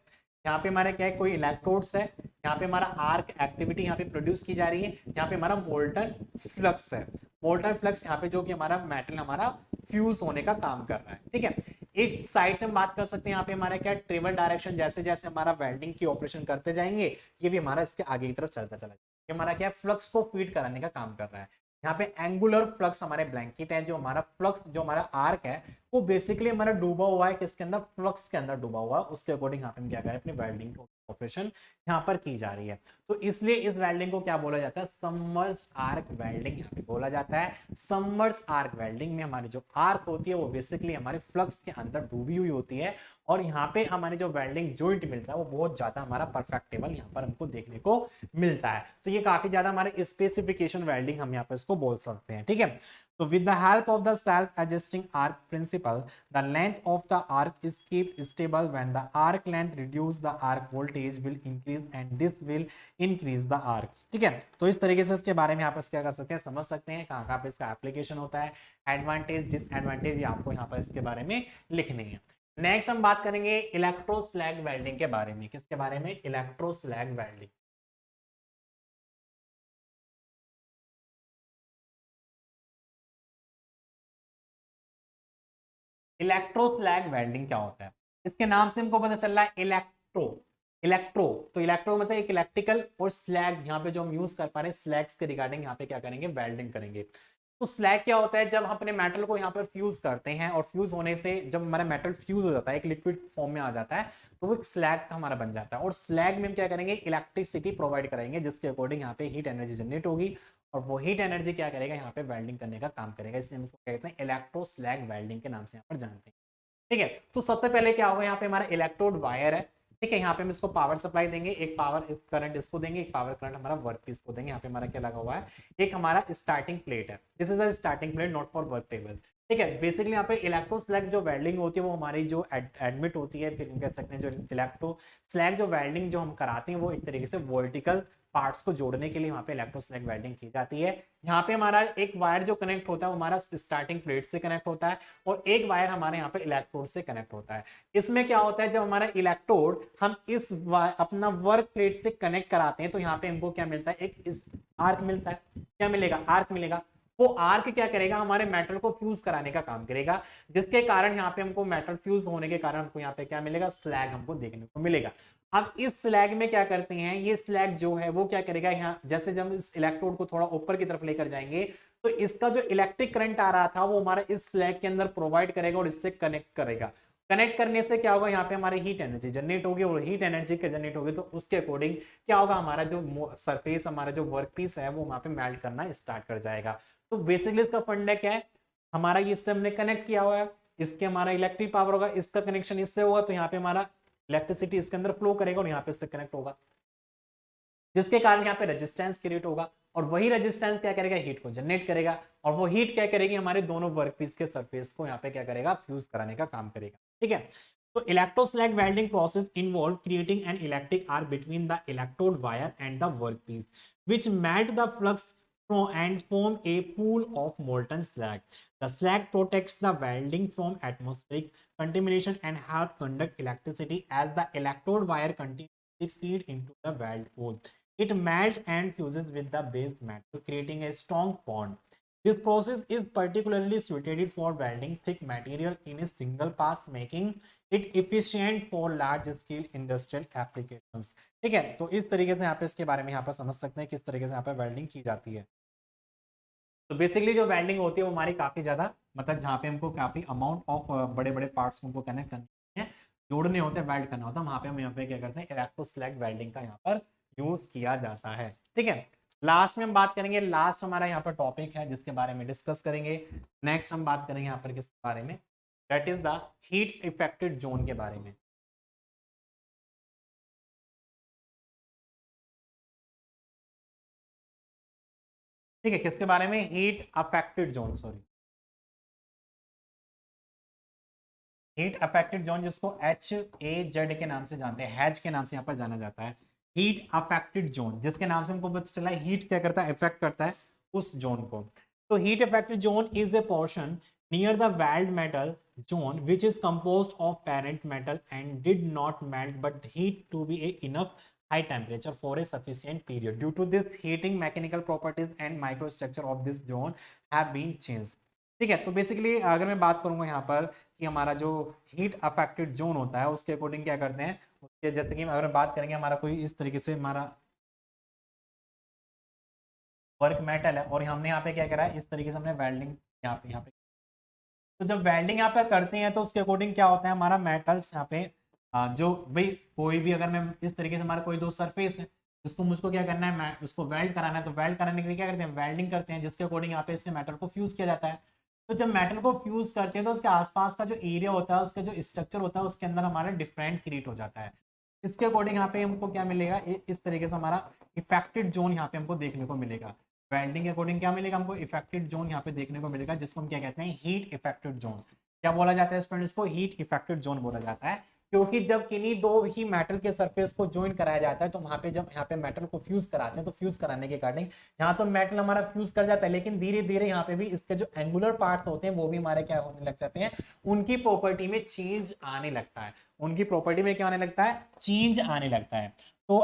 [SPEAKER 1] यहाँ पे हमारा क्या है, कोई electrodes है, यहाँ पे हमारा आर्क एक्टिविटी यहाँ पे प्रोड्यूस की जा रही है, यहाँ पे हमारा मोल्टन फ्लक्स है, मोल्टन फ्लक्स यहाँ पे जो कि हमारा मेटल हमारा फ्यूज होने का काम कर रहा है। ठीक है, एक साइड से हम बात कर सकते हैं, यहाँ पे हमारा क्या ट्रेवल डायरेक्शन, जैसे जैसे हमारा वेल्डिंग की ऑपरेशन करते जाएंगे ये भी हमारा इसके आगे की तरफ चलता चला जाएगा। हमारा क्या फ्लक्स को फीड कराने का काम कर रहा है। यहाँ पे एंगुलर फ्लक्स हमारे ब्लैंकेट है, जो हमारा फ्लक्स, जो हमारा आर्क है वो बेसिकली हमारा डूबा हुआ है किसके अंदर, फ्लक्स के अंदर डूबा हुआ है। उसके अकॉर्डिंग यहाँ पे हम क्या करें, अपनी वेल्डिंग ऑपरेशन यहाँ पर की जा रही है। तो इसलिए इस वेल्डिंग को क्या बोला जाता है, सबमर्ज्ड आर्क वेल्डिंग यहाँ पे बोला जाता है। सबमर्ज्ड आर्क वेल्डिंग में हमारी जो आर्क होती है वो बेसिकली हमारे फ्लक्स के अंदर डूबी हुई होती है, और यहाँ पे हमारे जो वेल्डिंग जॉइंट मिलता है वो बहुत ज्यादा हमारा परफेक्टेबल यहाँ पर हमको देखने को मिलता है। तो ये काफी ज्यादा हमारे स्पेसिफिकेशन वेल्डिंग हम यहाँ पर इसको बोल सकते हैं। ठीक है, तो with the help of the self-adjusting arc principle, the length of the arc is kept stable. When the arc length reduce, the arc voltage will increase and this will increase the arc. ठीक है, तो इस तरीके से इसके बारे में आप क्या कर सकते हैं, समझ सकते हैं कहाँ कहाँ पे इसका एप्लीकेशन होता है, एडवांटेज डिसएडवांटेज ये आपको यहाँ पर इसके बारे में लिखने हैं। नेक्स्ट हम बात करेंगे इलेक्ट्रोस्लैग वेल्डिंग के बारे में। किसके बारे में, इलेक्ट्रोस्लैग वेल्डिंग। इलेक्ट्रोस्लैग वेल्डिंग क्या होता है, इसके नाम से हमको पता चल रहा है इलेक्ट्रो, इलेक्ट्रो तो इलेक्ट्रो मतलब एक इलेक्ट्रिकल, और स्लैग यहाँ पे जो हम यूज कर पा रहे हैं स्लैग्स के रिगार्डिंग यहाँ पे क्या करेंगे, वेल्डिंग करेंगे। तो स्लैग क्या होता है, जब हम अपने मेटल को यहाँ पर फ्यूज करते हैं और फ्यूज होने से जब हमारा मेटल फ्यूज हो जाता है, एक लिक्विड फॉर्म में आ जाता है, तो वो एक स्लैग हमारा बन जाता है। और स्लैग में हम क्या करेंगे, इलेक्ट्रिसिटी प्रोवाइड करेंगे, जिसके अकॉर्डिंग यहाँ पे हीट एनर्जी जनरेट होगी, और वो हीट एनर्जी क्या करेगा, यहाँ पे वेल्डिंग करने का काम करेगा। इसलिए हम इसको क्या कहते हैं, इलेक्ट्रो स्लैग वेल्डिंग के नाम से यहाँ पर जानते हैं। ठीक है, तो सबसे पहले क्या होगा, यहाँ पे हमारा इलेक्ट्रोड वायर है। ठीक है, यहाँ पे हम इसको पावर सप्लाई देंगे, एक पावर करंट इसको देंगे, एक पावर करंट हमारा वर्क पीस को देंगे। यहाँ पे हमारा क्या लगा हुआ है, एक हमारा स्टार्टिंग प्लेट है, this is the starting plate not for work table. ठीक है, बेसिकली यहाँ पे इलेक्ट्रो स्लैग जो वेल्डिंग होती है वो हमारी जो एडमिट होती है, फिर कह सकते हैं जो इलेक्ट्रो स्लैग जो वेल्डिंग जो हम कराते हैं वो एक तरीके से वर्टिकल पार्ट्स को जोड़ने के लिए वहां पे इलेक्ट्रो स्लैग वेल्डिंग की जाती है। यहाँ पे हमारा एक वायर जो कनेक्ट होता है वो हमारा स्टार्टिंग प्लेट से कनेक्ट होता है, और एक वायर हमारे यहाँ पे इलेक्ट्रोड से कनेक्ट होता है। इसमें क्या होता है, जब हमारा इलेक्ट्रोड हम इस अपना वर्क प्लेट से कनेक्ट कराते हैं तो यहाँ पे हमको क्या मिलता है, एक इस आर्क मिलता है। क्या मिलेगा, आर्क मिलेगा। वो आर्क क्या करेगा, हमारे मेटल को फ्यूज कराने का काम करेगा, जिसके कारण यहाँ पे हमको मेटल फ्यूज होने के कारण हमको यहाँ पे क्या मिलेगा, स्लैग हमको देखने को मिलेगा। अब इस स्लैग में क्या करते हैं, ये स्लैग जो है वो क्या करेगा, यहाँ जैसे जब इस इलेक्ट्रोड को थोड़ा ऊपर की तरफ लेकर जाएंगे तो इसका जो इलेक्ट्रिक करंट आ रहा था वो हमारा इस स्लैग के अंदर प्रोवाइड करेगा और इससे कनेक्ट करेगा। कनेक्ट करने से क्या होगा, यहाँ पे हमारी हीट एनर्जी जनरेट होगी, और हीट एनर्जी के जनरेट होगी तो उसके अकॉर्डिंग क्या होगा, हमारा जो सरफेस, हमारा जो वर्क पीस है वो वहां पे मेल्ट करना स्टार्ट कर जाएगा। तो बेसिकली इसका फंडा क्या है, हमारा ये इससे हमने कनेक्ट किया हुआ है, इसके हमारा इलेक्ट्रिक पावर होगा, इसका कनेक्शन इससे होगा, तो यहाँ पे हमारा इलेक्ट्रिसिटी इसके अंदर फ्लो करेगा और यहाँ पे इससे कनेक्ट होगा, जिसके कारण यहाँ पे रेजिस्टेंस क्रिएट होगा, और वही रेजिस्टेंस क्या करेगा, हीट को जनरेट करेगा, और वो हीट क्या करेगी, हमारे दोनों वर्कपीस के सरफेस को यहाँ पे क्या करेगा, फ्यूज कराने का काम करेगा। ठीक है, तो electroslag welding process involve creating an electric arc between the electrode wire and the workpiece which melt the flux and form a pool of molten slag. The slag protects the welding from atmospheric contamination and help conduct electricity as the electrode wire continuously feed into the weld hole. It melts and fuses with the base metal, creating a strong bond. This process is particularly suited for welding thick material in a single pass, making it efficient for large scale industrial applications. ठीक है, तो इस तरीके से यहाँ पे इसके बारे में यहाँ पर समझ सकते हैं किस तरीके से यहाँ पे वेल्डिंग की जाती है। तो बेसिकली जो वेल्डिंग होती है वो हमारी काफी ज्यादा, मतलब जहाँ पे हमको काफी अमाउंट ऑफ बड़े बड़े पार्ट्स को हमको कनेक्ट करने हैं, जोड़ने होते हैं, वेल्ड करना होता है, वहां पे हम यहाँ पे क्या करते हैं, इलेक्ट्रोस्लैग वेल्डिंग का यहाँ पर यूज किया जाता है। ठीक है, लास्ट में हम बात करेंगे, लास्ट हमारा यहाँ पर टॉपिक है जिसके बारे में डिस्कस करेंगे। नेक्स्ट हम बात करेंगे यहाँ पर किसके बारे में, that is the heat affected zone के बारे में। ठीक है, किसके बारे में, heat affected zone, sorry heat affected zone, जिसको HAZ के नाम से जानते हैं, हैज के नाम से यहाँ पर जाना जाता है। हीट अफेक्टेड जोन, जिसके नाम से हमको पता चला है हीट क्या करता है, इफेक्ट करता है उस जोन को। तो heat affected zone is a portion near the weld metal zone which is composed of parent metal and did not melt but heat to be a enough high temperature for a sufficient period. Due to this heating, mechanical properties and microstructure of this zone have been changed. ठीक है, तो basically अगर मैं बात करूंगा यहाँ पर कि हमारा जो हीट अफेक्टेड जोन होता है उसके अकॉर्डिंग क्या करते हैं, उसके जैसे कि अगर बात करेंगे हमारा कोई इस तरीके से हमारा वर्क मेटल है और हमने यहाँ पे क्या करा है, इस तरीके से हमने वेल्डिंग यहाँ पे तो जब वेल्डिंग यहाँ पर करते हैं तो उसके अकॉर्डिंग क्या होता है, हमारा मेटल्स यहाँ पे जो भाई कोई भी अगर मैं इस तरीके से हमारा कोई दो सरफेस है जिसको मुझको क्या करना है, मैं उसको वेल्ड कराना है, तो वेल्ड कराने के लिए क्या करते हैं, वेल्डिंग करते हैं, जिसके अकॉर्डिंग यहाँ पे इससे मेटल को फ्यूज किया जाता है। तो जब मेटल को फ्यूज करते हैं तो उसके आसपास का जो एरिया होता है, उसका जो स्ट्रक्चर होता है, उसके अंदर हमारा डिफरेंट क्रिएट हो जाता है। इसके अकॉर्डिंग यहाँ पे हमको क्या मिलेगा, इस तरीके से हमारा इफेक्टेड जोन यहाँ पे हमको देखने को मिलेगा। वेल्डिंग के अकॉर्डिंग क्या मिलेगा हमको, इफेक्टेड जोन यहाँ पे देखने को मिलेगा, जिसको हम क्या कहते हैं, हीट इफेक्टेड जोन। क्या बोला जाता है स्टूडेंट्स को, हीट इफेक्टेड जोन बोला जाता है, क्योंकि जब किन्हीं दो ही मेटल के सरफेस को ज्वाइन कराया जाता है तो वहां पे जब यहाँ पे मेटल को फ्यूज कराते हैं तो फ्यूज कराने के कारण यहाँ तो मेटल हमारा फ्यूज कर जाता है, लेकिन धीरे धीरे यहाँ पे भी इसके जो एंगुलर पार्ट्स होते हैं वो भी हमारे क्या होने लग जाते हैं, उनकी प्रॉपर्टी में चेंज आने लगता है, उनकी प्रॉपर्टी में क्या होने लगता है, चेंज आने लगता है। तो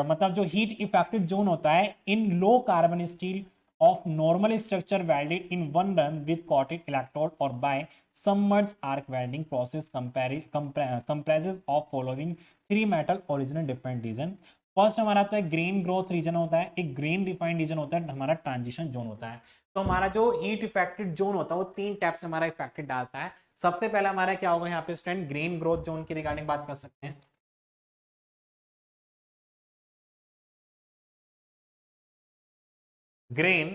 [SPEAKER 1] मतलब जो हीट इफेक्टेड जोन होता है in low carbon steel of normal structure welded in one run with coated electrode or by submerged arc welding process comprises of following three metal original different region। First हमारा आता है grain growth region होता है, एक grain defined reason होता है, हमारा transition zone होता है। तो हमारा जो हीट इफेक्टेड जोन होता है वो तीन टाइप से हमारा इफेक्टेड डालता है। सबसे पहला हमारा क्या होगा, यहाँ पे स्टूडेंट ग्रेन ग्रोथ जोन की रिगार्डिंग बात कर सकते हैं। Grain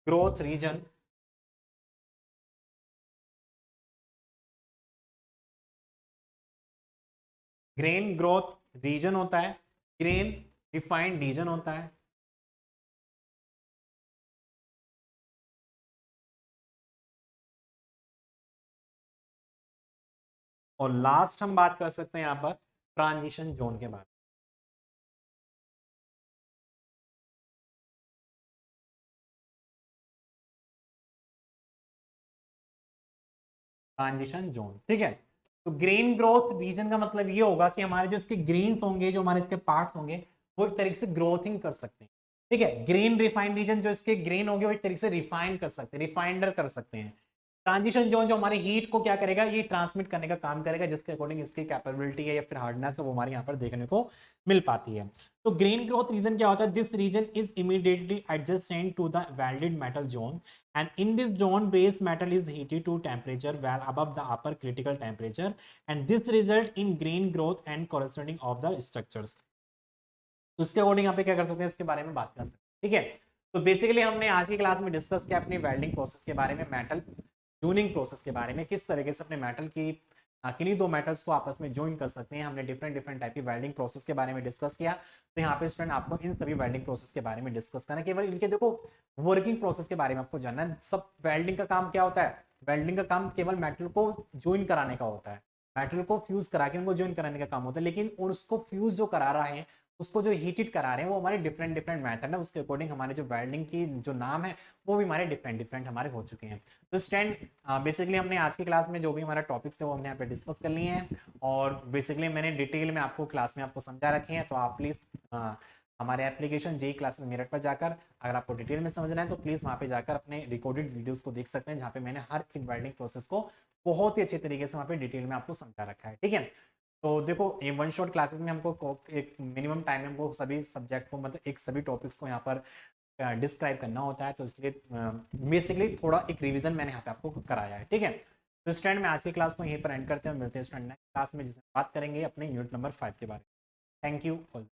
[SPEAKER 1] growth region, grain growth region होता है, ग्रेन डिफाइंड रीजन होता है, और लास्ट हम बात कर सकते हैं यहां पर ट्रांजिशन जोन के बारे में। ट्रांजिशन जोन, ठीक है। तो ग्रेन ग्रोथ रीजन का मतलब ये होगा कि हमारे जो इसके ग्रेन्स होंगे, जो हमारे इसके पार्ट्स होंगे, वो एक तरीके से ग्रोथिंग कर सकते हैं, ठीक है। ग्रेन रिफाइंड रीजन, जो इसके ग्रेन होंगे वो एक तरीके से रिफाइन कर सकते हैं, रिफाइंडर कर सकते हैं। ट्रांजिशन जोन जो हमारे हीट को क्या करेगा, ये ट्रांसमिट करने का काम करेगा, जिसके अकॉर्डिंग इसकी कैपेबिलिटी है या फिर हार्डनेस है वो हमारे यहाँ पर देखने को मिल पाती है। तो ग्रेन ग्रोथ रीजन क्या होता है, this region is immediately adjacent to the welded metal zone and in this zone base metal is heated to temperature well above the upper critical temperature and this result in grain growth and corresponding of the structures। तो इसके according यहाँ पे क्या कर सकते हैं, इसके बारे में बात कर सकते हैं, ठीक है। तो बेसिकली हमने आज की क्लास में डिस्कस किया अपनी वेल्डिंग प्रोसेस के बारे में, मेटल जूनिंग प्रोसेस के बारे में, किस तरीके से अपने मेटल की किन्हीं दो मेटल्स को आपस में ज्वाइन कर सकते हैं। हमने डिफरेंट डिफरेंट टाइप की वेल्डिंग प्रोसेस के बारे में डिस्कस किया। तो यहाँ पे स्टूडेंट आपको इन सभी वेल्डिंग प्रोसेस के बारे में डिस्कस करना, केवल इनके देखो वर्किंग प्रोसेस के बारे में आपको जानना है। सब वेल्डिंग का काम क्या होता है, वेल्डिंग का काम केवल मेटल को ज्वाइन कराने का होता है, मेटल को फ्यूज करा के उनको ज्वाइन कराने का काम होता है, लेकिन उसको फ्यूज जो करा रहा है, उसको जो हीटेड करा रहे हैं, वो हमारे डिफरेंट डिफरेंट मेथड है, उसके अकॉर्डिंग हमारे जो वेल्डिंग की जो नाम है वो भी हमारे डिफरेंट डिफरेंट हमारे हो चुके हैं। तो स्टूडेंट बेसिकली हमने आज की क्लास में जो भी हमारा टॉपिक्स थे वो हमने यहाँ पे डिस्कस कर लिए हैं, और बेसिकली मैंने डिटेल में आपको क्लास में आपको समझा रखे हैं। तो आप प्लीज़ हमारे एप्लीकेशन जेई क्लासेस मेरठ पर जाकर अगर आपको डिटेल में समझना है तो प्लीज़ वहाँ पे जाकर अपने रिकॉर्डेड वीडियोस को देख सकते हैं, जहाँ पे मैंने हर एक वेल्डिंग प्रोसेस को बहुत ही अच्छे तरीके से वहाँ पे डिटेल में आपको समझा रखा है। ठीक है, तो देखो ये वन शॉट क्लासेस में हमको एक मिनिमम टाइम में हमको सभी सब्जेक्ट को मतलब एक सभी टॉपिक्स को यहाँ पर डिस्क्राइब करना होता है, तो इसलिए बेसिकली थोड़ा एक रिवीजन मैंने यहाँ पे आपको कराया है। ठीक है, तो स्टूडेंट मैं आज की क्लास को यहीं पर एंड करते हैं, मिलते हैं स्टूडेंट नेक्स्ट क्लास में जिसमें बात करेंगे अपने यूनिट नंबर 5 के बारे में। Thank you all.